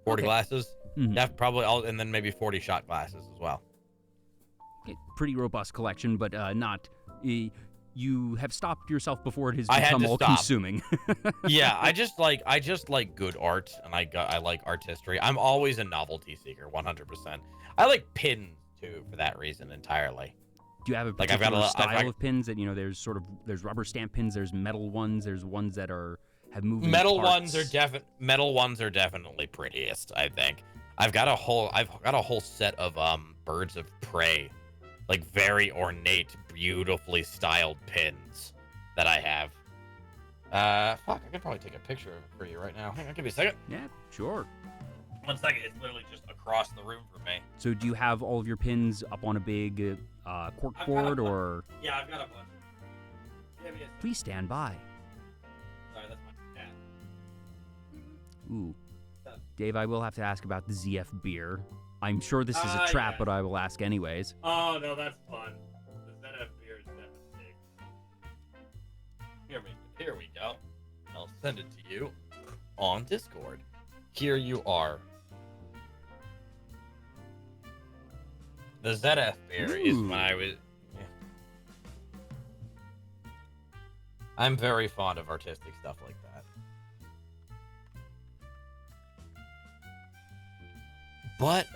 A: Okay.
B: glasses.
A: Mm-hmm.
B: Yeah, probably all, and then maybe 40 shot glasses as well.
A: Okay, pretty robust collection, but not. You have stopped yourself before it has
B: I had
A: become
B: to
A: all
B: stop.
A: consuming.
B: Yeah, I just like good art, and I like art history. I'm always a novelty seeker, 100%. I like pins too for that reason entirely.
A: Do you have a
B: Like, I've got
A: particular
B: a-
A: style
B: I've-
A: of pins that there's rubber stamp pins, there's metal ones, there's ones that have moving
B: Metal
A: parts.
B: ones are definitely prettiest, I think. I've got a whole set of birds of prey, like very ornate, beautifully styled pins that I have. Fuck, I could probably take a picture of it for you right now. Hang on, give me a second.
A: Yeah, sure.
B: 1 second, it's literally just across the room from me.
A: So do you have all of your pins up on a big cork
B: I've got
A: board,
B: a bunch.
A: or
B: Yeah, I've got a bunch. Give me a
A: please stand by?
B: Sorry, that's my cat.
A: Ooh, Dave, I will have to ask about the ZF beer. I'm sure this is a trap,
B: yeah.
A: but I will ask anyways.
B: Oh, no, that's fun. The ZF beer is devastating. Here we go. I'll send it to you on Discord. Here you are. The ZF beer is
A: Ooh.
B: when I was... Yeah. I'm very fond of artistic stuff like that. But,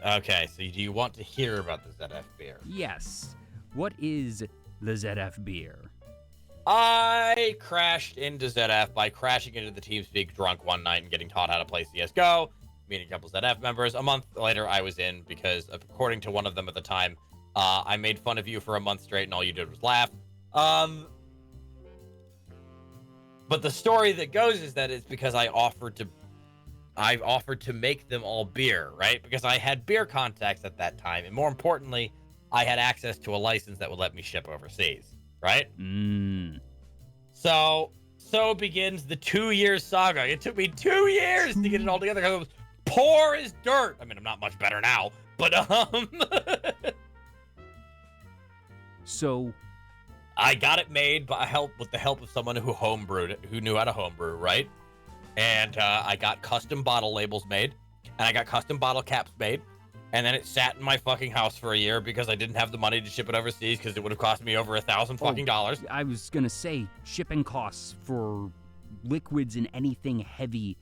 B: okay, so do you want to hear about the ZF beer?
A: Yes. What is the ZF beer?
B: I crashed into ZF by crashing into the TeamSpeak drunk one night and getting taught how to play CSGO, meeting a couple ZF members. A month later, I was in because, according to one of them at the time, I made fun of you for a month straight and all you did was laugh. But the story that goes is that it's because I offered to make them all beer, right? Because I had beer contacts at that time, and more importantly, I had access to a license that would let me ship overseas, right? So begins the 2-year saga. It took me 2 years to get it all together because it was poor as dirt. I mean, I'm not much better now, but
A: So
B: I got it made with the help of someone who homebrewed it, who knew how to homebrew, right? And I got custom bottle labels made, and I got custom bottle caps made, and then it sat in my fucking house for a year because I didn't have the money to ship it overseas because it would have cost me over $1,000 fucking dollars.
A: I was gonna say shipping costs for liquids and anything heavy.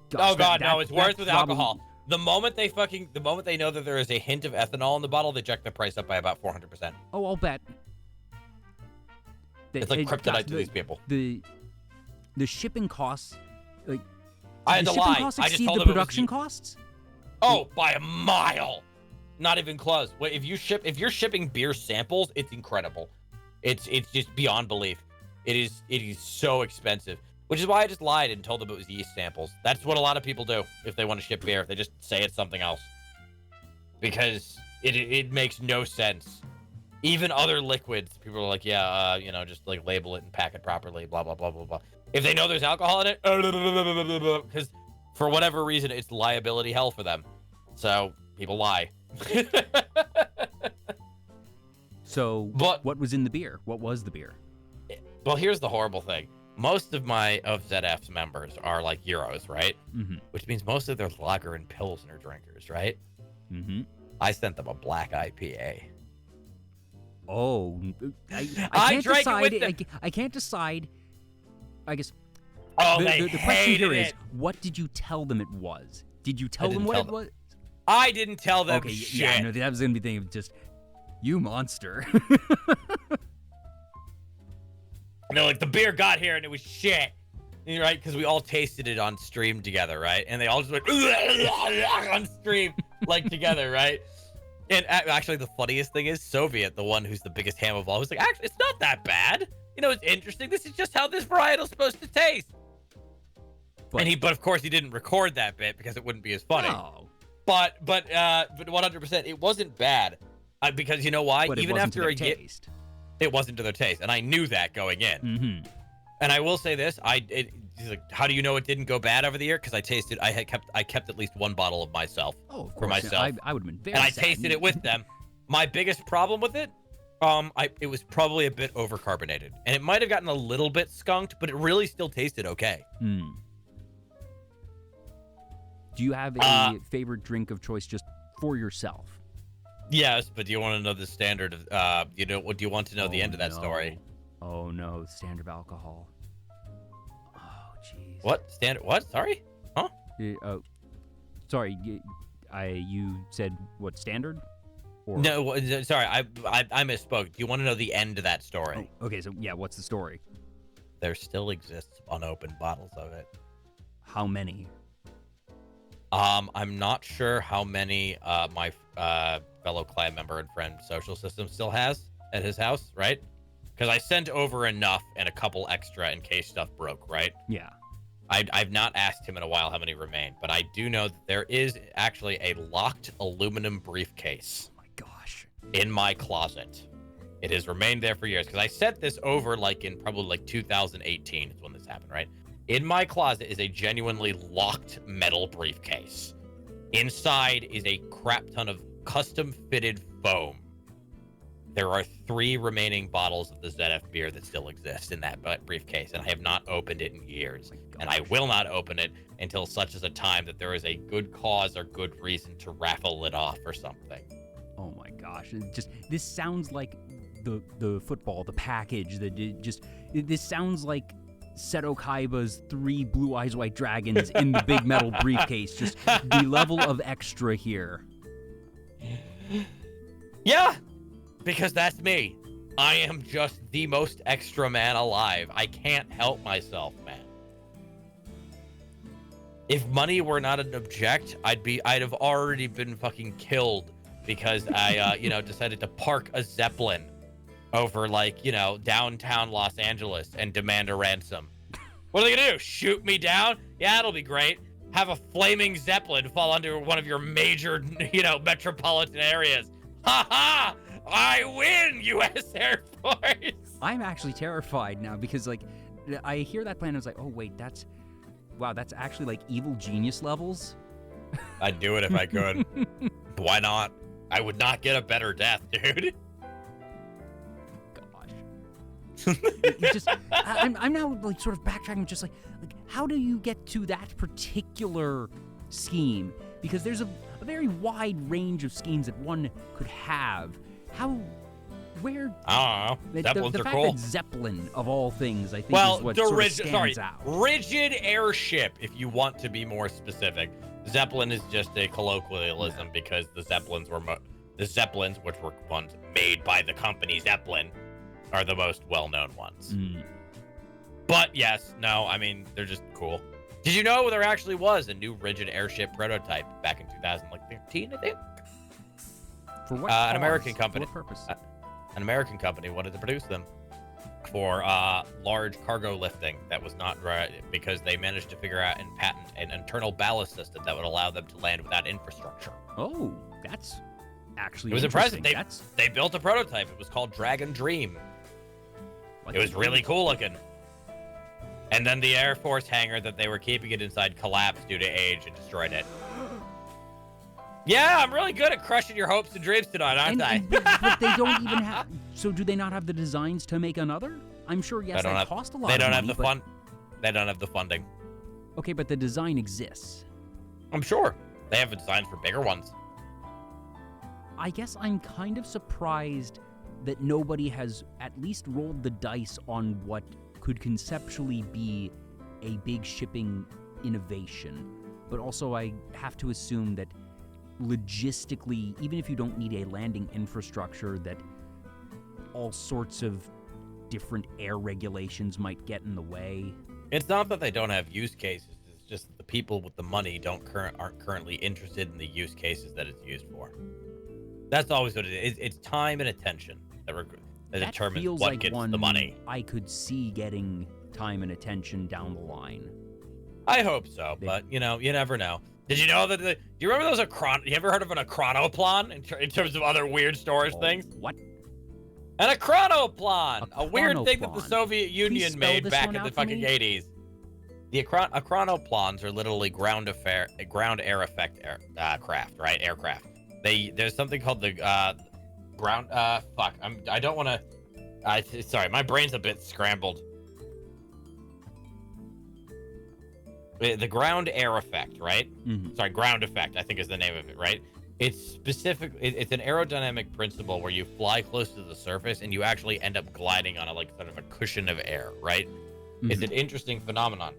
B: Gosh, no, it's worse with alcohol. The moment they know that there is a hint of ethanol in the bottle, they jack the price up by about 400%.
A: Oh, I'll bet.
B: It's like kryptonite to these people.
A: The shipping costs, like,
B: I had to lie.
A: Costs
B: I just
A: exceed
B: told
A: the
B: them
A: production costs.
B: Oh, by a mile. Not even close. Wait, if you're shipping beer samples, it's incredible. It's just beyond belief. It is so expensive. Which is why I just lied and told them it was yeast samples. That's what a lot of people do if they want to ship beer. They just say it's something else. Because it makes no sense. Even other liquids, people are like, yeah, just like label it and pack it properly, blah, blah, blah, blah, blah. If they know there's alcohol in it, because for whatever reason, it's liability hell for them. So people lie.
A: So what was in the beer? What was the beer?
B: Well, here's the horrible thing. Most of ZF's members are like EROS, right?
A: Mm-hmm.
B: Which means most of their lager and pilsner drinkers, right?
A: Mm-hmm.
B: I sent them a black IPA.
A: Oh,
B: I drank it with them.
A: I can't decide. I guess.
B: Oh,
A: the question here
B: it.
A: is, what did you tell them it was? Did you tell them what it was?
B: I didn't tell them shit.
A: Yeah, no, that was gonna be the thing of just, you monster.
B: No, like the beer got here and it was shit, right? Because we all tasted it on stream together, right? And they all just went on stream like together, right? And actually, the funniest thing is Soviet, the one who's the biggest ham of all, was like, actually, it's not that bad. You know, it's interesting. This is just how this varietal's supposed to taste. But of course, he didn't record that bit because it wouldn't be as funny.
A: No.
B: But 100%, it wasn't bad because you know why?
A: But
B: even after a year.
A: Taste.
B: It wasn't to their taste, and I knew that going in.
A: Mm-hmm.
B: And I will say this: he's like, how do you know it didn't go bad over the year? Because I kept at least one bottle of myself.
A: Oh, of course.
B: For myself.
A: I would have been very.
B: And I
A: sad.
B: tasted it with them. My biggest problem with it, it was probably a bit overcarbonated, and it might have gotten a little bit skunked, but it really still tasted okay.
A: Mm. Do you have a favorite drink of choice just for yourself?
B: Yes, but do you want to know the standard of do you want to know the end of that story?
A: Oh no, standard of alcohol. Oh jeez.
B: What? Standard what? Sorry? Huh?
A: Sorry, you said what, standard? Or...
B: No, sorry, I misspoke. Do you want to know the end of that story?
A: Oh, okay, so yeah, what's the story?
B: There still exists unopened bottles of it.
A: How many?
B: I'm not sure how many my fellow clan member and friend Social System still has at his house, right? Because I sent over enough and a couple extra in case stuff broke, right?
A: Yeah.
B: I've not asked him in a while how many remain, but I do know that there is actually a locked aluminum briefcase.
A: Oh my gosh.
B: In my closet. It has remained there for years because I sent this over in probably 2018 is when this happened, right? In my closet is a genuinely locked metal briefcase. Inside is a crap ton of custom fitted foam. There are 3 remaining bottles of the ZF beer that still exist in that briefcase, and I have not opened it in years. And I will not open it until such as a time that there is a good cause or good reason to raffle it off or something.
A: Oh my gosh. This sounds like the football, the package, this sounds like Seto Kaiba's 3 Blue Eyes White Dragons in the big metal briefcase. Just the level of extra here.
B: Yeah, because that's me. I am just the most extra man alive. I can't help myself, man. If money were not an object, I'd have already been fucking killed because I, decided to park a Zeppelin over downtown Los Angeles and demand a ransom. What are they gonna do? Shoot me down? Yeah, it'll be great. Have a flaming Zeppelin fall under one of your major, metropolitan areas. Ha ha! I win, U.S. Air Force.
A: I'm actually terrified now because I hear that plan and I was like, oh wait, that's actually like evil genius levels.
B: I'd do it if I could. Why not? I would not get a better death, dude.
A: I'm now sort of backtracking, just like how do you get to that particular scheme? Because there's a a very wide range of schemes that one could have. Where?
B: I don't know. Zeppelins
A: the
B: are
A: fact
B: cool.
A: that Zeppelin, of all things, I think
B: Well,
A: is what
B: the
A: sort of stands out.
B: rigid airship, if you want to be more specific. Zeppelin is just a colloquialism because the Zeppelins, which were ones made by the company Zeppelin, are the most well-known ones. But yes, no, I mean, they're just cool. Did you know there actually was a new rigid airship prototype back in 2015, I think?
A: For what
B: an American company.
A: For what purpose?
B: An American company wanted to produce them for large cargo lifting that was not right because they managed to figure out and patent an internal ballast system that would allow them to land without infrastructure.
A: Oh, that's actually
B: It was impressive.
A: interesting.
B: They built a prototype. It was called Dragon Dream. It was really cool looking. And then the Air Force hangar that they were keeping it inside collapsed due to age and destroyed it. Yeah, I'm really good at crushing your hopes and dreams tonight, aren't I?
A: But they don't even have. So do they not have the designs to make another? I'm sure. Yes, that cost a lot.
B: They don't
A: of
B: have
A: money,
B: the fun. They don't have the funding.
A: Okay, but the design exists.
B: I'm sure they have designs for bigger ones.
A: I guess I'm kind of surprised that nobody has at least rolled the dice on what could conceptually be a big shipping innovation. But also, I have to assume that logistically, even if you don't need a landing infrastructure, that all sorts of different air regulations might get in the way.
B: It's not that they don't have use cases. It's just that the people with the money aren't currently interested in the use cases that it's used for. That's always what it is. It's time and attention that determines what
A: like
B: gets
A: one
B: the money.
A: I could see getting time and attention down the line.
B: I hope so, but you never know. Did you know that? Do you remember those you ever heard of an achronoplan in terms of other weird storage things?
A: What?
B: An achronoplan, a weird thing that the Soviet Union made back in the fucking 80s. The achronoplans are literally ground air effect craft, right? Aircraft. There's something called the ground. I don't want to. Sorry, my brain's a bit scrambled. The ground air effect, right?
A: Mm-hmm.
B: Sorry, ground effect, I think is the name of it, right? It's specific. It's an aerodynamic principle where you fly close to the surface and you actually end up gliding on sort of a cushion of air, right? Mm-hmm. It's an interesting phenomenon.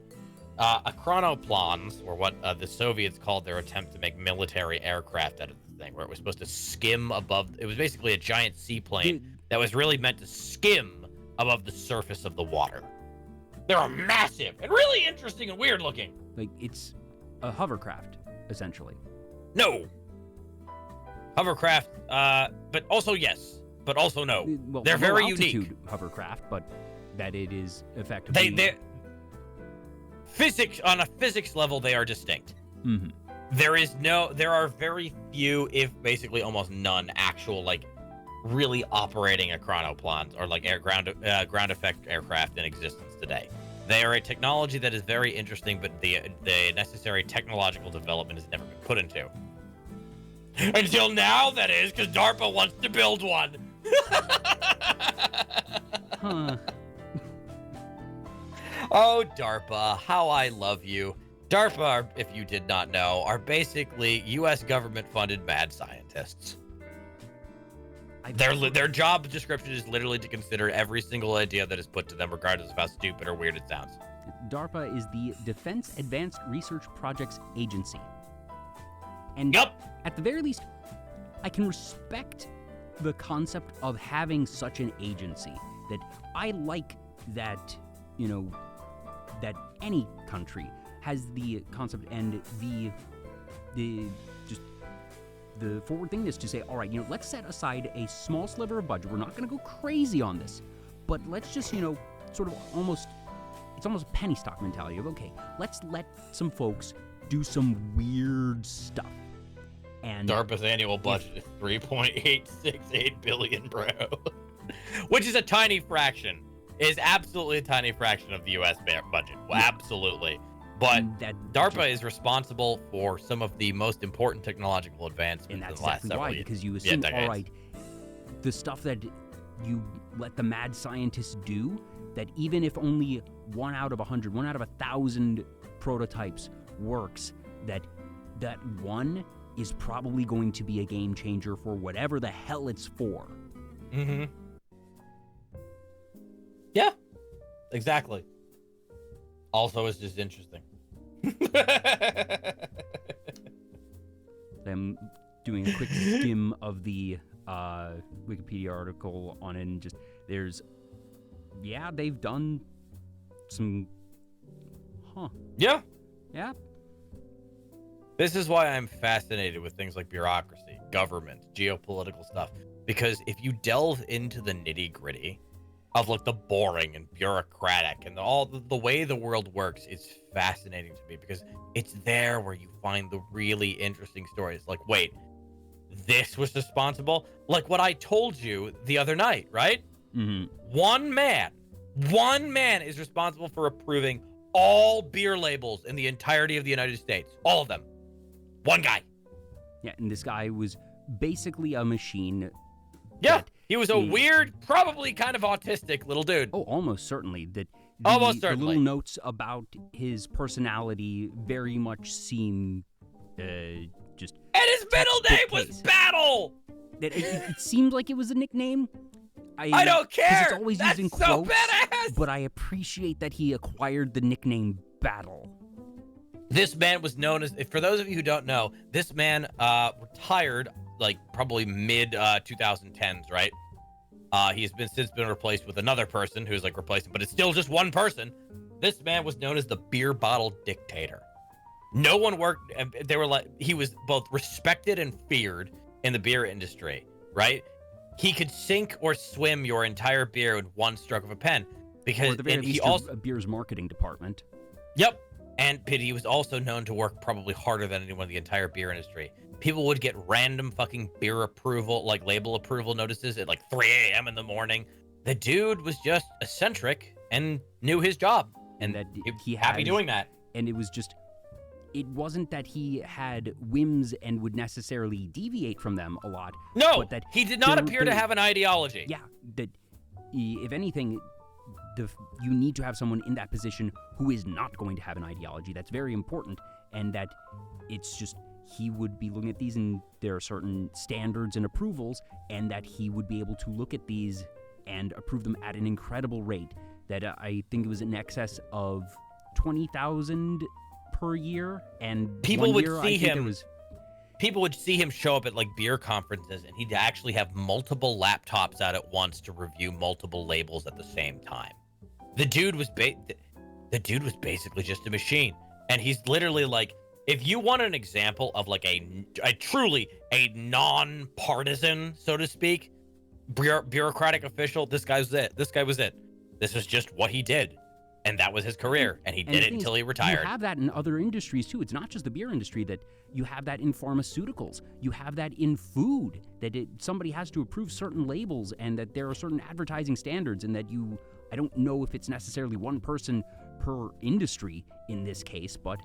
B: Achronoplans were what the Soviets called their attempt to make military aircraft out of the thing, where it was supposed to skim above. It was basically a giant seaplane that was really meant to skim above the surface of the water. They're massive and really interesting and weird looking.
A: Like, it's a hovercraft, essentially.
B: No. Hovercraft, but also yes, but also no.
A: Well,
B: they're very
A: altitude
B: unique.
A: Hovercraft, but that it is effectively.
B: On a physics level, they are distinct.
A: Mm-hmm.
B: There are very few, if basically almost none, actual really operating achronoplans or ground effect aircraft in existence today. They are a technology that is very interesting, but the necessary technological development has never been put into. Until now, that is, because DARPA wants to build one.
A: Huh.
B: Oh, DARPA, how I love you. DARPA, if you did not know, are basically U.S. government-funded mad scientists. Their job description is literally to consider every single idea that is put to them, regardless of how stupid or weird it sounds.
A: DARPA is the Defense Advanced Research Projects Agency. And at the very least, I can respect the concept of having such an agency. That I like that, that any country has the concept and the forward thing is to say, all right, let's set aside a small sliver of budget. We're not going to go crazy on this, but let's just, sort of it's almost penny stock mentality of, okay, let's let some folks do some weird stuff. And
B: DARPA's annual budget is $3.868 billion, bro. Which is a tiny fraction. It is absolutely a tiny fraction of the U.S. budget. Well, absolutely. But DARPA is responsible for some of the most important technological advancements in the last several years.
A: Because you assume, all right, the stuff that you let the mad scientists do, that even if only 1 out of 100, 1 out of 1,000 prototypes works, that one is probably going to be a game changer for whatever the hell it's for.
B: Mm-hmm. Yeah, exactly. Also, it's just interesting.
A: I'm doing a quick skim of the Wikipedia article on it, and just they've done some,
B: Yeah.
A: Yeah.
B: This is why I'm fascinated with things like bureaucracy, government, geopolitical stuff. Because if you delve into the nitty-gritty of like the boring and bureaucratic and all the way the world works, it's fascinating to me because it's there where you find the really interesting stories. Like, wait, this was responsible? Like what I told you the other night, right?
A: Mm-hmm.
B: One man is responsible for approving all beer labels in the entirety of the United States. All of them. One guy.
A: Yeah, and this guy was basically a machine.
B: Yeah, he was a weird, probably kind of autistic little dude.
A: Oh, almost certainly. The little notes about his personality very much seem just...
B: And his middle name was Battle!
A: It seemed like it was a nickname.
B: I don't care!
A: It's always
B: That's
A: used in
B: so
A: quotes,
B: badass!
A: but I appreciate that he acquired the nickname Battle.
B: This man was known as, for those of you who don't know, this man retired like probably mid 2010s, right? He has since been replaced with another person who's like replacing, but it's still just one person. This man was known as the beer bottle dictator. No one worked. They were like, he was both respected and feared in the beer industry, right? He could sink or swim your entire beer with one stroke of a pen because
A: or at the very least,
B: he also
A: a beer's marketing department.
B: Yep. And he was also known to work probably harder than anyone in the entire beer industry. People would get random fucking beer approval, like label approval notices at like 3 a.m. in the morning. The dude was just eccentric and knew his job. And that he happy doing that.
A: And it was just, it wasn't that he had whims and would necessarily deviate from them a lot.
B: No,
A: but that
B: he did not appear to have an ideology.
A: Yeah, that if anything, you need to have someone in that position who is not going to have an ideology. That's very important. And that it's just, he would be looking at these and there are certain standards and approvals, and that he would be able to look at these and approve them at an incredible rate. That I think it was in excess of 20,000 per year. And
B: people would
A: year,
B: see him. People would see him show up at like beer conferences, and he'd actually have multiple laptops out at once to review multiple labels at the same time. The dude was basically just a machine, and he's literally like, if you want an example of like a truly non-partisan, so to speak, bureaucratic official, this guy was it. This was just what he did. And that was his career, and he did it until he retired.
A: You have that in other industries, too. It's not just the beer industry. That you have that in pharmaceuticals. You have that in food, that somebody has to approve certain labels, and that there are certain advertising standards, and that I don't know if it's necessarily one person per industry in this case, but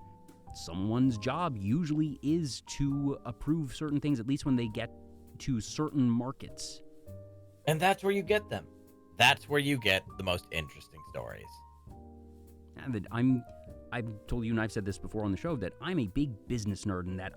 A: someone's job usually is to approve certain things, at least when they get to certain markets.
B: And that's where you get them. That's where you get the most interesting stories.
A: And that I've told you, and I've said this before on the show, that I'm a big business nerd, and that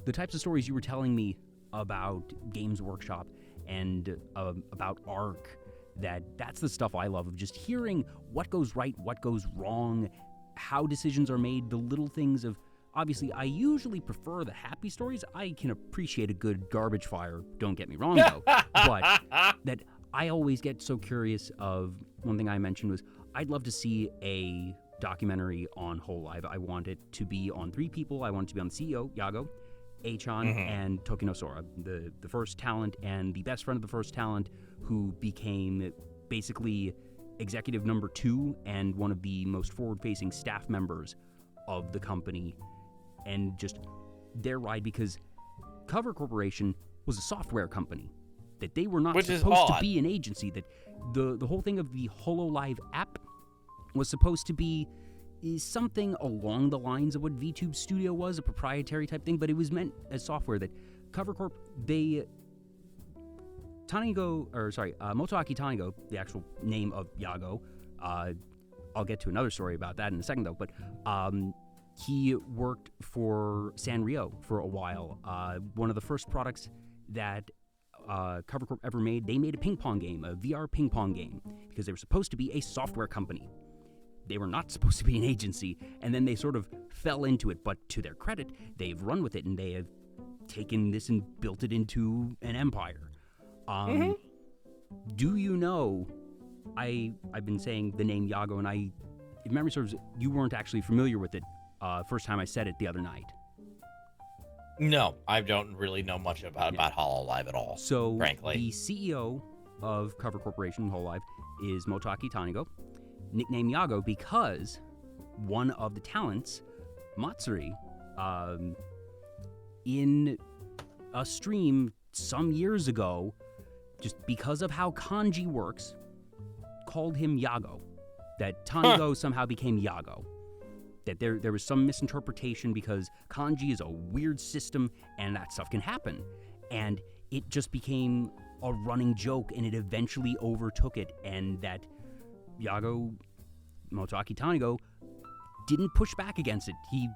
A: the types of stories you were telling me about Games Workshop and about Ark, that's the stuff I love, of just hearing what goes right, what goes wrong, how decisions are made, the little things of, obviously, I usually prefer the happy stories. I can appreciate a good garbage fire, don't get me wrong, though, but that I always get so curious of, one thing I mentioned was, I'd love to see a documentary on Hololive. I want it to be on 3 people. I want it to be on the CEO, Yago, Achan, and Tokino Sora, the first talent and the best friend of the first talent, who became basically executive number 2 and one of the most forward-facing staff members of the company. And just their ride, because Cover Corporation was a software company, that they were not supposed to be an agency, that the whole thing of the HoloLive app was supposed to be something along the lines of what VTube Studio was, a proprietary type thing, but it was meant as software. That Cover Corp, Motoaki Tanigo, the actual name of Yago, I'll get to another story about that in a second though, but he worked for Sanrio for a while. One of the first products that Cover Corp ever made, they made a ping pong game, a VR ping pong game, because they were supposed to be a software company. They were not supposed to be an agency, and then they sort of fell into it. But to their credit, they've run with it, and they have taken this and built it into an empire. Do you know, I've been saying the name Yago, and if memory serves, you weren't actually familiar with it first time I said it the other night.
B: No, I don't really know much about Hololive at all,
A: so
B: frankly.
A: The CEO of Cover Corporation, Hololive, is Motaki Tanigo, nicknamed Yago because one of the talents, Matsuri, in a stream some years ago, just because of how kanji works, called him Yago. That Tanigo somehow became Yago. That there was some misinterpretation because kanji is a weird system and that stuff can happen. And it just became a running joke and it eventually overtook it, and that Yago, Motaki Tanigo, didn't push back against it. He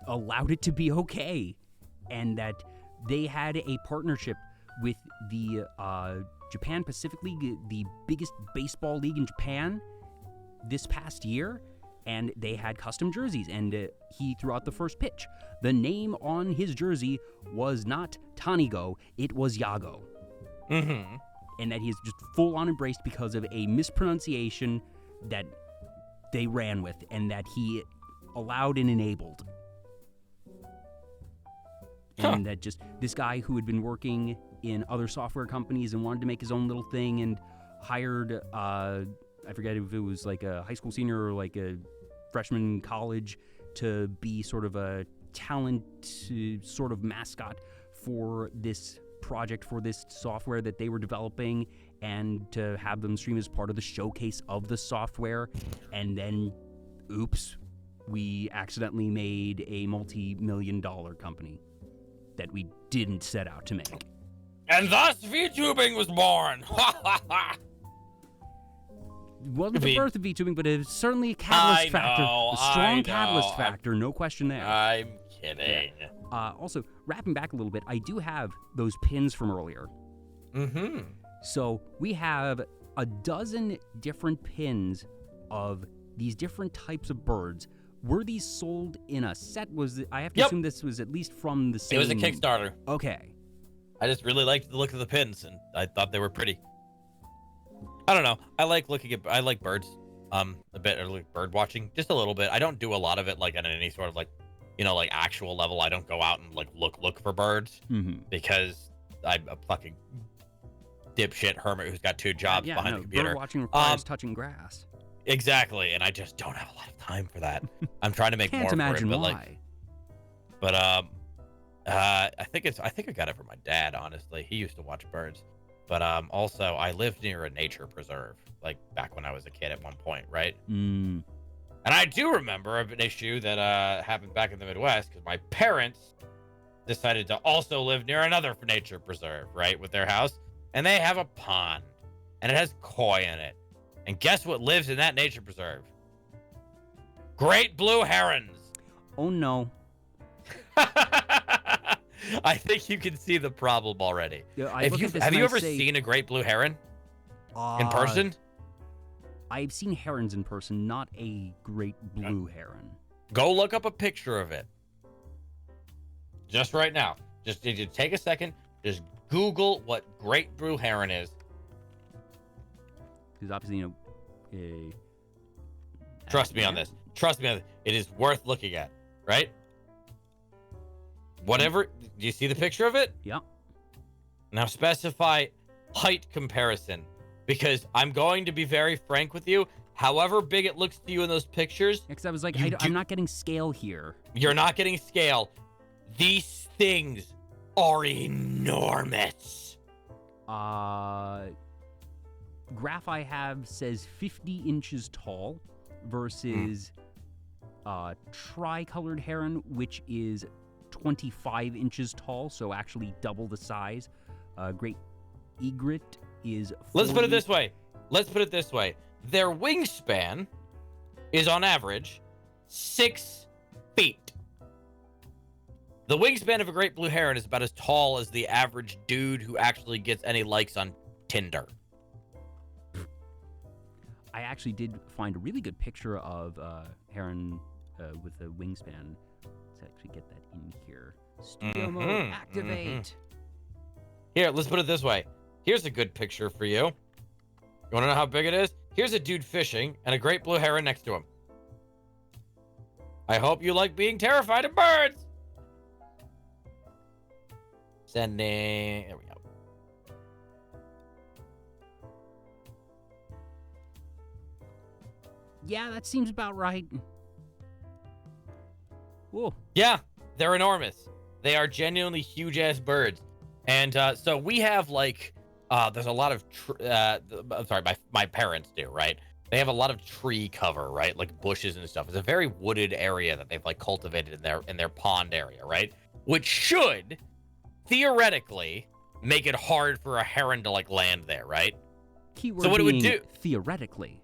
A: allowed it to be okay. And that they had a partnership with the Japan Pacific League, the biggest baseball league in Japan, this past year, and they had custom jerseys, and he threw out the first pitch. The name on his jersey was not Tanigo, it was Yago.
B: Mm-hmm.
A: And that he's just full-on embraced because of a mispronunciation that they ran with, and that he allowed and enabled. And that just this guy who had been working in other software companies and wanted to make his own little thing and hired, I forget if it was like a high school senior or like a freshman in college to be sort of a talent sort of mascot for this project, for this software that they were developing, and to have them stream as part of the showcase of the software. And then, oops, we accidentally made a multi-million-dollar company that we didn't set out to make.
B: And thus VTubing was born.
A: Wasn't the birth of VTubing, but it's certainly a catalyst factor. A strong catalyst factor, no question there.
B: I'm kidding.
A: Yeah. Also, wrapping back a little bit, I do have those pins from earlier.
B: Mm-hmm.
A: So we have a dozen different pins of these different types of birds. Were these sold in a set? I have to assume this was at least from the same...
B: It was a Kickstarter.
A: Okay.
B: I just really liked the look of the pins, and I thought they were pretty. I don't know. I like birds, a bit, or like bird watching, just a little bit. I don't do a lot of it, like, on any sort of, like, like actual level. I don't go out and, like, look for birds, because I'm a fucking dipshit hermit who's got two jobs behind the computer.
A: Bird watching requires touching grass.
B: Exactly, and I just don't have a lot of time for that. I'm trying to make more for it, but
A: why.
B: I think I got it from my dad, honestly. He used to watch birds. But also, I lived near a nature preserve, like, back when I was a kid at one point, right?
A: Mm.
B: And I do remember an issue that happened back in the Midwest, because my parents decided to also live near another nature preserve, right, with their house. And they have a pond, and it has koi in it. And guess what lives in that nature preserve? Great blue herons.
A: Oh, no.
B: I think you can see the problem already.
A: Yeah,
B: have you ever seen a great blue heron in person?
A: I've seen herons in person, not a great blue heron.
B: Go look up a picture of it. Just right now. Just take a second. Just Google what great blue heron is.
A: Because obviously,
B: Trust me on this. Trust me on this. It is worth looking at, right? Whatever. Do you see the picture of it?
A: Yeah.
B: Now specify height comparison, because I'm going to be very frank with you. However big it looks to you in those pictures.
A: Because I was like, I'm not getting scale here.
B: You're not getting scale. These things are enormous.
A: Graph I have says 50 inches tall versus tricolored heron, which is 25 inches tall, so actually double the size. Great egret is 40.
B: Let's put it this way. Their wingspan is on average 6 feet. The wingspan of a great blue heron is about as tall as the average dude who actually gets any likes on Tinder.
A: I actually did find a really good picture of heron with a wingspan. Let's actually get that in here. Studio mode, activate.
B: Here, let's put it this way. Here's a good picture for you. You want to know how big it is? Here's a dude fishing and a great blue heron next to him. I hope you like being terrified of birds. Sending. There we go.
A: Yeah, that seems about right. Whoa.
B: Yeah, they're enormous. They are genuinely huge-ass birds. And so we have, like, there's a lot of, I'm sorry, my parents do, right? They have a lot of tree cover, right? Like bushes and stuff. It's a very wooded area that they've, like, cultivated in their pond area, right? Which should, theoretically, make it hard for a heron to, like, land there, right?
A: Keyword
B: So what it would
A: being
B: do...
A: theoretically.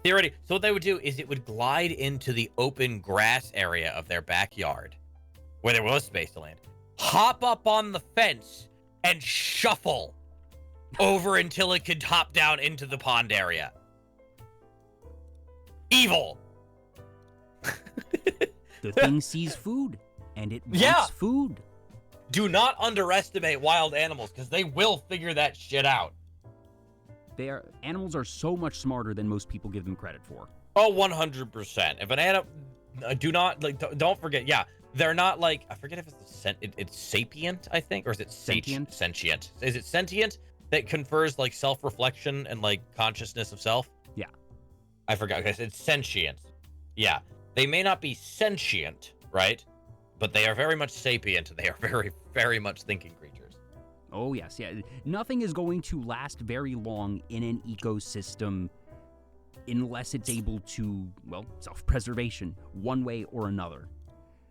B: So what they would do is it would glide into the open grass area of their backyard, where there was space to land, hop up on the fence, and shuffle over until it could hop down into the pond area. Evil.
A: The thing sees food, and it wants food.
B: Do not underestimate wild animals, because they will figure that shit out.
A: Animals are so much smarter than most people give them credit for.
B: Oh, 100%. If an animal, don't forget. Yeah, they're not like, I forget if it's sapient, I think, or is it
A: Sentient?
B: Sentient. Is it sentient that confers like self-reflection and like consciousness of self?
A: Yeah.
B: I forgot. Okay, it's sentient. Yeah, they may not be sentient, right? But they are very much sapient. They are very, very much thinking creatures.
A: Oh, yes, yeah. Nothing is going to last very long in an ecosystem unless it's able to, well, self-preservation, one way or another.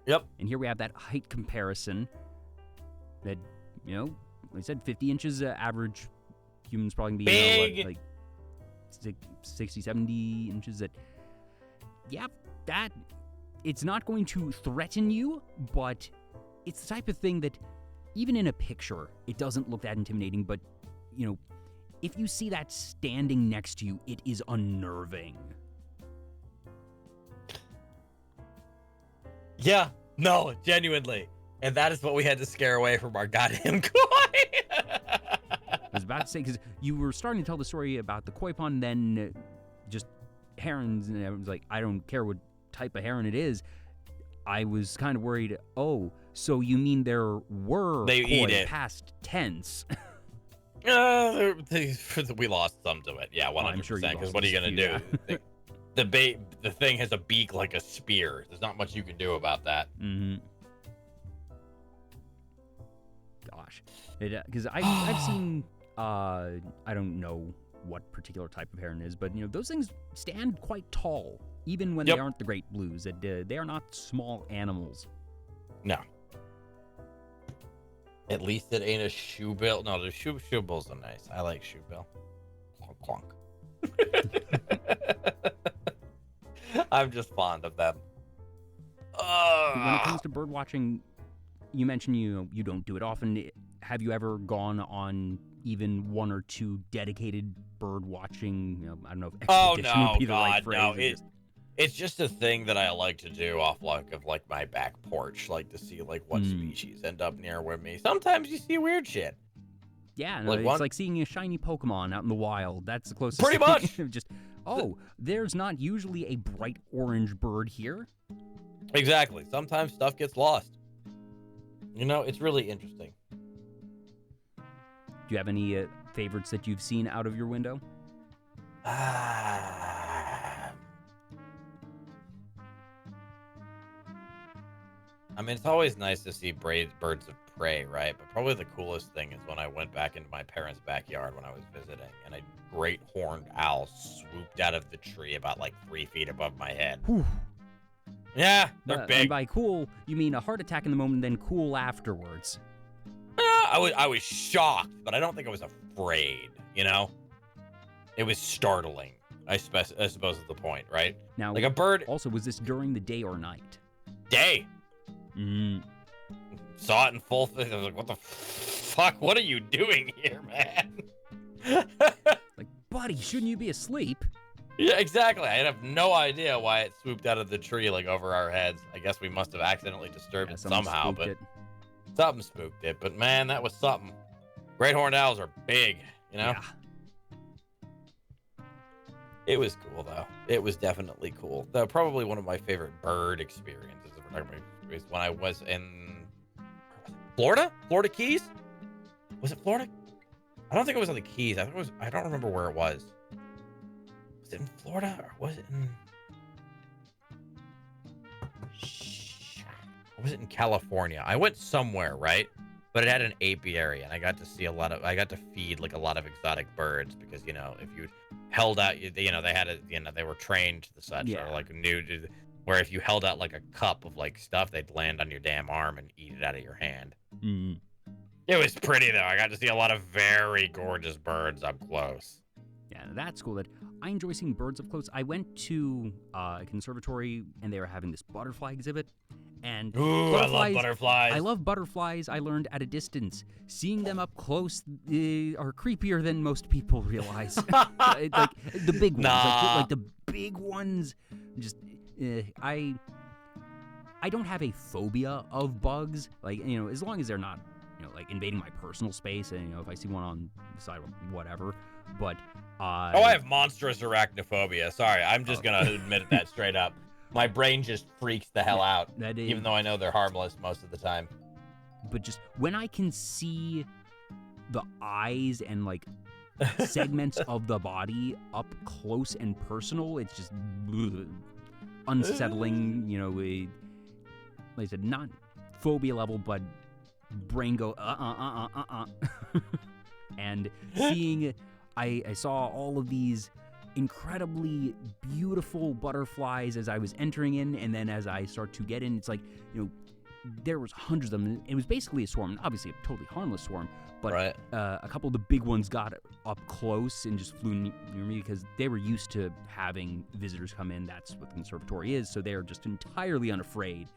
B: Yep.
A: And here we have that height comparison that, you know, like I said, 50 inches average. Humans probably can be,
B: big.
A: You know, like 60, 70 inches. That, it's not going to threaten you, but it's the type of thing that, even in a picture, it doesn't look that intimidating, but, you know, if you see that standing next to you, it is unnerving.
B: Yeah, no, genuinely. And that is what we had to scare away from our goddamn koi.
A: I was about to say, because you were starting to tell the story about the koi pond, then just herons, and I was like, I don't care what type of heron it is. I was kind of worried, oh, so you mean there were koi past tense?
B: We lost some to it. Yeah, 100%.
A: I'm sure
B: because what are you going to do? The thing has a beak like a spear. There's not much you can do about that.
A: Mm-hmm. Gosh. Because I've seen, I don't know what particular type of heron is, but, you know, those things stand quite tall, even when they aren't the great blues. They are not small animals.
B: No. At least it ain't a shoebill. No, the shoebills are nice. I like shoebill. Clonk, clonk. I'm just fond of them.
A: When it comes to bird watching, you mentioned you don't do it often. Have you ever gone on even one or two dedicated bird watching? You know, I don't know if expedition would be the right phrase.
B: No, it's just a thing that I like to do off of my back porch, like to see like what species end up near with me. Sometimes you see weird shit.
A: Yeah, no, it's like seeing a shiny Pokemon out in the wild. That's the closest.
B: Pretty much.
A: Just there's not usually a bright orange bird here.
B: Exactly. Sometimes stuff gets lost. You know, it's really interesting.
A: Do you have any favorites that you've seen out of your window?
B: I mean, it's always nice to see birds of prey, right? But probably the coolest thing is when I went back into my parents' backyard when I was visiting, and a great horned owl swooped out of the tree about like 3 feet above my head.
A: Whew.
B: Yeah, they're big.
A: And by cool, you mean a heart attack in the moment, then cool afterwards.
B: I was shocked, but I don't think I was afraid, you know? It was startling, I suppose is the point, right?
A: Now,
B: like a bird...
A: Also, was this during the day or night?
B: Day. saw it in full thing. I was like, what the fuck? What are you doing here, man?
A: Like, buddy, shouldn't you be asleep?
B: Yeah, exactly. I have no idea why it swooped out of the tree like over our heads. I guess we must have accidentally disturbed it somehow, but something spooked it. But man, that was something. Great horned owls are big, you know?
A: Yeah.
B: It was cool though. It was definitely cool. Though probably one of my favorite bird experiences if we're talking about is when I was in Florida? Florida Keys? Was it Florida? I don't think it was on the Keys. I don't remember where it was. Was it in Florida or was it in was it in California? I went somewhere, right? But it had an apiary, and I got to see I got to feed like a lot of exotic birds because, you know, if you held out, you know, they had a, you know, they were trained to the such, or like where if you held out like a cup of like stuff, they'd land on your damn arm and eat it out of your hand.
A: Mm.
B: It was pretty though. I got to see a lot of very gorgeous birds up close.
A: Yeah, that's cool. That I enjoy seeing birds up close. I went to a conservatory and they were having this butterfly exhibit. And
B: ooh, I love butterflies.
A: I love butterflies. I learned at a distance. Seeing them up close are creepier than most people realize. Like the big ones, like the big ones. Just I don't have a phobia of bugs. Like, you know, as long as they're not, you know, like invading my personal space, and, you know, if I see one on the sidewalk, whatever. But
B: I have monstrous arachnophobia. Sorry, I'm just gonna admit that straight up. My brain just freaks the hell out, even though I know they're harmless most of the time.
A: But just when I can see the eyes and like segments of the body up close and personal, it's just unsettling. You know, like I said, not phobia level, but brain go And seeing, I saw all of these incredibly beautiful butterflies as I was entering in, and then as I start to get in, it's like, you know, there was hundreds of them. It was basically a swarm, obviously a totally harmless swarm, but a couple of the big ones got up close and just flew near me because they were used to having visitors come in. That's what the conservatory is, so they're just entirely unafraid.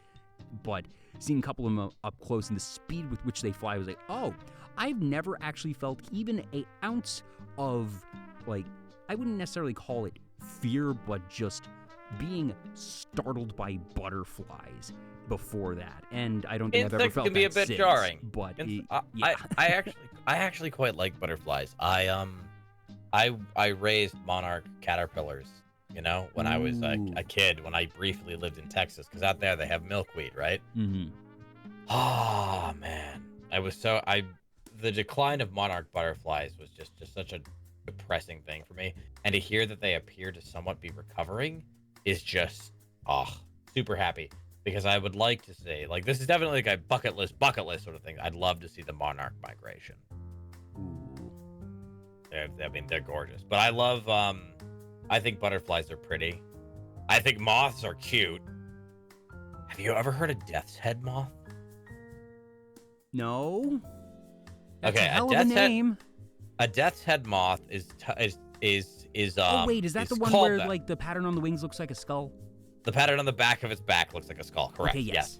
A: But seeing a couple of them up close and the speed with which they fly, I was like, oh, I've never actually felt even an ounce of, like, I wouldn't necessarily call it fear, but just being startled by butterflies before that. And I don't think I've ever felt that
B: can be a bit
A: since,
B: jarring,
A: but
B: yeah. I actually quite like butterflies. I raised monarch caterpillars, you know, when I was a kid, when I briefly lived in Texas, because out there they have milkweed, right?
A: Mm-hmm.
B: Oh man, the decline of monarch butterflies was just such a depressing thing for me, and to hear that they appear to somewhat be recovering is just super happy, because I would like to say, like, this is definitely like a bucket list sort of thing. I'd love to see the monarch migration. They're gorgeous, but I love I think butterflies are pretty. I think moths are cute. Have you ever heard of death's head moth?
A: No. That's
B: okay,
A: a hell of a name.
B: A death's head moth is
A: oh wait, is that the one where like the pattern on the wings looks like a skull?
B: The pattern on the back of its back looks like a skull. Correct.
A: Okay, yes.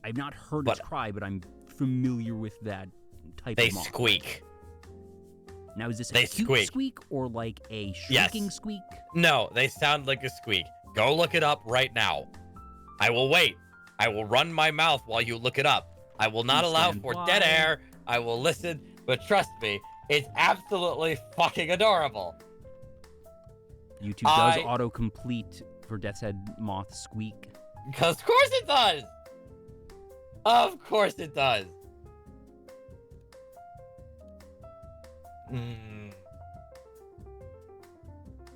A: I've not heard its cry, but I'm familiar with that type of moth.
B: They squeak.
A: Now, is this a cute squeak or like a shrieking squeak?
B: No, they sound like a squeak. Go look it up right now. I will wait. I will run my mouth while you look it up. I will not allow for dead air. I will listen, but trust me, it's absolutely fucking adorable.
A: YouTube does autocomplete for Death's Head moth squeak.
B: Because of course it does. Of course it does.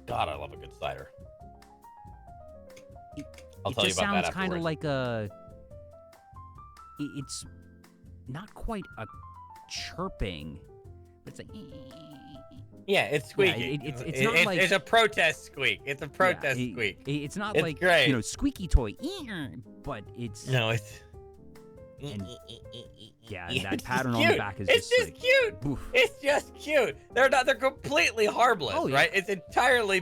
B: God, I love a good cider. I'll tell you about that afterwards. It just sounds kind of like
A: it's not quite a chirping, but it's like.
B: Yeah, it's squeaky.
A: Yeah, it's not like
B: it's a protest squeak. It's a protest squeak.
A: It's not
B: it's
A: like
B: great.
A: You know, squeaky toy, but it's and that pattern on the back is
B: just
A: like,
B: cute.
A: Oof.
B: It's just cute. They're completely harmless, right? It's entirely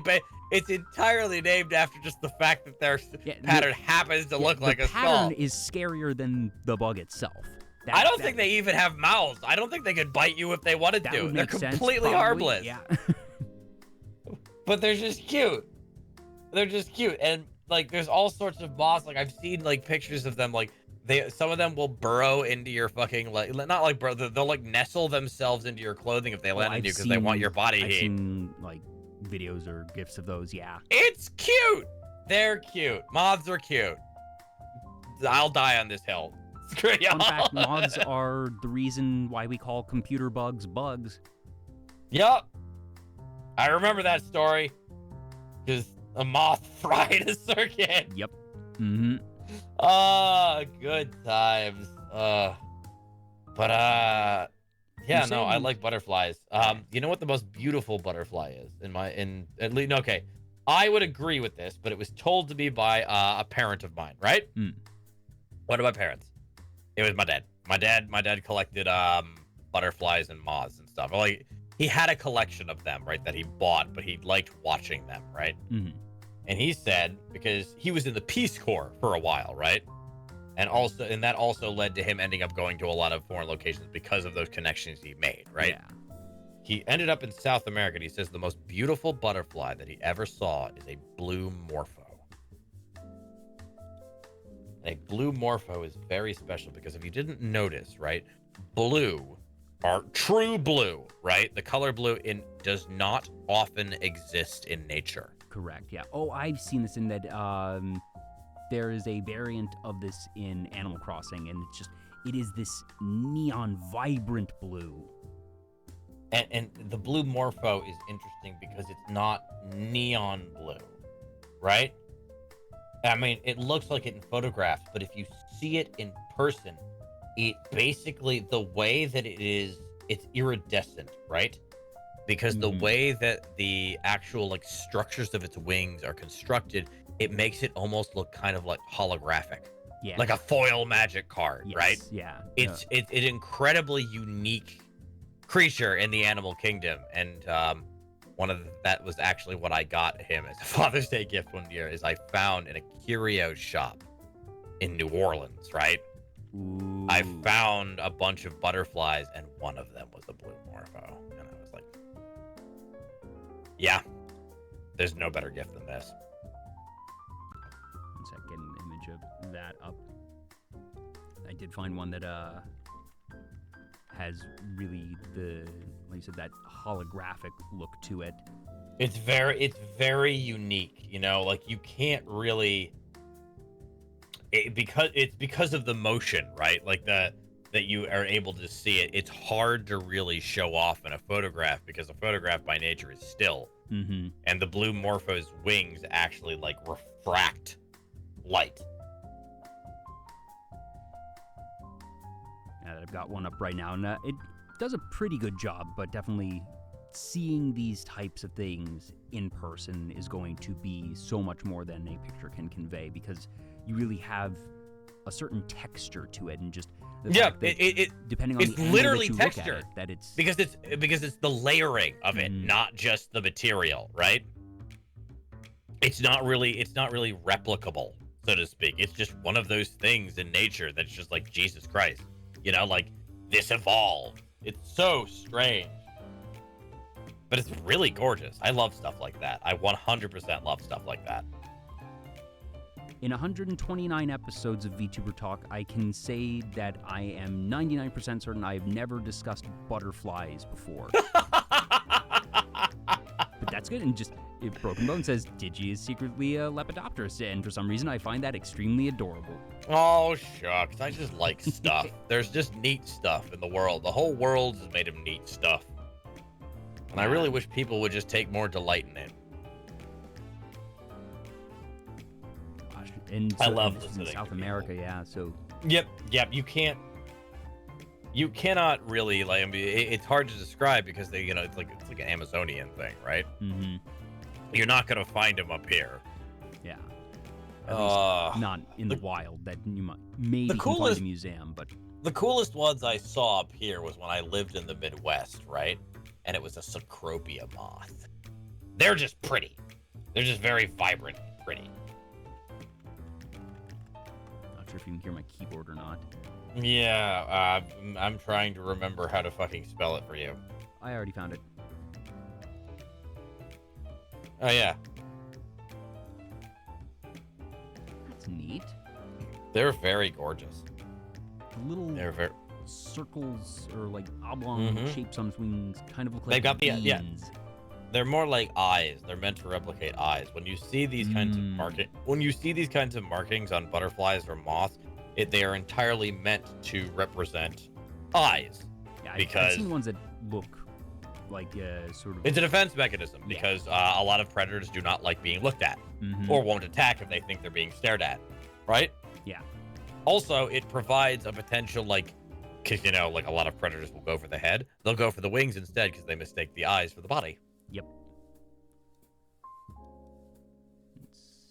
B: named after just the fact that their pattern happens to look like a skull.
A: The pattern is scarier than the bug itself.
B: I don't think they even have mouths. I don't think they could bite you if they wanted
A: that
B: to.
A: would
B: They're
A: make sense,
B: completely
A: probably,
B: harmless.
A: Yeah.
B: But they're just cute. They're just cute. And like there's all sorts of moths. Like I've seen like pictures of them. Like some of them will burrow into your fucking like not like bro. They'll like nestle themselves into your clothing if they land on you because they want your body
A: I've
B: heat.
A: seen like videos or gifs of those. Yeah.
B: It's cute. They're cute. Moths are cute. I'll die on this hill. Screw y'all.
A: Fun fact: moths are the reason why we call computer bugs bugs.
B: Yup. I remember that story. Because a moth fried a circuit.
A: Yep. Mm-hmm.
B: Good times. Yeah, no, I like butterflies. You know what the most beautiful butterfly is at least okay. I would agree with this, but it was told to me by a parent of mine, right? One of my parents. It was my dad. My dad collected butterflies and moths and stuff. Like he had a collection of them, right, that he bought, but he liked watching them, right?
A: Mm-hmm.
B: And he said, because he was in the Peace Corps for a while, right? And that also led to him ending up going to a lot of foreign locations because of those connections he made, right?
A: Yeah.
B: He ended up in South America, and he says the most beautiful butterfly that he ever saw is a blue morpho. A blue morpho is very special because if you didn't notice, right, blue, or true blue, right, the color blue does not often exist in nature.
A: Correct. Yeah. Oh, I've seen this in that. There is a variant of this in Animal Crossing, and it is this neon, vibrant blue.
B: And the blue morpho is interesting because it's not neon blue, right? I mean, it looks like it in photographs, but if you see it in person, it basically, the way that it is, it's iridescent, right? Because the way that the actual like structures of its wings are constructed, it makes it almost look kind of like holographic.
A: Yeah.
B: Like a foil magic card,
A: Yes,
B: right?
A: Yeah.
B: It's an incredibly unique creature in the animal kingdom, and that was actually what I got him as a Father's Day gift one year. Is I found in a curio shop in New Orleans, right?
A: Ooh.
B: I found a bunch of butterflies, and one of them was a blue morpho, and I was like, "Yeah, there's no better gift than this."
A: One sec, get an image of that up. I did find one that has really like you said, that holographic look to it.
B: It's very unique, you know, like you can't really because of the motion, right? Like that you are able to see it. It's hard to really show off in a photograph because a photograph by nature is still.
A: Mm-hmm.
B: And the blue morpho's wings actually like refract light.
A: I've got one up right now, and it does a pretty good job, but definitely seeing these types of things in person is going to be so much more than a picture can convey, because you really have a certain texture to it, and just the fact that depending on
B: it's
A: the angle
B: literally
A: that you
B: texture
A: look at it, that it's
B: because it's the layering of it, not just the material, right? It's not really replicable, so to speak. It's just one of those things in nature that's just like, Jesus Christ, you know, like this evolved. It's so strange, but it's really gorgeous. I love stuff like that. I 100% love stuff like that.
A: In 129 episodes of Vtuber Talk, I can say that I am 99% certain I have never discussed butterflies before. But that's good. And just, if Broken Bone says Digi is secretly a Lepidopterist, and for some reason I find that extremely adorable.
B: Oh, shucks. I just like stuff. There's just neat stuff in the world. The whole world is made of neat stuff. And I really wish people would just take more delight in it.
A: And
B: I
A: so,
B: love
A: this is
B: listening
A: in South
B: to
A: America,
B: people.
A: yeah. So
B: Yep. You cannot really, like, I mean, it's hard to describe because they, you know, it's like an Amazonian thing, right?
A: mm-hmm.
B: You're not gonna find them up here.
A: Yeah. At least not in the wild. That you might maybe can find a museum, but
B: the coolest ones I saw up here was when I lived in the Midwest, right? And it was a Cecropia moth. They're just pretty. They're just very vibrant and pretty.
A: sure if you can hear my keyboard or not.
B: Yeah, I'm trying to remember how to fucking spell it for you.
A: I already found it.
B: Oh, yeah.
A: That's neat.
B: They're very gorgeous.
A: Little
B: They're very...
A: circles or like oblong shapes on its wings kind of look like
B: They've got the...
A: beans.
B: Yeah. They're more like eyes. They're meant to replicate eyes. When you see these kinds of markings on butterflies or moths, they are entirely meant to represent eyes.
A: Yeah,
B: because
A: I've seen ones that look like sort of...
B: It's a defense mechanism because a lot of predators do not like being looked at or won't attack if they think they're being stared at, right?
A: Yeah.
B: Also, it provides a potential, like, because, you know, like a lot of predators will go for the head. They'll go for the wings instead because they mistake the eyes for the body.
A: Yep.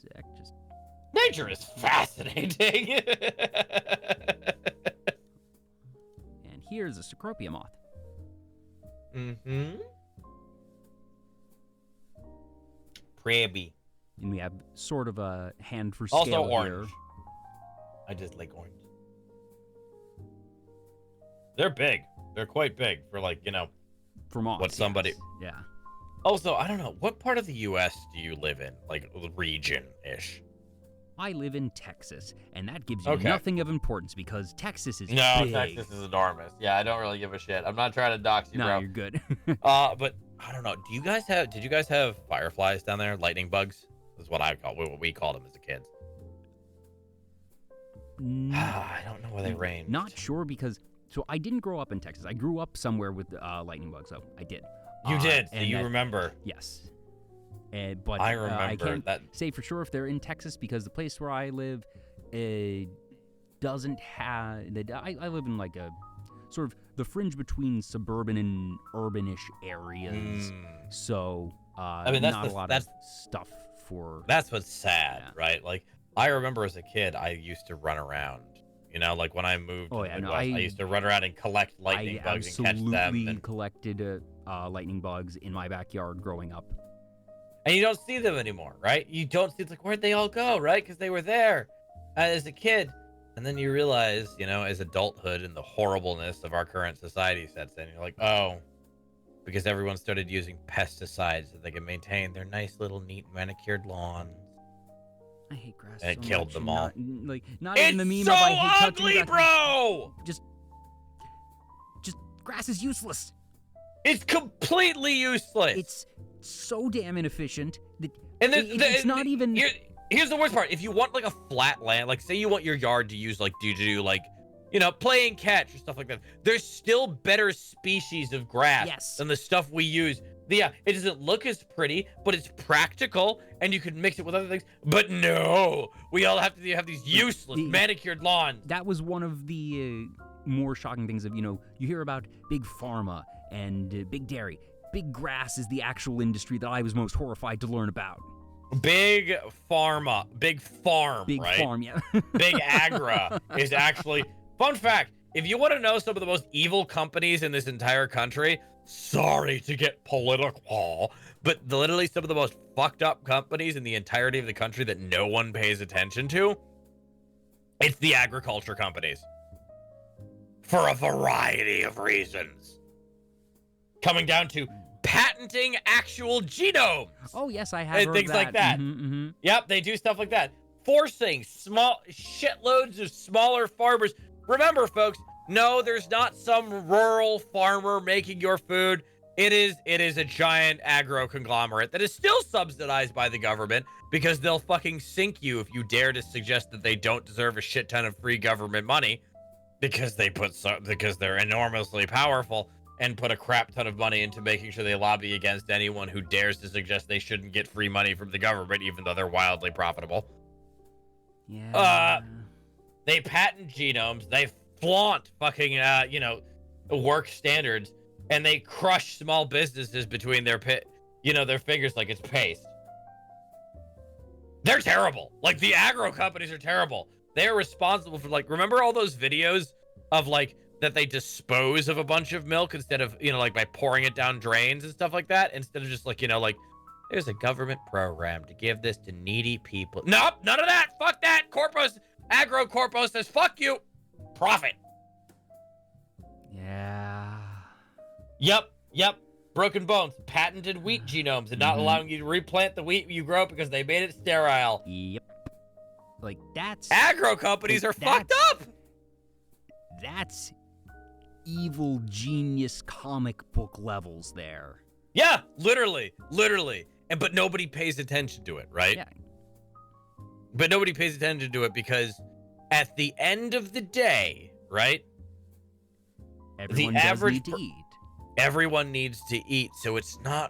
A: Sec, just...
B: Nature is fascinating.
A: And here's a Cecropia moth.
B: Crabby.
A: And we have sort of a hand for
B: Also
A: scale
B: orange.
A: here.
B: I just like orange. They're big. They're quite big for, like, you know,
A: For moths.
B: what somebody...
A: Yes. Yeah.
B: Also, I don't know. What part of the U.S. do you live in? Like, region-ish?
A: I live in Texas, and that gives you nothing of importance because Texas is big.
B: Texas is enormous. Yeah, I don't really give a shit. I'm not trying to dox you,
A: no,
B: bro.
A: you're good.
B: But I don't know. Did you guys have fireflies down there? Lightning bugs? That's what what we called them as a kid. I don't know where they range.
A: Not sure because... So I didn't grow up in Texas. I grew up somewhere with lightning bugs, so I did.
B: You did, so you remember.
A: Yes. But
B: I remember
A: I can't
B: that.
A: say for sure if they're in Texas because the place where I live doesn't have... I live in like a sort of the fringe between suburban and urbanish areas. So I mean, not a lot of stuff for...
B: That's what's sad, right? Like, I remember as a kid, I used to run around. You know, like when I moved to the Midwest, I used to run around and collect lightning bugs and catch them. I absolutely
A: collected lightning bugs in my backyard growing up.
B: And you don't see them anymore, right? You don't see, it's like, where'd they all go, right? Because they were there as a kid. And then you realize, you know, as adulthood and the horribleness of our current society sets in, you're like, oh, because everyone started using pesticides so they can maintain their nice little neat manicured lawns.
A: I hate grass.
B: And it killed them all.
A: Not even the meme
B: so
A: of I hate
B: ugly,
A: touching
B: bro!
A: Just grass is useless.
B: It's completely useless.
A: It's so damn inefficient that
B: it's
A: not even...
B: Here's the worst part. If you want, like, a flat land, like, say you want your yard to use, like, do like, you know, play and catch or stuff like that, there's still better species of grass than the stuff we use. Yeah, it doesn't look as pretty, but it's practical, and you can mix it with other things. But no, we all have to have these useless manicured lawns.
A: That was one of the more shocking things of, you know, you hear about big pharma and big dairy. Big grass is the actual industry that I was most horrified to learn about.
B: Big pharma, big farm,
A: big
B: right?
A: Big farm, yeah.
B: Big agra is actually... Fun fact, if you want to know some of the most evil companies in this entire country... Sorry to get political, but literally some of the most fucked up companies in the entirety of the country that no one pays attention to, it's the agriculture companies. For a variety of reasons. Coming down to patenting actual genomes.
A: Oh, yes, I have
B: and
A: heard
B: things
A: that.
B: like that. Yep, they do stuff like that. Forcing shitloads of smaller farmers. Remember, folks, no, there's not some rural farmer making your food. It is a giant agro conglomerate that is still subsidized by the government because they'll fucking sink you if you dare to suggest that they don't deserve a shit ton of free government money because they're enormously powerful and put a crap ton of money into making sure they lobby against anyone who dares to suggest they shouldn't get free money from the government even though they're wildly profitable.
A: Yeah.
B: They patent genomes, they flaunt fucking, work standards, and they crush small businesses between their fingers like it's paste. They're terrible. Like, the agro companies are terrible. They're responsible for, like, remember all those videos of, like, that they dispose of a bunch of milk instead of, like, by pouring it down drains and stuff like that? Instead of just, like, there's a government program to give this to needy people. Nope, none of that. Fuck that. AgroCorpo says, fuck you. Profit.
A: Yeah.
B: Yep. Broken bones. Patented wheat genomes and not allowing you to replant the wheat you grow because they made it sterile.
A: Yep. Like, that's...
B: Agro companies are fucked up.
A: That's evil genius comic book levels there.
B: Yeah, literally. But nobody pays attention to it, right?
A: Yeah.
B: But nobody pays attention to it because at the end of the day, right?
A: Everyone
B: the
A: does
B: average
A: need to eat.
B: Everyone needs to eat, so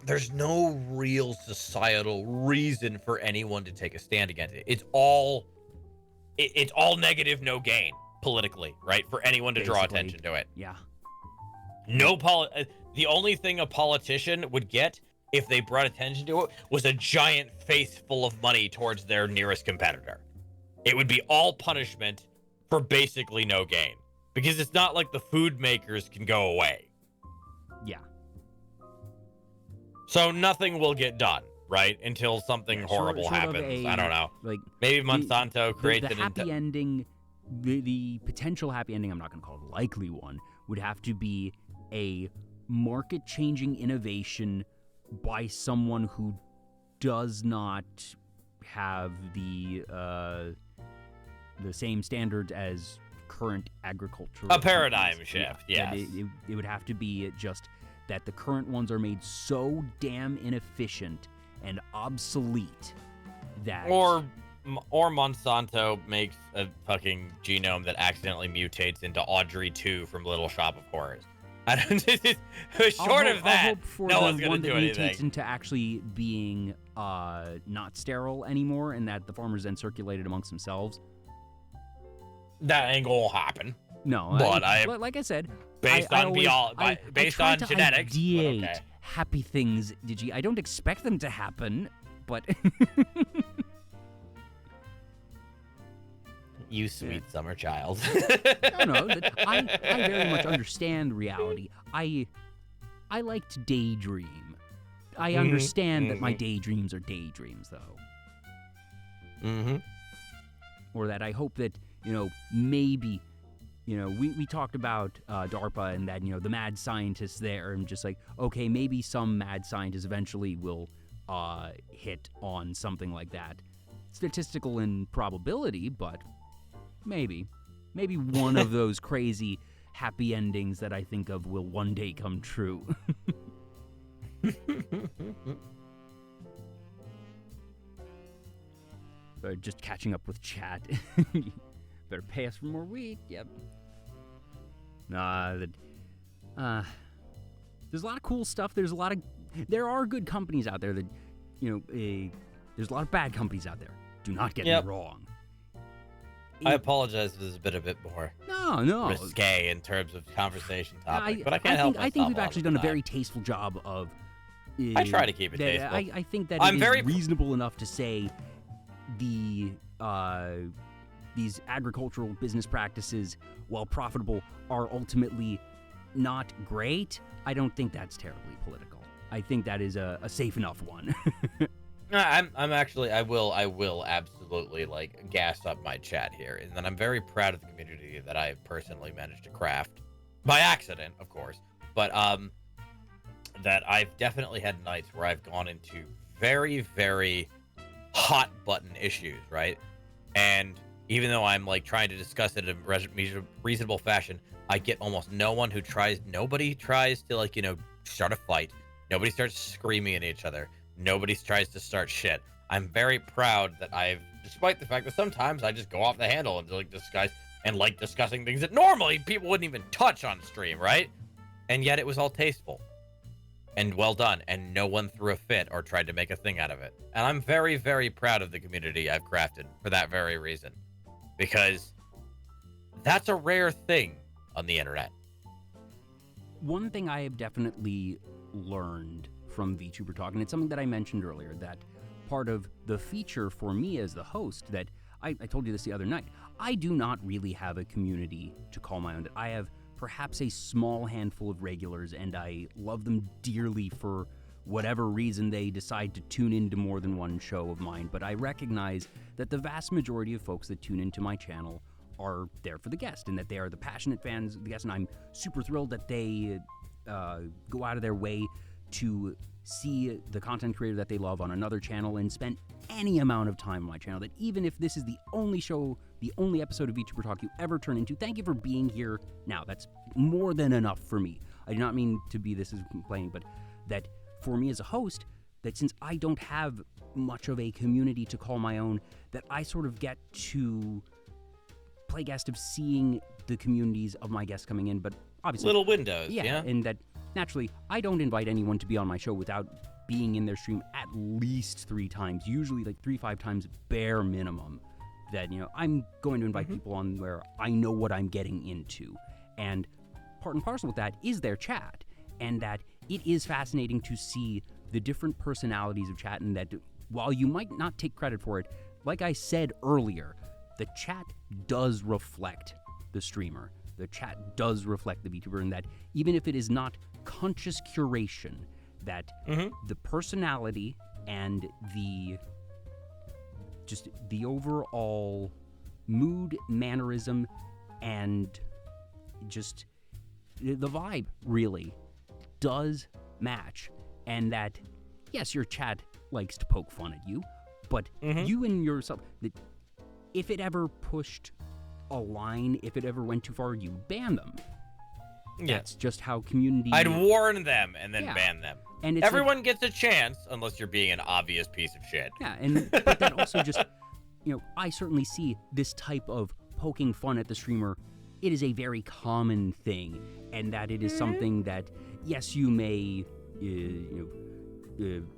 B: there's no real societal reason for anyone to take a stand against it. It's all negative, no gain politically, right? For anyone to draw attention to it.
A: Yeah.
B: The only thing a politician would get if they brought attention to it was a giant face full of money towards their nearest competitor. It would be all punishment for basically no gain. Because it's not like the food makers can go away.
A: Yeah.
B: So nothing will get done, right? Until something horrible
A: short
B: happens. I don't know.
A: Like,
B: maybe Monsanto creates
A: the happy ending, the potential happy ending, I'm not going to call it a likely one, would have to be a market-changing innovation by someone who does not have the same standards as current agricultural
B: a paradigm
A: companies.
B: shift.
A: Yeah.
B: Yes.
A: It would have to be just that the current ones are made so damn inefficient and obsolete that
B: Or Monsanto makes a fucking genome that accidentally mutates into Audrey 2 from Little Shop of Horrors. I don't. Short of that,
A: I'll hope for
B: no
A: the
B: one's gonna
A: one
B: do
A: that
B: anything.
A: mutates into actually being not sterile anymore, and that the farmers then circulate it amongst themselves.
B: That ain't gonna happen.
A: No,
B: But
A: like I said,
B: based
A: I
B: on
A: always-
B: based
A: I
B: on
A: try to
B: genetics. But
A: ideate
B: okay.
A: happy things, Digi. I don't expect them to happen, but
B: You sweet summer child.
A: no. I very much understand reality. I like to daydream. I understand that my daydreams are daydreams, though.
B: Mm-hmm.
A: Or that I hope that, maybe, we talked about DARPA and that, the mad scientists there, and just like, okay, maybe some mad scientist eventually will hit on something like that. Statistical in probability, but maybe one of those crazy happy endings that I think of will one day come true. Just catching up with chat. Better pay us for more wheat. Yep. There's a lot of cool stuff. There are good companies out there that, there's a lot of bad companies out there. Do not get me wrong.
B: I apologize if this is a bit more
A: No.
B: risque in terms of conversation topic, but I can't help myself.
A: I think we've
B: all
A: actually
B: the
A: done a
B: time.
A: very tasteful job of.
B: I try to keep it
A: that,
B: tasteful.
A: I think that
B: I'm
A: it is
B: very
A: reasonable enough to say these agricultural business practices, while profitable, are ultimately not great. I don't think that's terribly political. I think that is a safe enough one.
B: I will absolutely gas up my chat here, and then I'm very proud of the community that I personally managed to craft by accident, of course, but that I've definitely had nights where I've gone into very, very hot button issues, right? And even though I'm trying to discuss it in a reasonable fashion, I get almost nobody tries to start a fight. Nobody starts screaming at each other. Nobody tries to start shit. I'm very proud that despite the fact that sometimes I just go off the handle and discussing things that normally people wouldn't even touch on stream, right? And yet it was all tasteful and well done, and no one threw a fit or tried to make a thing out of it. And I'm very, very proud of the community I've crafted for that very reason, because that's a rare thing on the internet.
A: One thing I have definitely learned from Vtuber Talk, and it's something that I mentioned earlier, that part of the feature for me as the host, that I told you this the other night, I do not really have a community to call my own. That I have perhaps a small handful of regulars, and I love them dearly for whatever reason they decide to tune into more than one show of mine, but I recognize that the vast majority of folks that tune into my channel are there for the guest, and that they are the passionate fans of the guest, and I'm super thrilled that they go out of their way to see the content creator that they love on another channel and spend any amount of time on my channel, that even if this is the only show, the only episode of Vtuber Talk you ever turn into, thank you for being here now. That's more than enough for me. I do not mean to be this as complaining, but that for me as a host, that since I don't have much of a community to call my own, that I sort of get to play guest of seeing the communities of my guests coming in, but obviously
B: little windows,
A: yeah, and that naturally I don't invite anyone to be on my show without being in their stream at least 3 times, usually like 3-5 times bare minimum. That, you know, I'm going to invite people on where I know what I'm getting into, and part and parcel with that is their chat, and that it is fascinating to see the different personalities of chat, and that while you might not take credit for it, like I said earlier, the chat does reflect the streamer. The chat does reflect the VTuber, and that even if it is not conscious curation, that the personality and the overall mood, mannerism, and just the vibe really does match. And that, yes, your chat likes to poke fun at you, but you and yourself, that if it ever pushed a line, if it ever went too far, you ban them. That's just how community...
B: I'd warn them and then ban them.
A: And it's
B: everyone gets a chance, unless you're being an obvious piece of shit.
A: Yeah, and but that also just, you know, I certainly see this type of poking fun at the streamer. It is a very common thing, and that it is something that, yes, you may,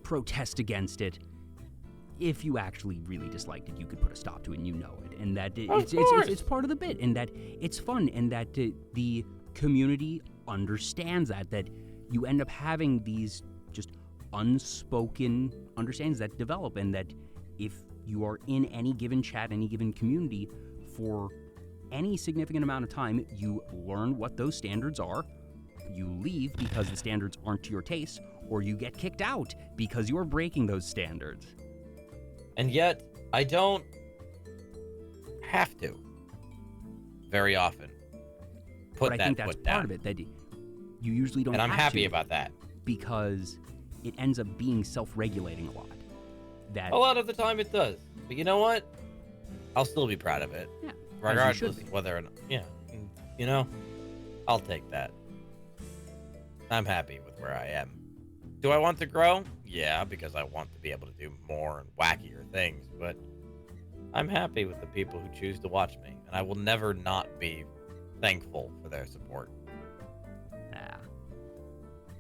A: protest against it. If you actually really disliked it, you could put a stop to it, and you know it, and that it's part of the bit, and that it's fun, and that the community understands that you end up having these just unspoken understandings that develop, and that if you are in any given chat, any given community for any significant amount of time, you learn what those standards are, you leave because the standards aren't to your taste, or you get kicked out because you are breaking those standards.
B: And yet, I don't have to very often
A: But I think that's part of it, that you usually don't have to.
B: And I'm happy about that.
A: Because it ends up being self-regulating a lot.
B: A lot of the time it does. But you know what? I'll still be proud of it.
A: Yeah.
B: Regardless of whether or not, you know, I'll take that. I'm happy with where I am. Do I want to grow? Yeah, because I want to be able to do more and wackier things, but I'm happy with the people who choose to watch me, and I will never not be thankful for their support.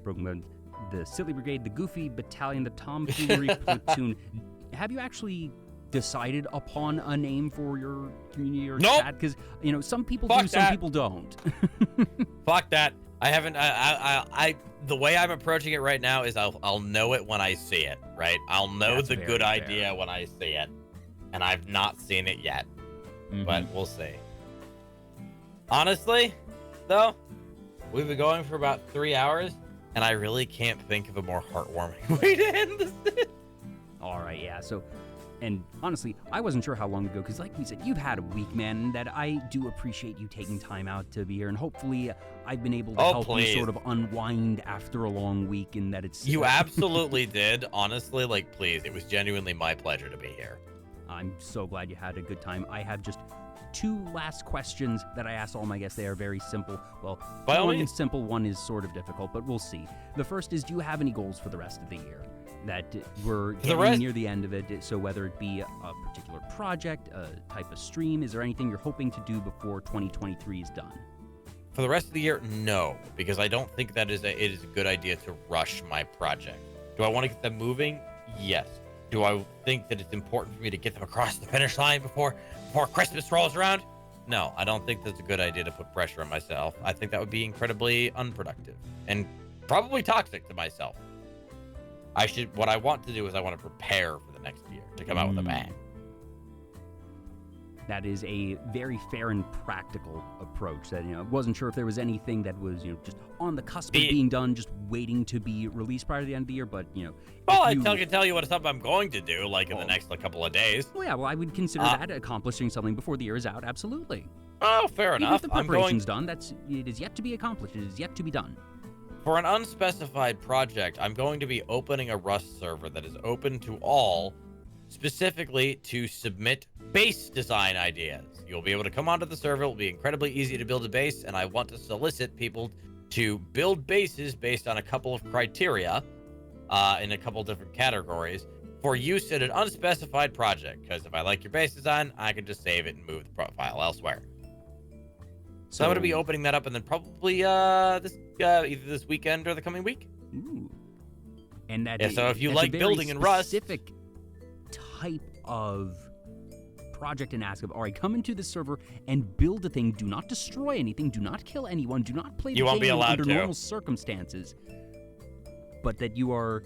A: Broken Bones, the Silly Brigade, the Goofy Battalion, the Tomfoolery Platoon. Have you actually decided upon a name for your community or chat? Because, you know, some people do, some people don't.
B: Fuck that. I haven't. I the way I'm approaching it right now is I'll know it when I see it. Right? I'll know the good idea when I see it, and I've not seen it yet. But we'll see. Honestly, though, we've been going for about 3 hours, and I really can't think of a more heartwarming way to end this.
A: All right, yeah. So, and honestly, I wasn't sure how long ago, because like we said, you've had a week, man, and that I do appreciate you taking time out to be here, and hopefully I've been able to help you sort of unwind after a long week, and that it's...
B: You absolutely did. Honestly, like, please, it was genuinely my pleasure to be here.
A: I'm so glad you had a good time. I have just 2 last questions that I ask all my guests. They are very simple. Well, one is simple, one is sort of difficult, but we'll see. The first is, do you have any goals for the rest of the year? That we're getting near the end of it, so whether it be a particular project, a type of stream, is there anything you're hoping to do before 2023 is done?
B: For the rest of the year, no, because I don't think that it is a good idea to rush my project. Do I want to get them moving? Yes. Do I think that it's important for me to get them across the finish line before Christmas rolls around? No, I don't think that's a good idea to put pressure on myself. I think that would be incredibly unproductive and probably toxic to myself. What I want to do is I want to prepare for the next year to come out with a bang.
A: That is a very fair and practical approach. That, wasn't sure if there was anything that was, just on the cusp of being done, just waiting to be released prior to the end of the year. But,
B: well, I can tell you what stuff I'm going to do, like in the next couple of days.
A: Oh yeah, well, I would consider that accomplishing something before the year is out. Absolutely.
B: Oh, fair enough.
A: If the preparation's done, it is yet to be accomplished. It is yet to be done.
B: For an unspecified project, I'm going to be opening a Rust server that is open to all, specifically to submit base design ideas. You'll be able to come onto the server. It will be incredibly easy to build a base, and I want to solicit people to build bases based on a couple of criteria in a couple different categories for use in an unspecified project. Because if I like your base design, I can just save it and move the profile elsewhere. So I'm going to be opening that up, and then probably either this weekend or the coming week.
A: Ooh. And
B: so if you like building in Rust,
A: specific type of project and ask of, all right, come into the server and build a thing. Do not destroy anything. Do not kill anyone. Do not play the game under normal circumstances. But that you are,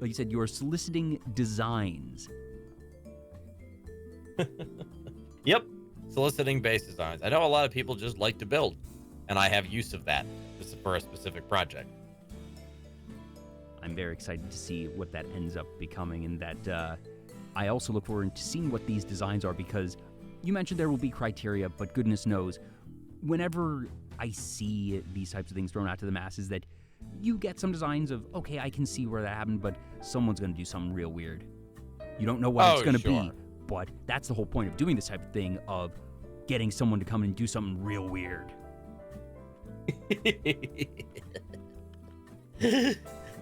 A: like you said, you are soliciting designs.
B: Yep. Soliciting base designs. I know a lot of people just like to build, and I have use of that for a specific project.
A: I'm very excited to see what that ends up becoming, and that I also look forward to seeing what these designs are, because you mentioned there will be criteria, but goodness knows, whenever I see these types of things thrown out to the masses, that you get some designs of, okay, I can see where that happened, but someone's going to do something real weird. You don't know what it's going to be, but that's the whole point of doing this type of thing, of getting someone to come in and do something real weird.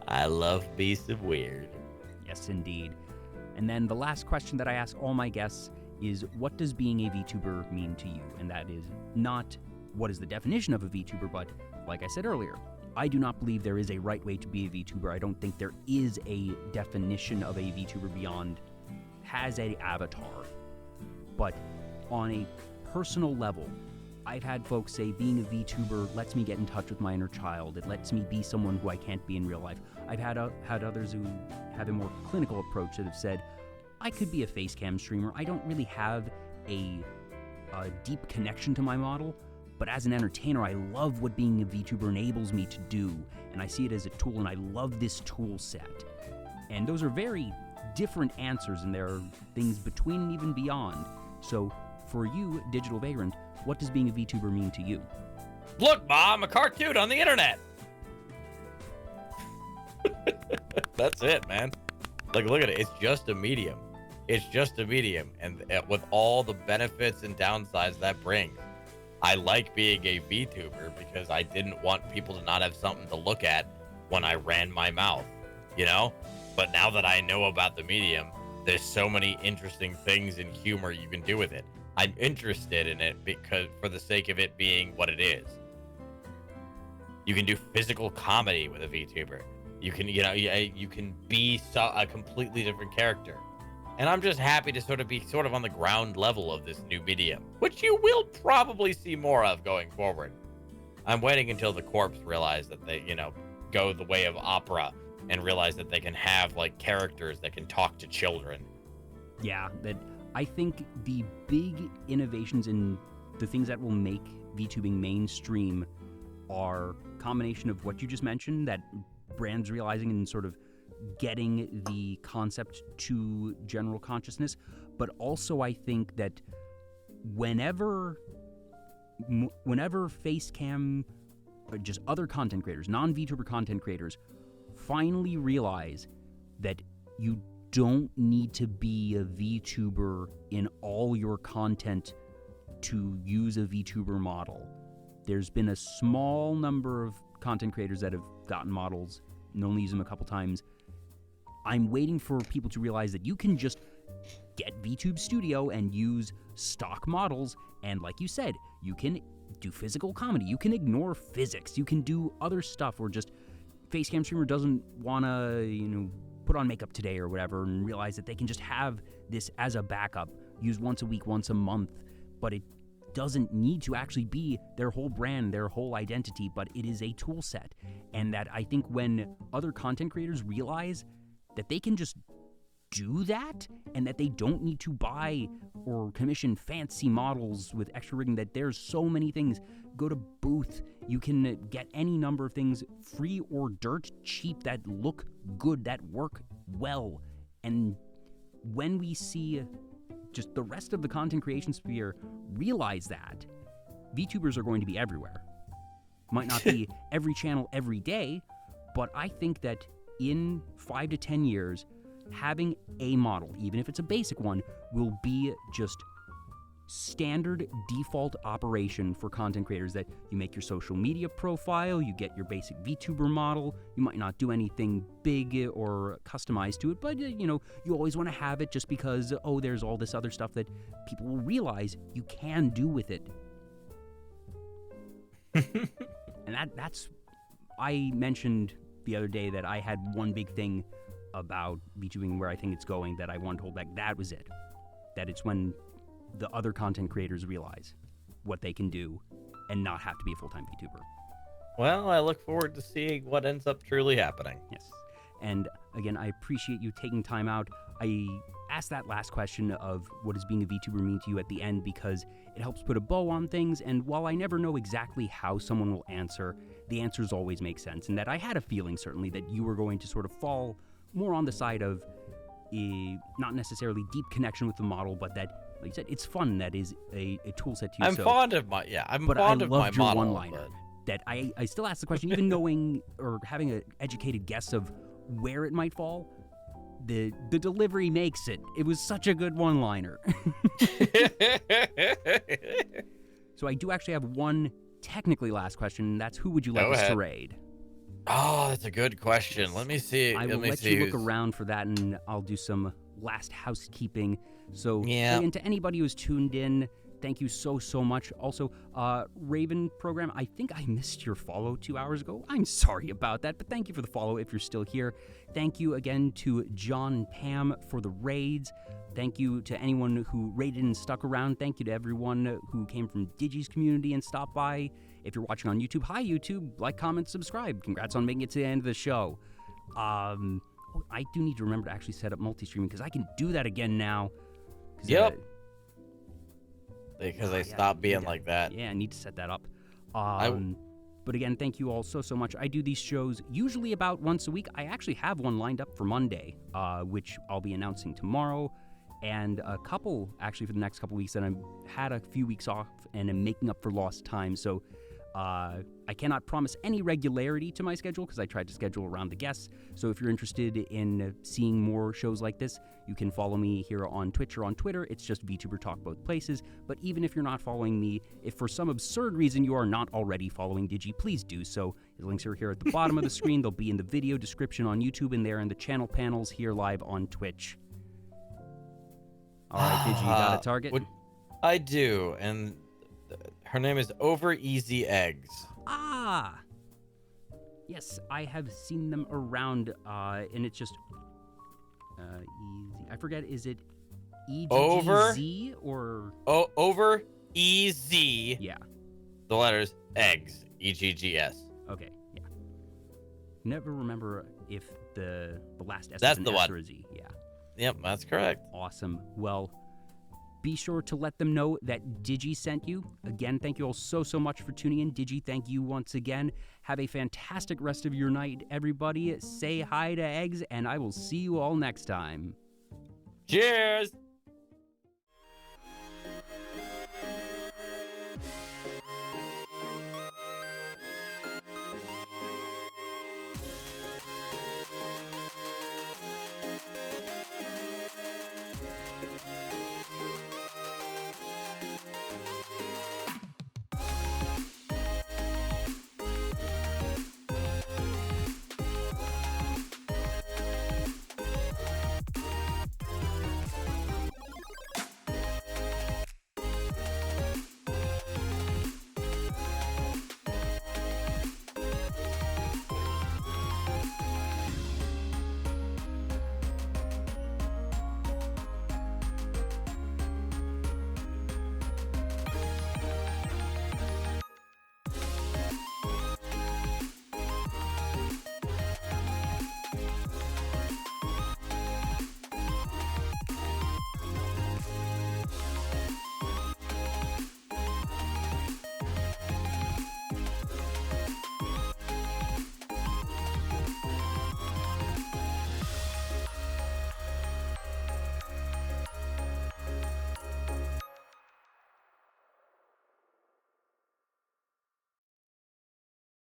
B: I love beasts of weird.
A: Yes, indeed. And then the last question that I ask all my guests is, what does being a VTuber mean to you? And that is not what is the definition of a VTuber, but like I said earlier, I do not believe there is a right way to be a VTuber. I don't think there is a definition of a VTuber beyond has an avatar. But on a personal level, I've had folks say being a VTuber lets me get in touch with my inner child. It lets me be someone who I can't be in real life. I've had others who have a more clinical approach that have said, I could be a facecam streamer. I don't really have a deep connection to my model, but as an entertainer, I love what being a VTuber enables me to do, and I see it as a tool, and I love this tool set. And those are very different answers, and there are things between and even beyond. So for you, Digital Vagrant, what does being a VTuber mean to you?
B: Look, Ma, I'm a cartoon on the internet. That's it, man. Like, look at it. It's just a medium. It's just a medium. And with all the benefits and downsides that brings, I like being a VTuber because I didn't want people to not have something to look at when I ran my mouth, But now that I know about the medium, there's so many interesting things and humor you can do with it. I'm interested in it because for the sake of it being what it is. You can do physical comedy with a VTuber. You can, you can be a completely different character. And I'm just happy to be on the ground level of this new medium, which you will probably see more of going forward. I'm waiting until the corps realize that they, go the way of opera and realize that they can have characters that can talk to children.
A: Yeah, that I think the big innovations in the things that will make VTubing mainstream are a combination of what you just mentioned, that brands realizing and sort of getting the concept to general consciousness, but also I think that whenever Facecam or just other content creators, non-VTuber content creators, finally realize that you don't need to be a VTuber in all your content to use a VTuber model. There's been a small number of content creators that have gotten models and only use them a couple times. I'm waiting for people to realize that you can just get VTube Studio and use stock models, and like you said, you can do physical comedy, you can ignore physics, you can do other stuff, or just Facecam streamer doesn't want to, put on makeup today or whatever, and realize that they can just have this as a backup, used once a week, once a month, but it doesn't need to actually be their whole brand, their whole identity, but it is a tool set. And that I think when other content creators realize that they can just do that, and that they don't need to buy or commission fancy models with extra rigging, that there's so many things. Go to Booth. You can get any number of things free or dirt cheap that look good, that work well. And when we see just the rest of the content creation sphere realize that, VTubers are going to be everywhere. Might not be every channel every day, but I think that in 5 to 10 years, having a model, even if it's a basic one, will be just standard default operation for content creators. That you make your social media profile, you get your basic VTuber model, you might not do anything big or customized to it, but you always want to have it just because, there's all this other stuff that people will realize you can do with it. And that's, I mentioned the other day that I had one big thing about VTubing where I think it's going that I wanted to hold back. That was it. That it's when the other content creators realize what they can do and not have to be a full-time VTuber.
B: Well, I look forward to seeing what ends up truly happening.
A: Yes. And again, I appreciate you taking time out. I asked that last question of what does being a VTuber mean to you at the end because it helps put a bow on things, and while I never know exactly how someone will answer, the answers always make sense, and that I had a feeling certainly that you were going to sort of fall more on the side of not necessarily deep connection with the model, but that, like you said, it's fun. That is a tool set to you.
B: I'm fond of my model.
A: One-liner. That I still ask the question, even knowing or having an educated guess of where it might fall. The delivery makes it. It was such a good one-liner. So I do actually have one technically last question, and that's who would you like us to raid?
B: Oh, that's a good question. Let me see.
A: I will let you look around for that, and I'll do some last housekeeping. So, and to anybody who's tuned in, thank you so much. Also, Raven Program, I think I missed your follow 2 hours ago. I'm sorry about that, but thank you for the follow if you're still here. Thank you again to John and Pam for the raids. Thank you to anyone who raided and stuck around. Thank you to everyone who came from Digi's community and stopped by. If you're watching on YouTube, hi YouTube, like, comment, subscribe. Congrats on making it to the end of the show. I do need to remember to actually set up multi-streaming because I can do that again now.
B: Yep. Because they stopped being like that.
A: Yeah, I need to set that up. But again, thank you all so much. I do these shows usually about once a week. I actually have one lined up for Monday, which I'll be announcing tomorrow. And a couple, actually, for the next couple weeks, and I've had a few weeks off and I'm making up for lost time. So I cannot promise any regularity to my schedule because I tried to schedule around the guests. So if you're interested in seeing more shows like this, you can follow me here on Twitch or on Twitter. It's just Vtuber Talk both places. But even if you're not following me, if for some absurd reason you are not already following Digi, please do so. The links are here at the bottom of the screen. They'll be in the video description on YouTube, and they're in the channel panels here live on Twitch. All right, Digi, you got a target?
B: I do, and her name is Over Easy Eggs.
A: Ah! Yes, I have seen them around, and it's just easy. I forget, is it EGGZ or...
B: Oh, Over EZ.
A: Yeah.
B: The letters Eggs. EGGS.
A: Okay, yeah. Never remember if the last S
B: That's
A: is
B: the
A: an S
B: one.
A: or a Z. Yeah.
B: Yep, that's correct.
A: Awesome. Well, be sure to let them know that Digi sent you. Again, thank you all so much for tuning in. Digi, thank you once again. Have a fantastic rest of your night, everybody. Say hi to Eggs, and I will see you all next time.
B: Cheers!